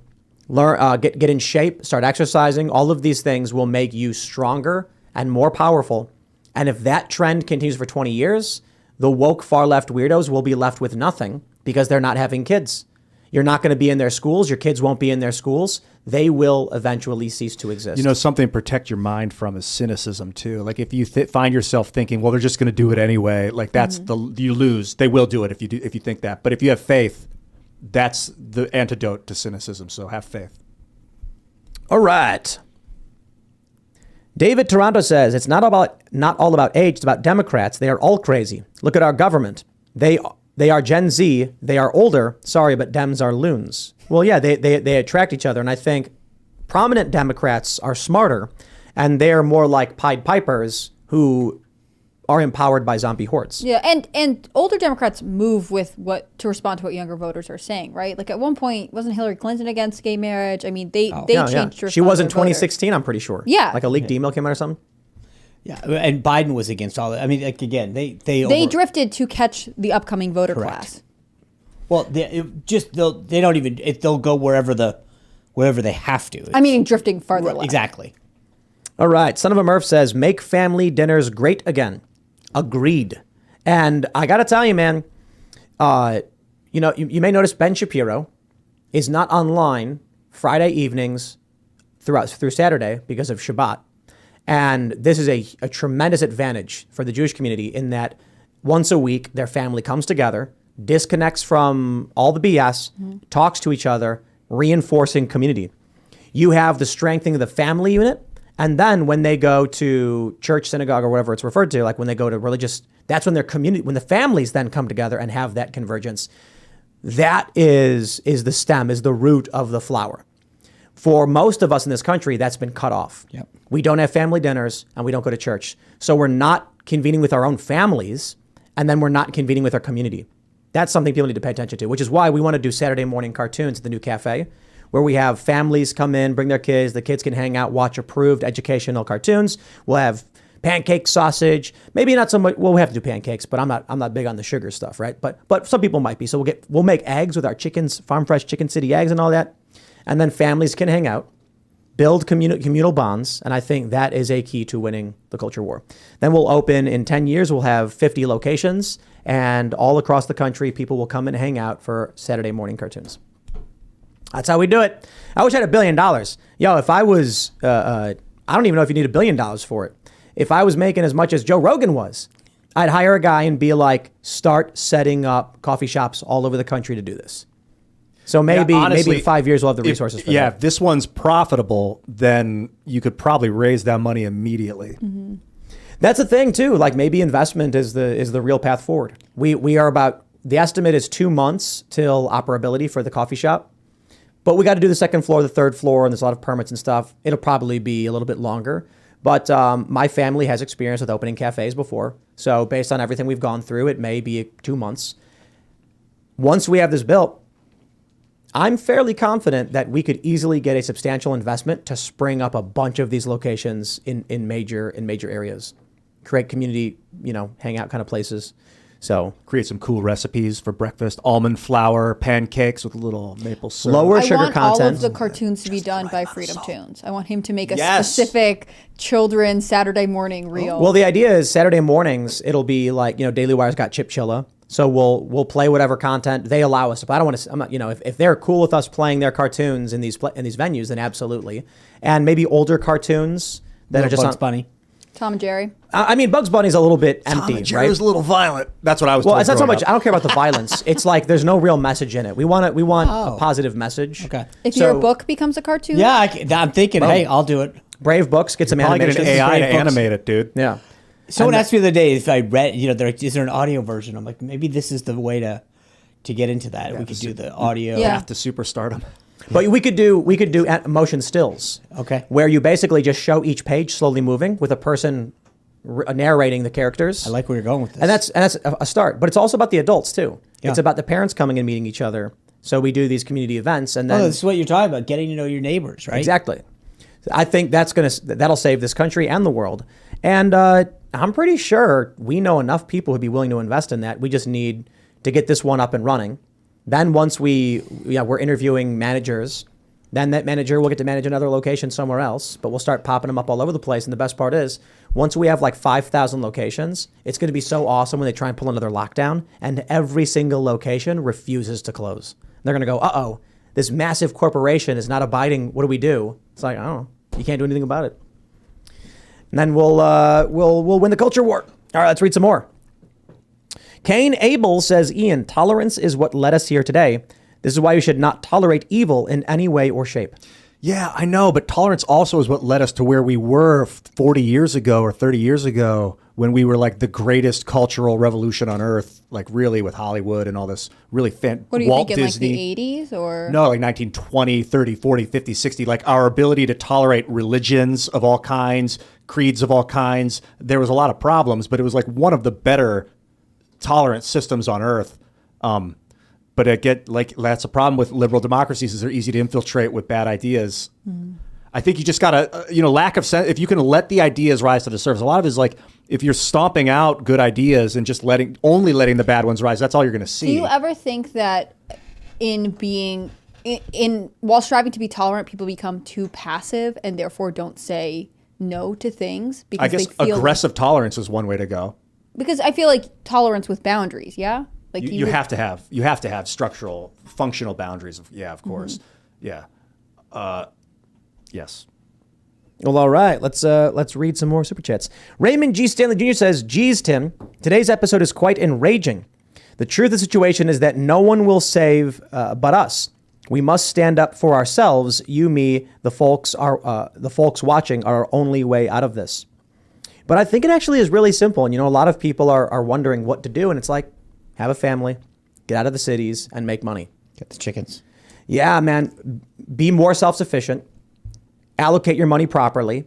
learn, get in shape, start exercising. All of these things will make you stronger and more powerful. And if that trend continues for 20 years, the woke far left weirdos will be left with nothing because they're not having kids. You're not going to be in their schools. Your kids won't be in their schools. They will eventually cease to exist. Something to protect your mind from is cynicism too. Like if you find yourself thinking, well, they're just going to do it anyway. Like that's you lose. They will do it if you think that. But if you have faith, that's the antidote to cynicism. So have faith. All right. David Toronto says it's not all about age. It's about Democrats. They are all crazy. Look at our government. They are Gen Z. They are older. Sorry, but Dems are loons. Well, yeah, they attract each other. And I think prominent Democrats are smarter and they're more like Pied Pipers who are empowered by zombie hordes. Yeah, and older Democrats move to respond to what younger voters are saying, right? Like at one point, wasn't Hillary Clinton against gay marriage? I mean, they changed to respond. She was in to their 2016, I'm pretty sure. Yeah. Like a leaked email came out or something. Yeah, and Biden was against all that. I mean, like again, they drifted to catch the upcoming voter class. Well, they don't even they'll go wherever they have to. I mean, drifting farther left. Exactly. All right, Son of a Murph says make family dinners great again. Agreed. And I got to tell you, man, you may notice Ben Shapiro is not online Friday evenings through Saturday because of Shabbat. And this is a tremendous advantage for the Jewish community in that once a week, their family comes together, disconnects from all the BS, talks to each other, reinforcing community. You have the strengthening of the family unit. And then when they go to church, synagogue, or whatever it's referred to, like when they go to religious, that's when their community, when the families then come together and have that convergence. That is the stem, is the root of the flower. For most of us in this country, that's been cut off. Yep. We don't have family dinners and we don't go to church. So we're not convening with our own families, and then we're not convening with our community. That's something people need to pay attention to, which is why we want to do Saturday morning cartoons at the new cafe, where we have families come in, bring their kids, the kids can hang out, watch approved educational cartoons. We'll have pancake sausage, maybe not so much, well, we have to do pancakes, but I'm not big on the sugar stuff, right? But some people might be. So we'll make eggs with our chickens, farm fresh Chicken City eggs and all that. And then families can hang out, build communal bonds, and I think that is a key to winning the culture war. Then we'll open, in 10 years, we'll have 50 locations, and all across the country, people will come and hang out for Saturday morning cartoons. That's how we do it. I wish I had $1 billion. Yo, if I was, I don't even know if you need $1 billion for it. If I was making as much as Joe Rogan was, I'd hire a guy and be like, start setting up coffee shops all over the country to do this. So maybe in 5 years we'll have the resources for that. If this one's profitable, then you could probably raise that money immediately. Mm-hmm. That's the thing too. Like maybe investment is the real path forward. We are about, the estimate is 2 months till operability for the coffee shop. But we got to do the second floor, the third floor, and there's a lot of permits and stuff. It'll probably be a little bit longer. But my family has experience with opening cafes before. So based on everything we've gone through, it may be 2 months. Once we have this built, I'm fairly confident that we could easily get a substantial investment to spring up a bunch of these locations in major areas, create community, hangout kind of places. So create some cool recipes for breakfast: almond flour pancakes with a little maple syrup. Lower I sugar want content. all of the cartoons to be done by Freedom Tunes. I want him to make a specific children's Saturday morning reel. Well, the idea is Saturday mornings, it'll be like, Daily Wire's got Chip Chilla. So we'll play whatever content they allow us to. But I don't want to. I'm not, if they're cool with us playing their cartoons in these venues, then absolutely. And maybe older cartoons that are just Bugs Bunny. Tom and Jerry. I mean, Bugs Bunny's a little bit empty, Tom and Jerry right? was a little violent. That's what I was. Well, told it's not so growing much. up. I don't care about the violence. It's like there's no real message in it. We want a positive message. Okay. If So- your book becomes a cartoon, Yeah, I'm thinking, hey, I'll do it. Brave Books, get some Probably get animation. an AI to Brave books. animate it, dude. Yeah. Someone asked me the other day if I read, is there an audio version? I'm like, maybe this is the way to get into that. We could do the audio. Yeah. Path to superstardom. But we could do motion stills. Okay. Where you basically just show each page slowly moving with a person narrating the characters. I like where you're going with this. And that's a start. But it's also about the adults too. Yeah. It's about the parents coming and meeting each other. So we do these community events, and then this is what you're talking about, getting to know your neighbors, right? exactly. I think that'll save this country and the world. And I'm pretty sure we know enough people who'd be willing to invest in that. We just need to get this one up and running. Then once we're interviewing managers, then that manager will get to manage another location somewhere else, but we'll start popping them up all over the place. And the best part is, once we have like 5,000 locations, it's going to be so awesome when they try and pull another lockdown and every single location refuses to close. They're going to go, uh-oh, this massive corporation is not abiding. What do we do? It's like, I don't know. You can't do anything about it. And then we'll win the culture war. All right, let's read some more. Cain Abel says, Ian, tolerance is what led us here today. This is why you should not tolerate evil in any way or shape. Yeah, I know, but tolerance also is what led us to where we were 40 years ago or 30 years ago when we were like the greatest cultural revolution on earth, like really with Hollywood and all this really What do you Walt think, in Disney. like the 80s or? No, like 1920, 30, 40, 50, 60, like our ability to tolerate religions of all kinds, creeds of all kinds. There was a lot of problems, but it was like one of the better tolerant systems on earth. But that's a problem with liberal democracies, is they're easy to infiltrate with bad ideas. I think you just gotta, lack of sense. If you can let the ideas rise to the surface, a lot of it is like, if you're stomping out good ideas and just only letting the bad ones rise, that's all you're gonna see. Do you ever think that while striving to be tolerant, people become too passive and therefore don't say no to things? Because I guess they feel aggressive tolerance is one way to go. Because I feel like tolerance with boundaries, yeah? Like You have to have structural, functional boundaries. Of course. Yeah. Yes. Well, all right. Let's read some more super chats. Raymond G. Stanley Jr. says, "Geez, Tim, today's episode is quite enraging. The truth of the situation is that no one will save but us. We must stand up for ourselves. You, me, the folks watching are our only way out of this." But I think it actually is really simple. And, a lot of people are wondering what to do. And it's like, have a family, get out of the cities, and make money. Get the chickens. Yeah, man. Be more self-sufficient. Allocate your money properly.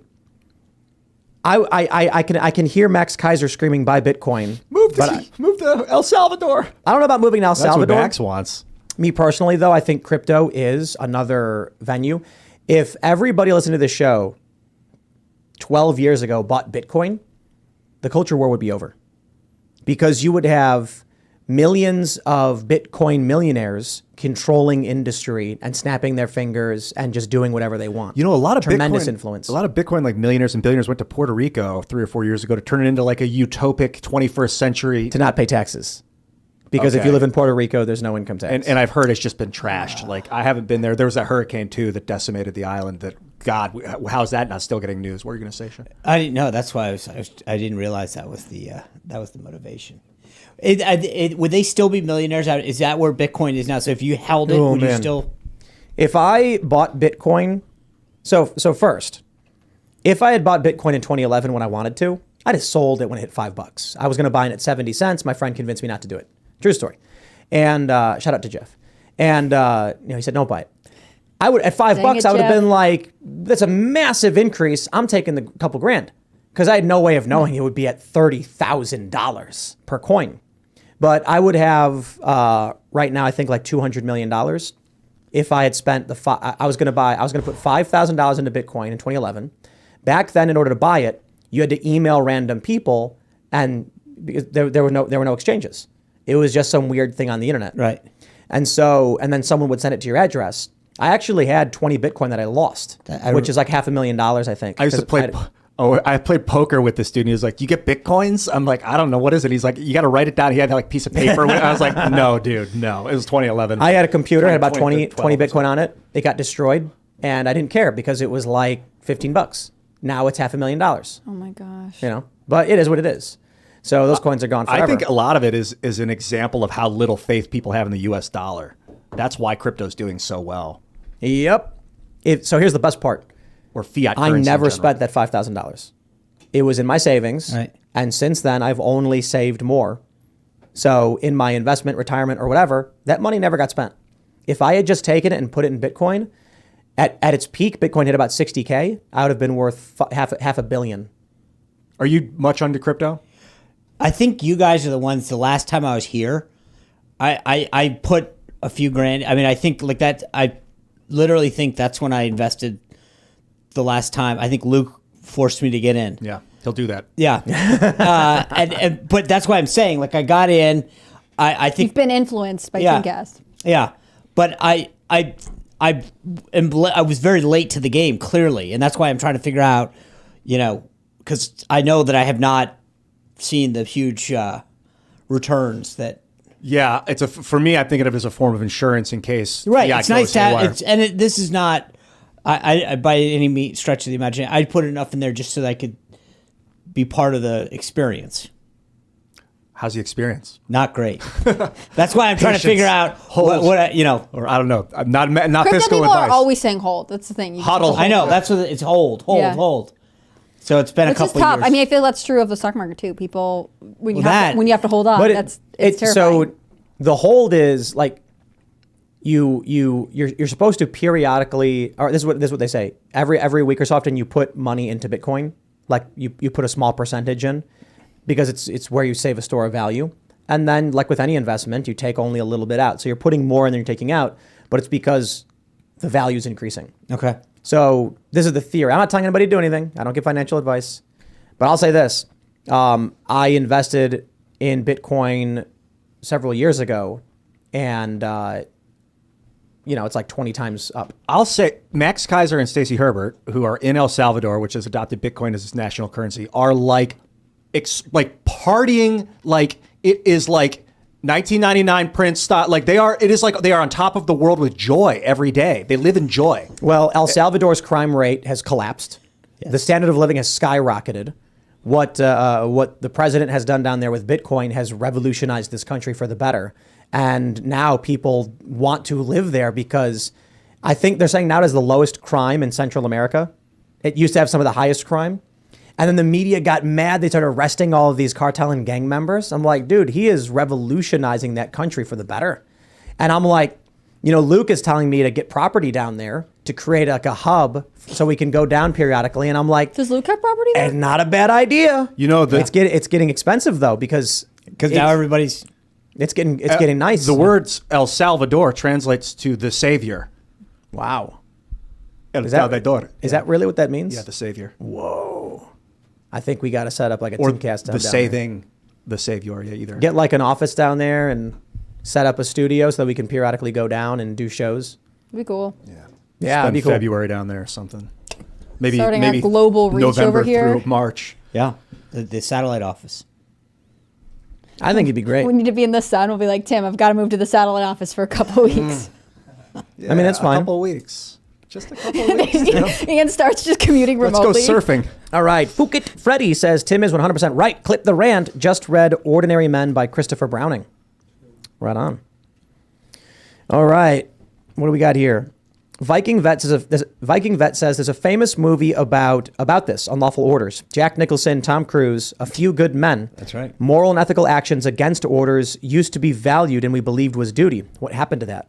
I can hear Max Kaiser screaming, "Buy Bitcoin." Move to El Salvador. I don't know about moving to El Salvador. That's what Max wants. Me personally, though, I think crypto is another venue. If everybody listening to this show 12 years ago bought Bitcoin, the culture war would be over. Because you would have millions of Bitcoin millionaires controlling industry and snapping their fingers and just doing whatever they want. A lot of tremendous Bitcoin, influence. A lot of Bitcoin like millionaires and billionaires went to Puerto Rico 3 or 4 years ago to turn it into like a utopic 21st century. To not pay taxes. Because if you live in Puerto Rico, there's no income tax. And I've heard it's just been trashed. Like, I haven't been there. There was that hurricane, too, that decimated the island. That, God, how's that not still getting news? What are you going to say, Sean? I didn't know. That's why I didn't realize that was the motivation. Would they still be millionaires? Is that where Bitcoin is now? So if you held it, would you still? If I bought Bitcoin, so first, if I had bought Bitcoin in 2011 when I wanted to, I'd have sold it when it hit $5. I was going to buy it at 70 cents. My friend convinced me not to do it. True story. And shout out to Jeff. And he said, "Don't buy it." I would at $5. I would have been like, "That's a massive increase. I'm taking the couple grand," because I had no way of knowing it would be at $30,000 per coin. But I would have right now, I think like $200 million. If I had spent I was going to put $5,000 into Bitcoin in 2011. Back then, in order to buy it, you had to email random people, and because there were no exchanges. It was just some weird thing on the internet. Right. And then someone would send it to your address. I actually had 20 Bitcoin that I lost, which is like $500,000, I think. I used to play. I played poker with this dude, and he was like, "You get Bitcoins?" I'm like, "I don't know. What is it?" He's like, "You got to write it down." He had like a piece of paper. I was like, "No, dude, no." It was 2011. I had a computer, had about 20 Bitcoin on it. It got destroyed, and I didn't care because it was like $15. Now it's $500,000. Oh my gosh. But it is what it is. So those coins are gone forever. I think a lot of it is an example of how little faith people have in the U.S. dollar. That's why crypto's doing so well. Yep. So here's the best part. Or fiat I currency never in general. spent that $5,000. It was in my savings. Right. And since then, I've only saved more. So in my investment, retirement, or whatever, that money never got spent. If I had just taken it and put it in Bitcoin, at its peak, Bitcoin hit about 60K. I would have been worth half $500 million. Are you much onto crypto? I think you guys are the ones. The last time I was here, I put a few grand. I mean, I think like that. I literally think that's when I invested the last time. I think Luke forced me to get in. Yeah, he'll do that. Yeah, but that's why I'm saying like I got in. I think You've been influenced by Timcast. Yeah, but I was very late to the game clearly, and that's why I'm trying to figure out, because I know that I have not seen the huge returns that. Yeah, for me. I think of it as a form of insurance in case. Right, Yeah, it's nice to have. This is not. I by any stretch of the imagination, I put enough in there just so that I could be part of the experience. How's the experience? Not great. That's why I'm trying to figure out what or I don't know. I'm not Crypto fiscal people advice. are always saying hold. That's the thing. You just Hodl. I know that's what it's hold. So it's been Which a couple is tough. years. I mean, I feel that's true of the stock market too. People when you Well, have to hold on, But it's terrifying. so the hold is like you're supposed to periodically, or this is what they say, every week or so often you put money into Bitcoin, like you put a small percentage in, because it's where you save a store of value. And then like with any investment, you take only a little bit out. So you're putting more and then you're taking out, but it's because the value is increasing. Okay. So this is the theory. I'm not telling anybody to do anything. I don't give financial advice, but I'll say this. I invested in Bitcoin several years ago, and it's like 20 times up. I'll say Max Kaiser and Stacey Herbert, who are in El Salvador, which has adopted Bitcoin as its national currency, are like partying like it is like 1999 Prince style. Like they are on top of the world with joy every day. They live in joy. Well, El Salvador's crime rate has collapsed. The standard of living has skyrocketed. What the president has done down there with Bitcoin has revolutionized this country for the better. And now people want to live there because I think they're saying now it is the lowest crime in Central America. It used to have some of the highest crime. And then the media got mad. They started arresting all of these cartel and gang members. I'm like, dude, he is revolutionizing that country for the better. And I'm like, Luke is telling me to get property down there to create like a hub so we can go down periodically. And I'm like, does Luke have property there? And not a bad idea. It's getting expensive though because now everybody's. It's getting nice. The words El Salvador translates to the Savior. Wow. El Salvador. Is that really what that means? Yeah, the Savior. Whoa. I think we got to set up like a Or Timcast the down saving, the Savior, yeah, either. Get like an office down there and set up a studio so that we can periodically go down and do shows. That'd be cool. Yeah, it'd be cool. February down there or something. Maybe Starting our global reach November over here. through March. Yeah, the satellite office. I think it'd be great. We need to be in the sun. We'll be like, Tim, I've got to move to the satellite office for a couple weeks. Yeah, I mean, that's fine. A couple of weeks. Just a couple of weeks. Ian starts just commuting remotely. Let's go surfing. All right. Phuket Freddy says, Tim is 100% right. Clip the rant. Just read Ordinary Men by Christopher Browning. Right on. All right. What do we got here? Viking Vet says there's a famous movie about this, Unlawful Orders. Jack Nicholson, Tom Cruise, A Few Good Men. That's right. Moral and ethical actions against orders used to be valued and we believed was duty. What happened to that?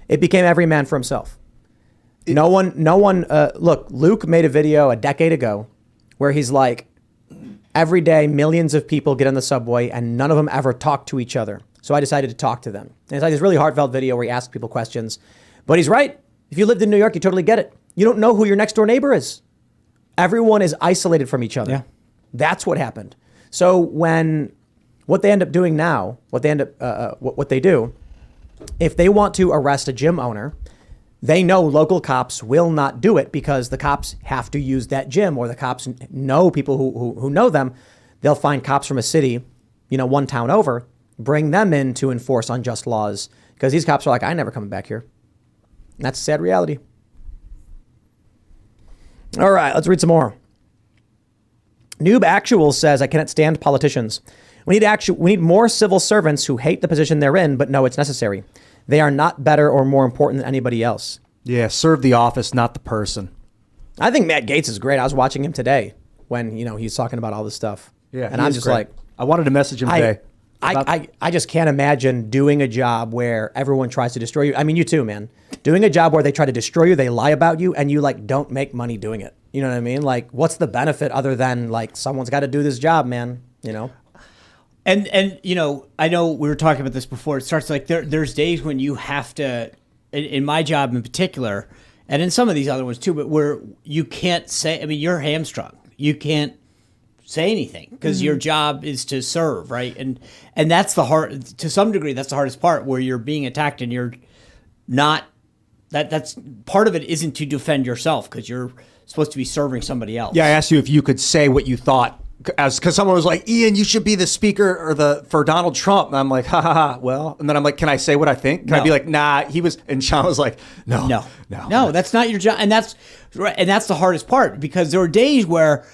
It became every man for himself. Look, Luke made a video a decade ago where he's like, every day millions of people get on the subway and none of them ever talk to each other. So I decided to talk to them. And it's like this really heartfelt video where he asks people questions. But he's right. If you lived in New York, you totally get it. You don't know who your next door neighbor is. Everyone is isolated from each other. Yeah. That's what happened. So what they end up doing now, what they do, if they want to arrest a gym owner, they know local cops will not do it because the cops have to use that gym, or the cops know people who know them. They'll find cops from a city, one town over, bring them in to enforce unjust laws because these cops are like, I ain't never coming back here. And that's a sad reality. All right, let's read some more. Noob Actual says, I cannot stand politicians. We need more civil servants who hate the position they're in, but know it's necessary. They are not better or more important than anybody else. Yeah, serve the office, not the person. I think Matt Gaetz is great. I was watching him today when, he's talking about all this stuff. Yeah, and I'm just great. I wanted to message him today. I just can't imagine doing a job where everyone tries to destroy you. I mean, you too, man. Doing a job where they try to destroy you, they lie about you, and you don't make money doing it. You know what I mean? Like, what's the benefit other than someone's got to do this job, man? And I know we were talking about this before. It starts there's days when you have to, in my job in particular, and in some of these other ones too, but where you can't say, you're hamstrung. You can't say anything because your job is to serve, right? And that's to some degree, that's the hardest part, where you're being attacked and you're not, that's part of it isn't to defend yourself because you're supposed to be serving somebody else. Yeah, I asked you if you could say what you thought, because someone was like, Ian, you should be the speaker for Donald Trump. And I'm like, ha ha ha. Well, and then I'm like, can I say what I think? Can I be like, nah, he was, and Sean was like, no, that's not your job. And that's right. And that's the hardest part, because there are days where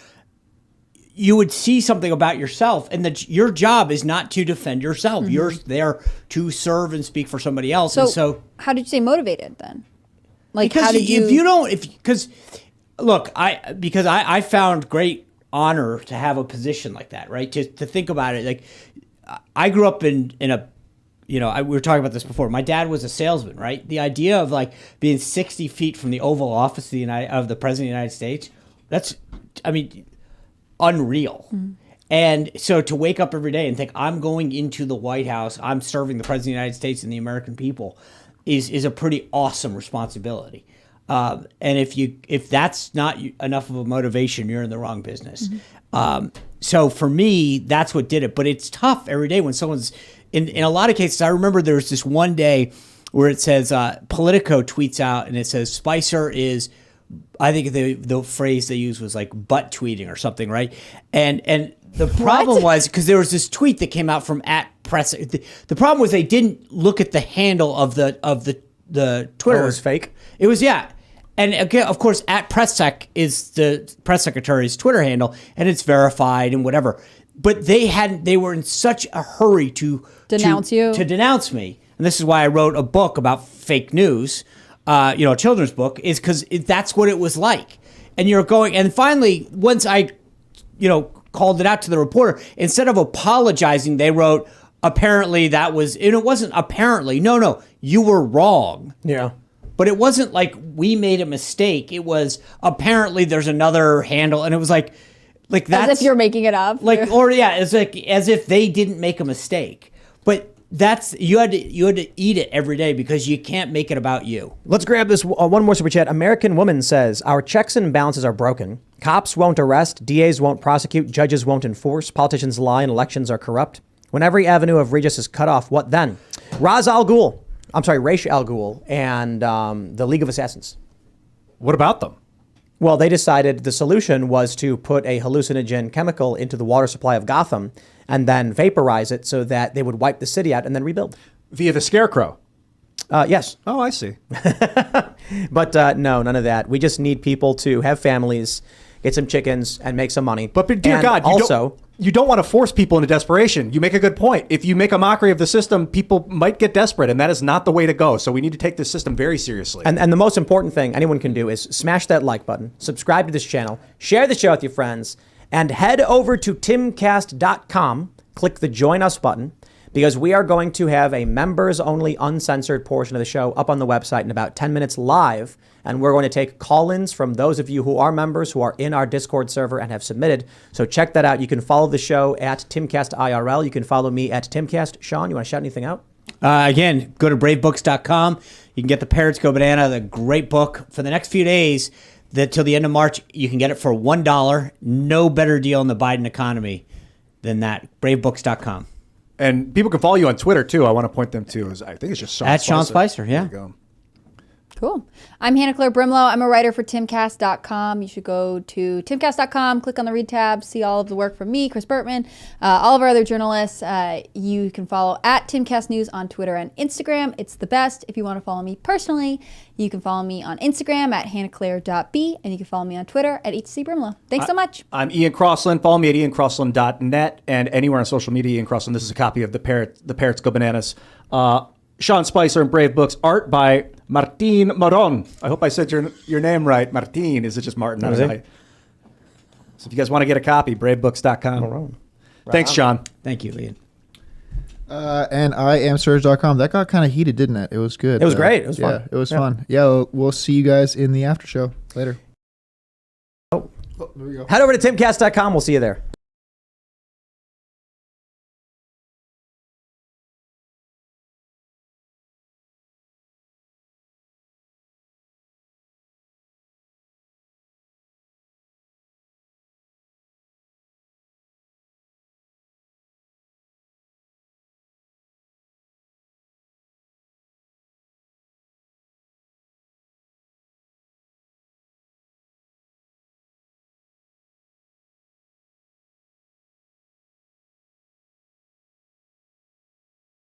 you would see something about yourself and that your job is not to defend yourself. Mm-hmm. You're there to serve and speak for somebody else. So how did you stay motivated then? I found great honor to have a position like that, right? To think about it, like I grew up in a, we were talking about this before. My dad was a salesman, right? The idea of being 60 feet from the Oval Office of the President of the United States, that's, unreal. Mm-hmm. And so to wake up every day and think, I'm going into the White House, I'm serving the President of the United States and the American people, is a pretty awesome responsibility. And if that's not enough of a motivation, you're in the wrong business. Mm-hmm. So for me, that's what did it. But it's tough every day when someone's in a lot of cases. I remember there was this one day where it says Politico tweets out and it says Spicer is, I think the phrase they used was butt tweeting or something, right? And the problem was because there was this tweet that came out from @press. The problem was they didn't look at the handle of the Twitter. Oh, it was fake? It was, yeah. And again, of course, at PressSec is the press secretary's Twitter handle, and it's verified and whatever. But they were in such a hurry to Denounce you? To denounce me. And this is why I wrote a book about fake news, a children's book, is because that's what it was like. And you're going, and finally, once I, called it out to the reporter, instead of apologizing, they wrote, apparently that was, and it wasn't apparently, no, you were wrong. Yeah. But it wasn't like we made a mistake. It was apparently there's another handle, and it was like that's As if you're making it up. it's like as if they didn't make a mistake. But that's you had to eat it every day because you can't make it about you. Let's grab this one more super chat. American Woman says, our checks and balances are broken. Cops won't arrest. DAs won't prosecute. Judges won't enforce. Politicians lie and elections are corrupt. When every avenue of redress is cut off, what then? Ra's al Ghul and the League of Assassins. What about them? Well, they decided the solution was to put a hallucinogen chemical into the water supply of Gotham and then vaporize it so that they would wipe the city out and then rebuild. Via the Scarecrow. Yes. Oh, I see. But no, none of that. We just need people to have families, get some chickens, and make some money. But dear And God, also, you don't want to force people into desperation. You make a good point. If you make a mockery of the system, people might get desperate, and that is not the way to go. So we need to take this system very seriously. and the most important thing anyone can do is smash that like button, subscribe to this channel, share the show with your friends, and head over to timcast.com, click the Join Us button, because we are going to have a members-only uncensored portion of the show up on the website in about 10 minutes live, and we're going to take call-ins from those of you who are members who are in our Discord server and have submitted. So check that out. You can follow the show at Timcast IRL. You can follow me at Timcast. Sean, you want to shout anything out? Again, go to bravebooks.com. You can get The Parrots Go Banana, the great book for the next few days. Till the end of March, you can get it for $1. No better deal in the Biden economy than that. Bravebooks.com. And people can follow you on Twitter, too. I want to point them to, I think it's just Sean At Spicer. Sean Spicer, yeah. There you go. Cool. I'm Hannah Claire Brimlow. I'm a writer for Timcast.com. You should go to Timcast.com, click on the read tab, see all of the work from me, Chris Bertman, all of our other journalists. You can follow at Timcast News on Twitter and Instagram. It's the best. If you want to follow me personally, you can follow me on Instagram at hannahclaire.b, and you can follow me on Twitter at HCBrimlow. Thanks so much. I'm Ian Crossland. Follow me at iancrossland.net and anywhere on social media, Ian Crossland. This is a copy of The Parrots Go Bananas. Sean Spicer and Brave Books. Art by Martin Moron. I hope I said your name right. Martin. Is it just Martin? Is it? So if you guys want to get a copy, bravebooks.com. Moron. Thanks, Sean. Thank you, Ian. And I am Serge.com. That got kind of heated, didn't it? It was good. It was great. It was fun. Yeah, it was fun. Yeah, we'll see you guys in the after show later. Oh. There we go. Head over to timcast.com. We'll see you there.